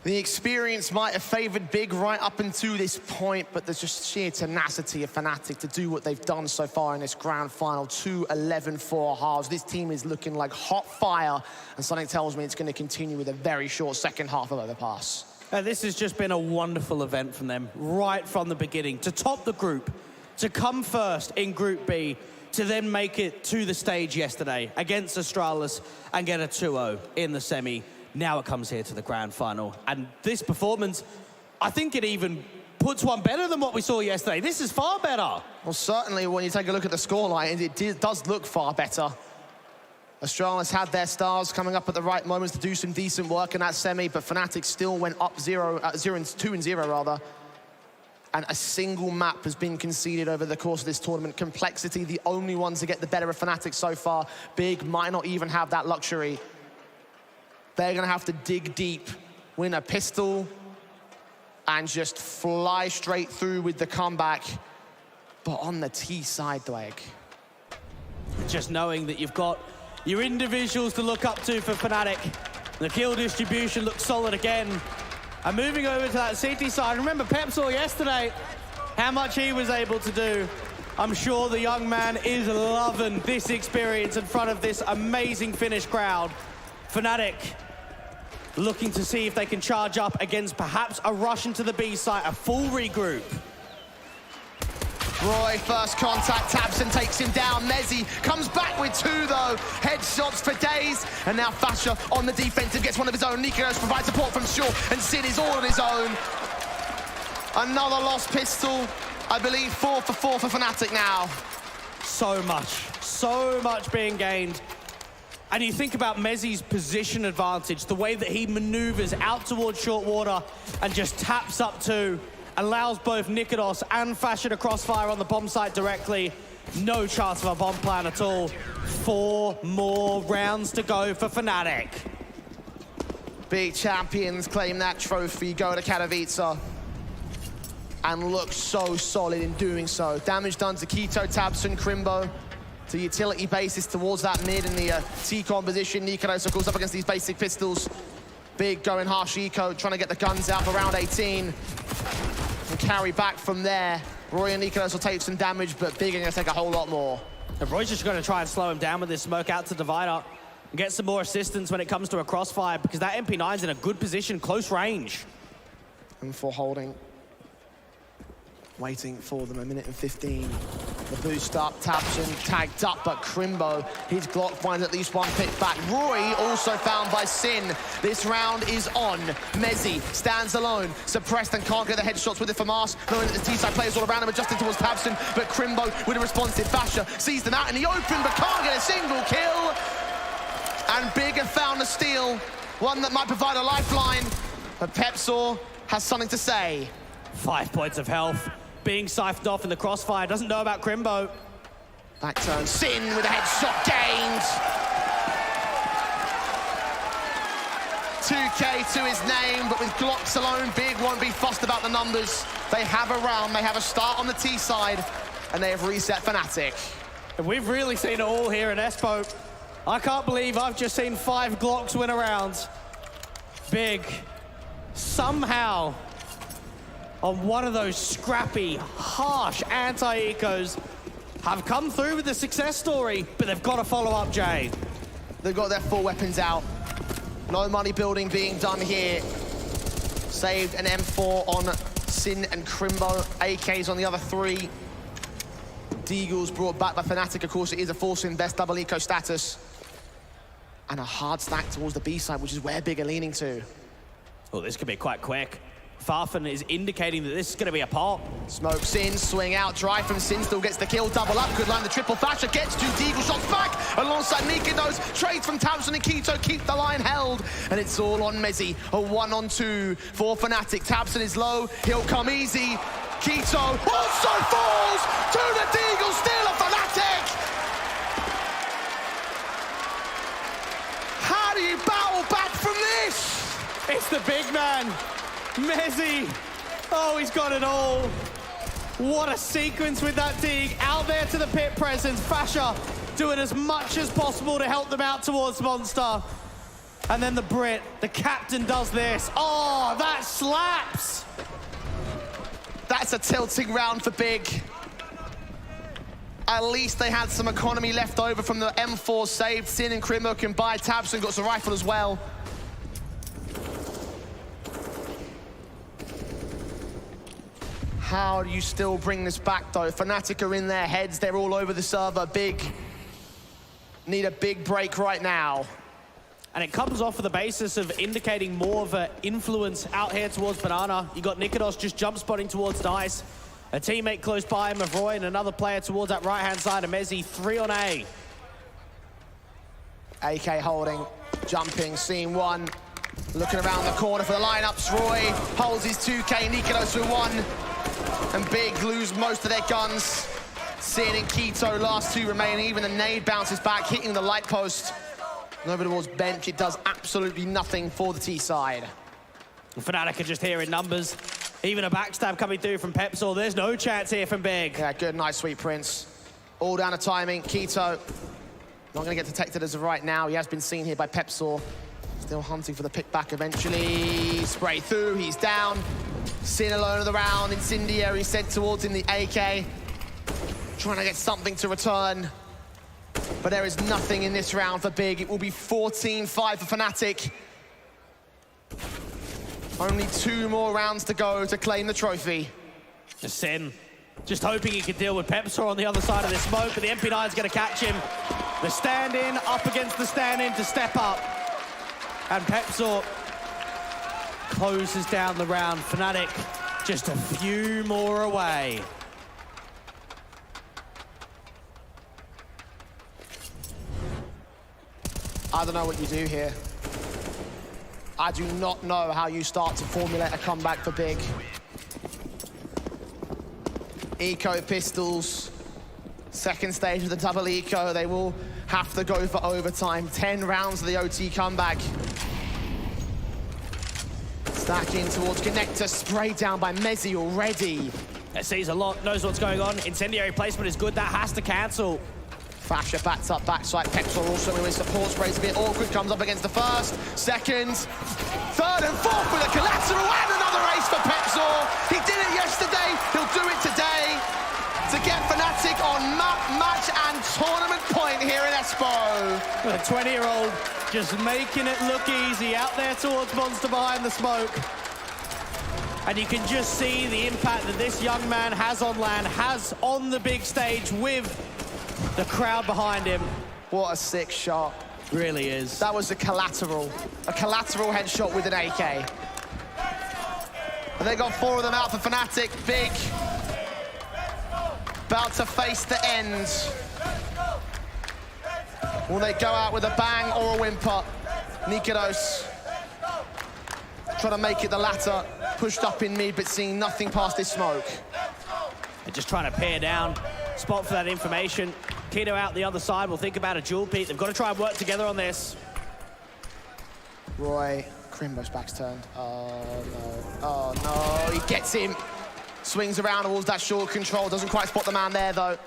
The experience might have favoured Big right up until this point, but there's just sheer tenacity of Fnatic to do what they've done so far in this grand final. 2-11-4 halves. This team is looking like hot fire, and something tells me it's going to continue with a very short second half of Overpass. This has just been a wonderful event from them, right from the beginning. To top the group, to come first in Group B, to then make it to the stage yesterday against Astralis and get a 2-0 in the semi. Now it comes here to the grand final. And this performance, I think it even puts one better than what we saw yesterday. This is far better. Well, certainly when you take a look at the scoreline, it does look far better. Astralis had their stars coming up at the right moments to do some decent work in that semi, but Fnatic still went up 2-0 rather. And a single map has been conceded over the course of this tournament. Complexity, the only ones to get the better of Fnatic so far. Big might not even have that luxury. They're going to have to dig deep, win a pistol, and just fly straight through with the comeback. But on the T side, Dweg. Just knowing that you've got your individuals to look up to for Fnatic. The kill distribution looks solid again. And moving over to that CT side, remember Pep saw yesterday how much he was able to do. I'm sure the young man is loving this experience in front of this amazing Finnish crowd. Fnatic looking to see if they can charge up against perhaps a rush into the B site, a full regroup. Roy, first contact, tabseN takes him down. Mezzi comes back with two, though. Headshots for days. And now Fasher on the defensive, gets one of his own. Nikos provides support from Shaw, and Sid is all on his own. Another lost pistol. I believe 4 for 4 for Fnatic now. So much being gained. And you think about Mezzi's position advantage, the way that he maneuvers out towards short water and just taps up to, allows both Nikodos and Fasher to crossfire on the bomb site directly. No chance of a bomb plan at all. 4 more rounds to go for Fnatic. Big champions claim that trophy, go to Katowice. And look so solid in doing so. Damage done to Keto, tabseN, Crimbo. To utility basis towards that mid in the T-con position. Nikodos, of course, up against these basic pistols. Big going harsh eco, trying to get the guns out for round 18. And carry back from there. Roy and Nikodos will take some damage, but Big are going to take a whole lot more. And Roy's just going to try and slow him down with this smoke out to Divider and get some more assistance when it comes to a crossfire, because that MP9's in a good position, close range. And for holding. Waiting for them, 1:15. The boost up, tabseN tagged up, but Crimbo, his Glock finds at least one pick back. Roy also found by Sin. This round is on. Mezzi stands alone, suppressed and can't get the headshots with it from Mars, knowing that the T-side players all around him adjusting towards tabseN, but Crimbo with a responsive Fasher sees them out in the open, but can't get a single kill. And Big have found a steal, one that might provide a lifeline, but Pepsaw has something to say. 5 points of health. Being siphoned off in the crossfire, doesn't know about Crimbo. Back turn, Sin with a headshot gained. 2K to his name, but with Glocks alone, Big won't be fussed about the numbers. They have a round, they have a start on the T side, and they have reset Fnatic. We've really seen it all here in Espoo. I can't believe I've just seen 5 Glocks win a round. Big, somehow, on one of those scrappy, harsh anti-ecos, have come through with the success story, but they've got to follow up, Jay. They've got their 4 weapons out. No money building being done here. Saved an M4 on Sin and Crimbo. AKs on the other 3. Deagles brought back by Fnatic. Of course, it is a force invest double eco status. And a hard stack towards the B side, which is where Big are leaning to. Oh, this could be quite quick. Farfen is indicating that this is going to be a pop. Smoke Sin, swing out, drive from Sin, still gets the kill, double up, good line, the triple Fasher gets 2 Deagle shots back, alongside Nikados, trades from Tamsin and Keto, keep the line held, and it's all on Mezzy, a 1-on-2 for Fnatic. Tamsin is low, he'll come easy, Keto also falls to the Deagle, still a Fnatic! How do you battle back from this? It's the big man. Mezzy, oh, he's got it all. What a sequence with that dig. Out there to the pit presence. Fasher doing as much as possible to help them out towards Monster. And then the Brit, the captain, does this. Oh, that slaps. That's a tilting round for Big. At least they had some economy left over from the M4 saved. Sin and Crimmo can buy. Tabson got some rifle as well. How do you still bring this back, though? Fnatic are in their heads. They're all over the server. Big need a big break right now. And it comes off of the basis of indicating more of an influence out here towards Banana. You got Nikados just jump spotting towards Dice. A teammate close by him, Mavroy, and another player towards that right-hand side of Mezzy. 3 on A. AK holding, jumping, scene 1. Looking around the corner for the lineups. Roy holds his 2K, Nikados for 1. And Big lose most of their guns. Sin and Keto, last 2 remaining. Even the nade bounces back, hitting the light post. And over towards bench, it does absolutely nothing for the T side. Fnatic are just here in numbers. Even a backstab coming through from Pepsor. There's no chance here from Big. Yeah, good, nice, sweet Prince. All down to timing. Keto, not going to get detected as of right now. He has been seen here by Pepsor. Still hunting for the pick back eventually. Spray through, he's down. Sin alone of the round. Incendiary sent towards him, the AK. Trying to get something to return. But there is nothing in this round for Big. It will be 14-5 for Fnatic. Only 2 more rounds to go to claim the trophy. Sin, just hoping he could deal with Pepsor on the other side of this smoke, but the MP9 is going to catch him. The stand-in, up against the stand-in to step up. And Pepsor closes down the round. Fnatic just a few more away. I don't know what you do here. I do not know how you start to formulate a comeback for Big. Eco pistols. Second stage of the double eco. They will have to go for overtime. 10 rounds of the OT comeback. Stacking towards Connector. Sprayed down by Mezzy already. Sees a lot, knows what's going on. Incendiary placement is good. That has to cancel. Fasher backs up backside. Pepsor also with support sprays a bit awkward. Comes up against the first, second, third and fourth with a collateral and another ace for Pepsor. He did it yesterday. He'll do it today to get Fnatic on match and tournament point here in Espoo. A 20-year-old just making it look easy out there towards Monster behind the smoke. And you can just see the impact that this young man has on LAN, has on the big stage with the crowd behind him. What a sick shot. Really is. That was a collateral headshot with an AK. And they got 4 of them out for Fnatic. Big. About to face the end. Will they go out with a bang or a whimper? Nikados trying to make it the latter. Pushed up in mid, but seeing nothing past this smoke. They're just trying to pare down, spot for that information. Keto out the other side. We'll think about a dual peek. They've got to try and work together on this. Roy, Crimbo's back's turned. Oh, no. Oh, no. He gets him. Swings around towards that short control. Doesn't quite spot the man there, though.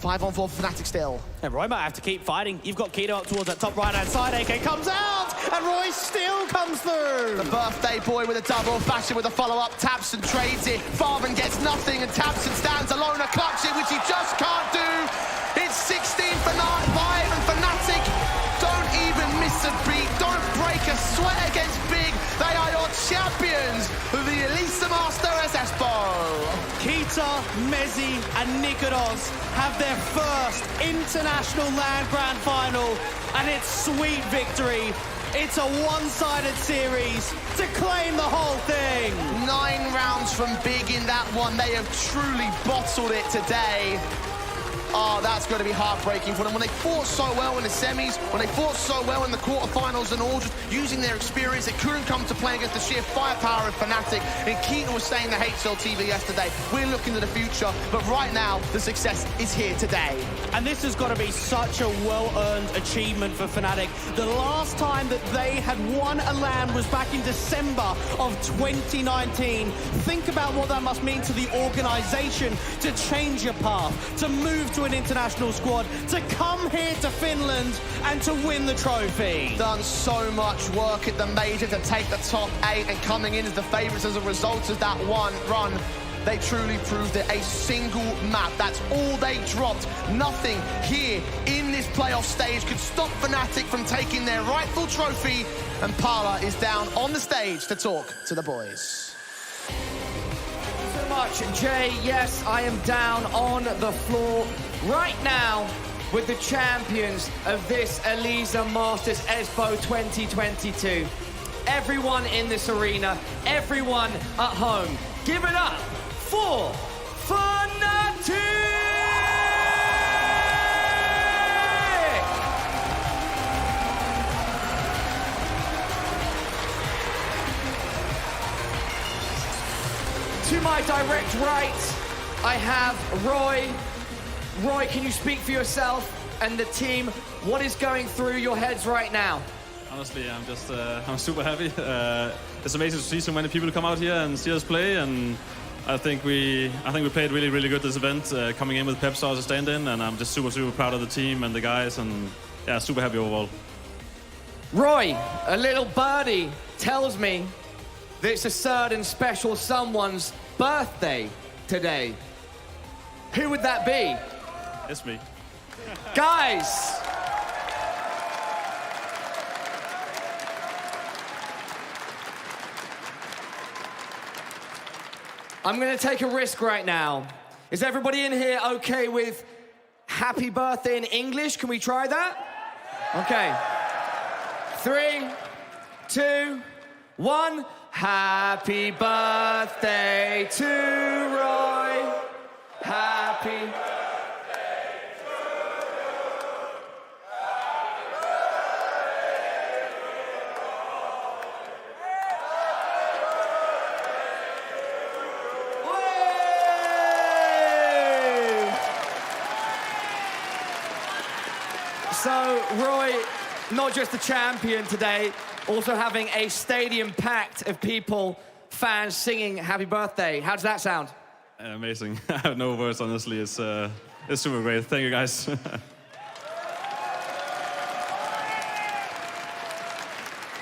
5-on-4 for Fnatic still. And Roy might have to keep fighting. You've got Keto up towards that top right-hand side. AK comes out, and Roy still comes through. The birthday boy with a double, Fashion with a follow-up. Tabson trades it. Farben gets nothing, and Tabson stands alone, a clutch it, which he just can't do. It's 16 for 5, and Fnatic don't even miss a beat, don't break a sweat against Big. They are your champions of the Elisa Master as Espoo. Kita, Mezzi, and Nikodos have their first international LAN Grand Final, and it's sweet victory. It's a one-sided series to claim the whole thing. 9 rounds from Big in that one. They have truly bottled it today. Oh, that's going to be heartbreaking for them. When they fought so well in the semis, when they fought so well in the quarterfinals and all, just using their experience, it couldn't come to play against the sheer firepower of Fnatic. And Keaton was saying to HLTV yesterday, we're looking to the future, but right now, the success is here today. And this has got to be such a well-earned achievement for Fnatic. The last time that they had won a LAN was back in December of 2019. Think about what that must mean to the organization to change your path, to move to an international squad, to come here to Finland and to win the trophy. Done so much work at the major to take the top 8 and coming in as the favourites as a result of that one run. They truly proved it. A single map, that's all they dropped. Nothing here in this playoff stage could stop Fnatic from taking their rightful trophy. And Parla is down on the stage to talk to the boys. So much, Jay. Yes, I am down on the floor right now with the champions of this Elisa Masters Espoo 2022. Everyone in this arena, everyone at home, give it up for Fnatic! To my direct right, I have Roy. Roy, can you speak for yourself and the team? What is going through your heads right now? Honestly, I'm super happy. It's amazing to see so many people come out here and see us play, and I think we played really, really good this event, coming in with Pepstar as a stand-in, and I'm just super, super proud of the team and the guys, and yeah, super happy overall. Roy, a little birdie tells me that it's a certain special someone's birthday today. Who would that be? It's me. Guys! I'm gonna take a risk right now. Is everybody in here okay with happy birthday in English? Can we try that? Okay. 3, 2, 1. Happy birthday to Roy. Happy birthday to So, Roy, not just the champion today, also having a stadium packed of people, fans singing happy birthday. How does that sound? Amazing. I have no words, honestly. It's super great. Thank you, guys.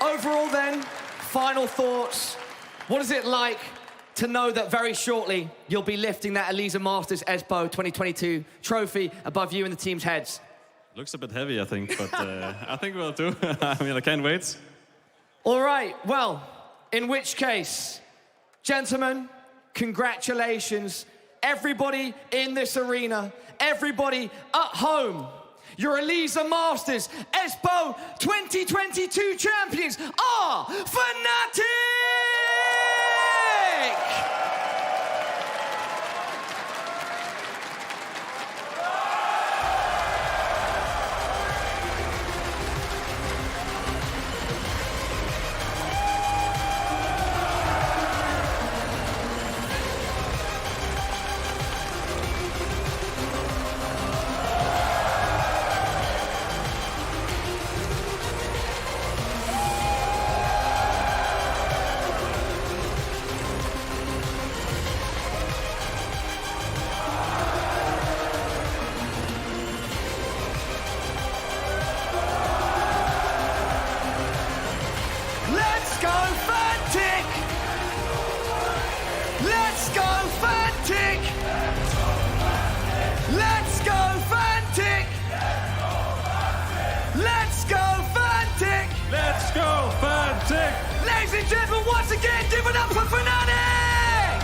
Overall then, final thoughts. What is it like to know that very shortly you'll be lifting that Elisa Masters Espoo 2022 trophy above you and the team's heads? Looks a bit heavy, I think, but I think we'll do. I mean, I can't wait. All right, well, in which case, gentlemen, congratulations. Everybody in this arena, everybody at home, your Elisa Masters Espoo 2022 champions are Fnatic! and gentlemen, once again, give it up for Fnatic!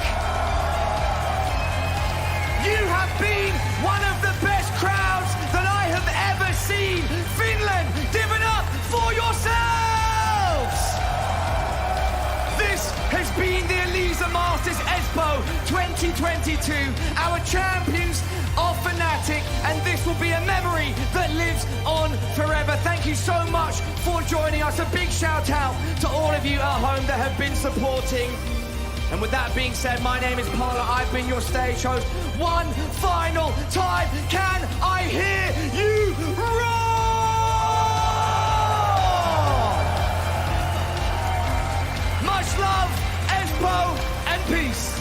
You have been one of the best crowds that I have ever seen. Finland, give it up for yourselves! This has been the Elisa Masters Espoo 2022, our champions of Fnatic, and this will be a memory that lives on forever. Thank you so much for joining us. A big shout out to all of you at home that have been supporting. And with that being said, my name is Paula. I've been your stage host. One final time, can I hear you roar? Much love, Espoo, and peace.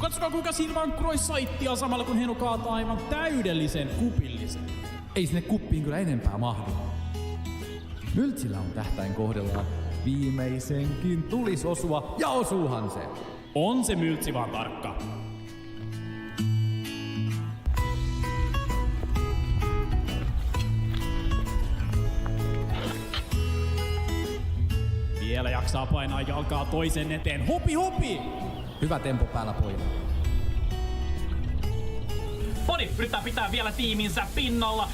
Katsokaa kuinka Silvan croissaittia samalla kun Henu kaataa aivan täydellisen kupillisen. Ei sinne kuppiin kyllä enempää mahdu. Myltsillä on tähtäin kohdellaan. Viimeisenkin tulis osua ja osuuhan se. On se Myltsi vaan tarkka. Vielä jaksaa painaa jalkaa toisen eteen. Hupi hupi! Hyvä tempo päällä pojilla. Podi yrittää pitää vielä tiiminsä pinnalla.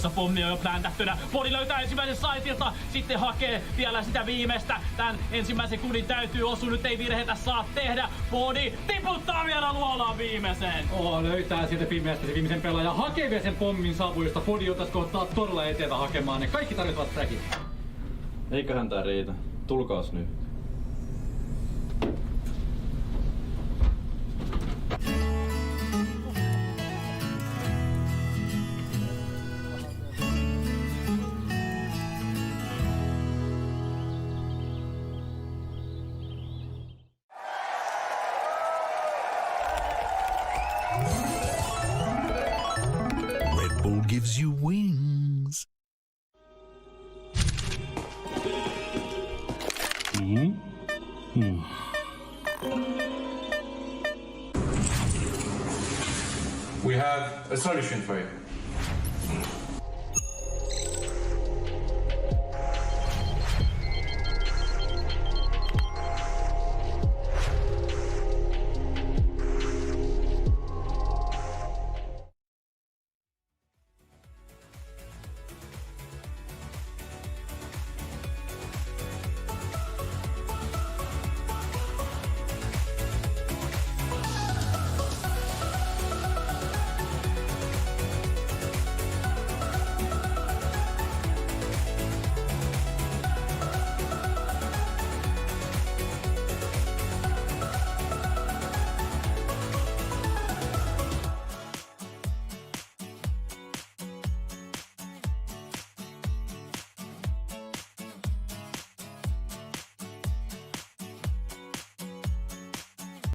1-2 pommi on jo pläntättynä. Podi löytää ensimmäisen saitilta, sitten hakee vielä sitä viimeistä. Tän ensimmäisen kudin täytyy osua, nyt ei virheitä saa tehdä. Podi tiputtaa vielä luolaan viimeisen. Löytää sieltä pimeästä se viimeisen pelaajan. Hakee vielä sen pommin savuista. Podi otaisi kohtaa todella eteeltä hakemaan ne. Kaikki tarvitsevat trackit. Eiköhän tää riitä. Tulkaas nyt. Red Bull gives you wings. We have a solution for you.